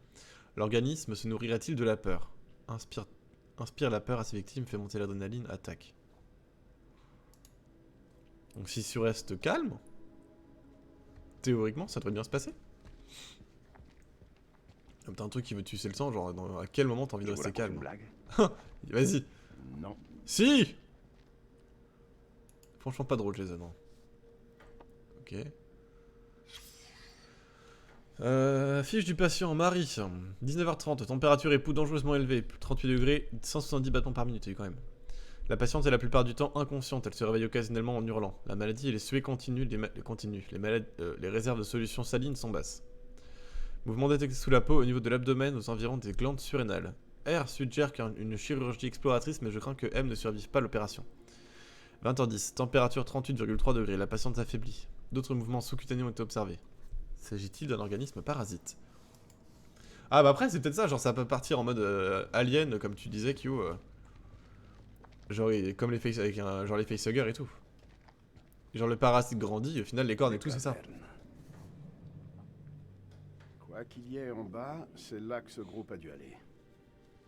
Speaker 1: L'organisme se nourrirait-il de la peur? Inspire la peur à ses victimes, fait monter l'adrénaline, attaque. Donc si tu restes calme, théoriquement ça devrait bien se passer. Comme t'as un truc qui veut tuer le sang, genre à quel moment t'as envie de rester calme? Vas-y.
Speaker 10: Non.
Speaker 1: Si. Franchement pas drôle Jason. Hein. Ok. Fiche du patient, Marie. 19h30, température et pouls dangereusement élevée, 38 degrés, 170 battements par minute, quand même. La patiente est la plupart du temps inconsciente, elle se réveille occasionnellement en hurlant. La maladie et les suées continuent, les réserves de solutions salines sont basses. Mouvement détecté sous la peau au niveau de l'abdomen aux environs des glandes surrénales. R suggère une chirurgie exploratrice, mais je crains que M ne survive pas à l'opération. 20h10, température 38,3 degrés, la patiente s'affaiblit. D'autres mouvements sous-cutanés ont été observés. S'agit-il d'un organisme parasite? Ah bah après c'est peut-être ça, genre ça peut partir en mode alien comme tu disais Kyo. Genre comme les face avec genre les facehuggers et tout. Genre le parasite grandit, au final les cornes et tout c'est ça.
Speaker 10: Quoi qu'il y ait en bas, c'est là que ce groupe a dû aller.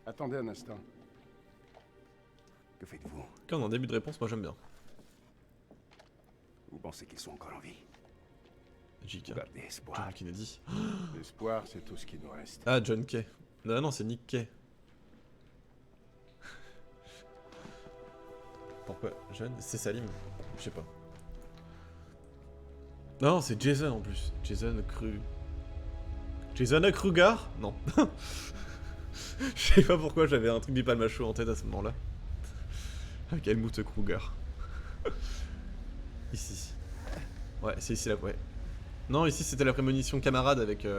Speaker 10: Attendez un instant.
Speaker 4: Que faites-vous?
Speaker 1: Quand on est en début de réponse, moi j'aime bien.
Speaker 4: Vous pensez qu'ils sont encore en vie?
Speaker 1: JK.
Speaker 4: Gardez espoir.
Speaker 1: John Kennedy.
Speaker 10: L'espoir, c'est tout ce qui nous reste.
Speaker 1: Ah, John Kay. Non, non, c'est Nick Kay. Pourquoi John? C'est Salim. Je sais pas. Non, c'est Jason en plus. Jason Kruger? Non. Je sais pas pourquoi j'avais un truc du Palmacho en tête à ce moment-là. Avec Helmut Kruger. Ici. Ouais, c'est ici là, ouais. Non, ici c'était la prémonition camarade avec et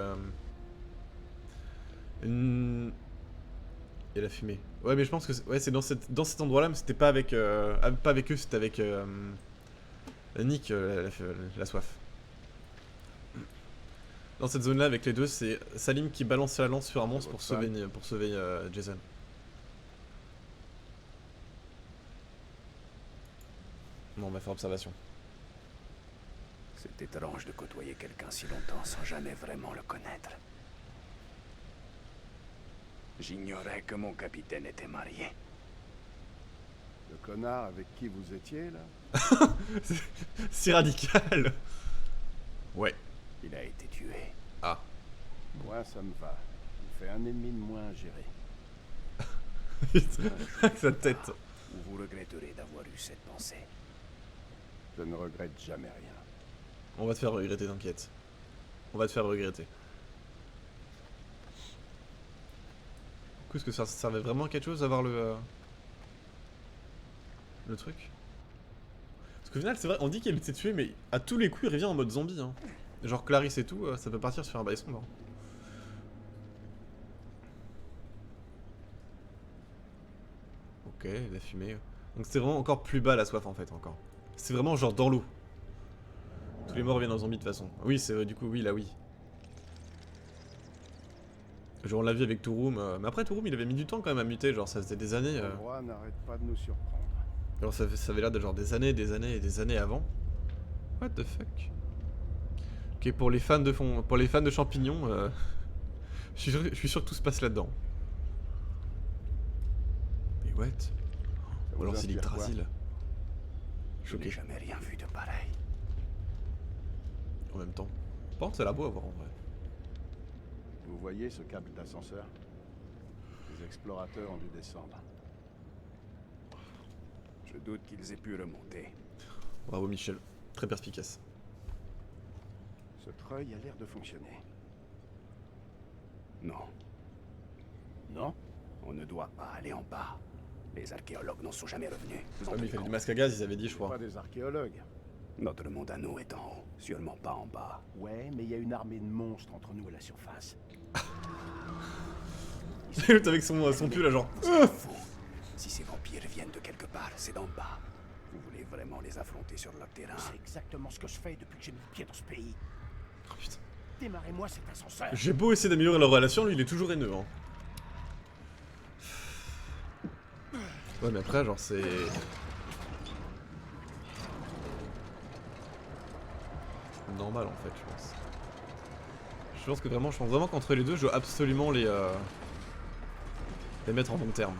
Speaker 1: la fumée. Ouais, mais je pense que ouais, c'est dans cet endroit-là, mais c'était pas avec pas avec eux, c'était avec Nick, la soif. Dans cette zone-là, avec les deux, c'est Salim qui balance la lance sur un monstre pour sauver Jason. Non, on va faire observation.
Speaker 4: C'est étrange de côtoyer quelqu'un si longtemps sans jamais vraiment le connaître. J'ignorais que mon capitaine était marié.
Speaker 10: Le connard avec qui vous étiez, là?
Speaker 1: C'est radical. Ouais.
Speaker 4: Il a été tué.
Speaker 1: Ah.
Speaker 10: Moi, ça me va. Il fait un ennemi de moins à gérer.
Speaker 1: Avec sa tête.
Speaker 4: Vous regretterez d'avoir eu cette pensée.
Speaker 10: Je ne regrette jamais rien.
Speaker 1: On va te faire regretter, t'inquiète. On va te faire regretter. Du coup, est-ce que ça servait vraiment à quelque chose d'avoir le truc? Parce qu'au final, c'est vrai, on dit qu'elle s'est tuée, mais à tous les coups, il revient en mode zombie. Hein. Genre Clarisse et tout, ça peut partir sur un bail sombre. Ok, la fumée. Donc c'est vraiment encore plus bas la soif en fait, encore. C'est vraiment genre dans l'eau. Tous les morts viennent en zombie de toute façon. Oui, c'est du coup, oui, là oui. Genre on l'a vu avec Turum, mais après Turum il avait mis du temps quand même à muter, genre ça faisait des années.
Speaker 10: Le roi n'arrête pas de nous surprendre.
Speaker 1: Alors ça avait l'air de genre des années et des années avant. What the fuck? Ok, pour les fans de champignons, je suis sûr que tout se passe là-dedans. Mais what? Ou alors c'est l'Yggdrasil.
Speaker 4: Je n'ai jamais rien vu de pareil.
Speaker 1: En même temps. Par contre, ça a l'air beau à voir en vrai.
Speaker 10: Vous voyez ce câble d'ascenseur? Les explorateurs ont dû descendre.
Speaker 4: Je doute qu'ils aient pu remonter.
Speaker 1: Bravo Michel, très perspicace.
Speaker 10: Ce treuil a l'air de fonctionner.
Speaker 4: Non.
Speaker 10: Non?
Speaker 4: On ne doit pas aller en bas. Les archéologues n'en sont jamais revenus.
Speaker 1: Ouais, mais il fallait du masque à gaz, ils avaient dit, je crois.
Speaker 10: Pas des archéologues.
Speaker 4: Notre monde à nous est en haut, sûrement pas en bas.
Speaker 10: Ouais, mais il y a une armée de monstres entre nous et la surface.
Speaker 1: Avec son pull là, genre.
Speaker 4: Si ces vampires viennent de quelque part, c'est d'en bas. Vous voulez vraiment les affronter sur leur terrain?
Speaker 10: C'est exactement ce que je fais depuis que j'ai mis le pied dans ce pays.
Speaker 1: Oh putain.
Speaker 3: Démarrez-moi cet ascenseur.
Speaker 1: J'ai beau essayer d'améliorer leur relation, lui il est toujours haineux. Hein. Ouais, mais après, genre, c'est. Normal en fait, je pense. Je pense vraiment qu'entre les deux, je dois absolument les mettre en bon terme.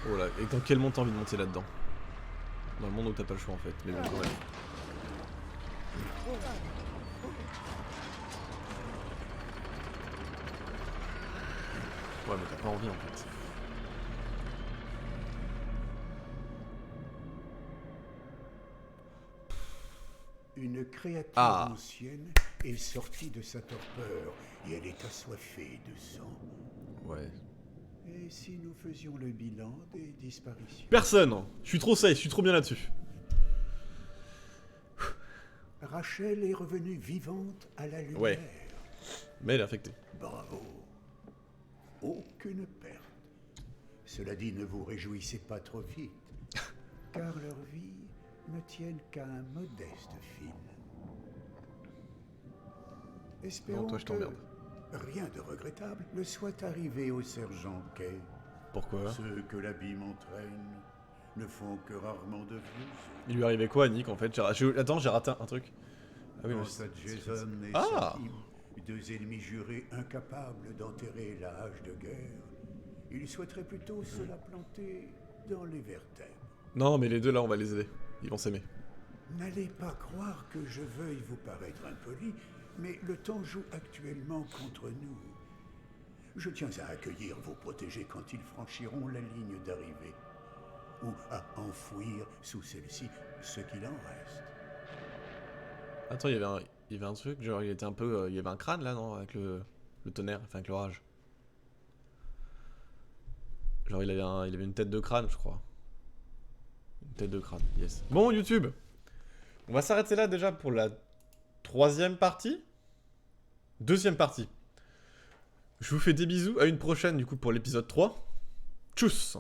Speaker 1: Oh là, et dans quel monde t'as envie de monter là-dedans? Dans le monde où t'as pas le choix en fait, mais bon quand même. Ouais mais t'as pas envie en fait.
Speaker 13: Une créature ancienne est sortie de sa torpeur et elle est assoiffée de sang.
Speaker 1: Ouais.
Speaker 13: Et si nous faisions le bilan des disparitions?
Speaker 1: Personne. Je suis trop safe, je suis trop bien là-dessus.
Speaker 13: Rachel est revenue vivante à la lumière.
Speaker 1: Ouais. Mais elle est infectée.
Speaker 13: Bravo. Aucune perte. Cela dit, ne vous réjouissez pas trop vite, car leurs vies ne tiennent qu'à un modeste fil. Espérons
Speaker 1: non, toi, je t'emmerde.
Speaker 13: Rien de regrettable ne soit arrivé au sergent Kay.
Speaker 1: Pourquoi?
Speaker 13: Ceux que l'abîme entraîne ne font que rarement de vieux.
Speaker 1: Il lui arrivait quoi à Nick en fait? Attends, j'ai raté un truc. Ah oui,
Speaker 13: Quant à Jason et Sakim, deux ennemis jurés incapables d'enterrer la hache de guerre, ils souhaiteraient plutôt se la planter dans les vertèbres.
Speaker 1: Non, mais les deux là, on va les aider. Ils vont s'aimer.
Speaker 13: N'allez pas croire que je veuille vous paraître impoli, mais le temps joue actuellement contre nous. Je tiens à accueillir vos protégés quand ils franchiront la ligne d'arrivée, ou à enfouir sous celle-ci ce qu'il en reste.
Speaker 1: Attends, il y avait un truc, genre il était un peu... il y avait un crâne là, non? Avec le tonnerre, enfin avec l'orage. Genre il avait une tête de crâne, je crois. Une tête de crâne, yes. Bon, YouTube, on va s'arrêter là déjà pour la troisième partie. Deuxième partie. Je vous fais des bisous, à une prochaine du coup pour l'épisode 3. Tchuss!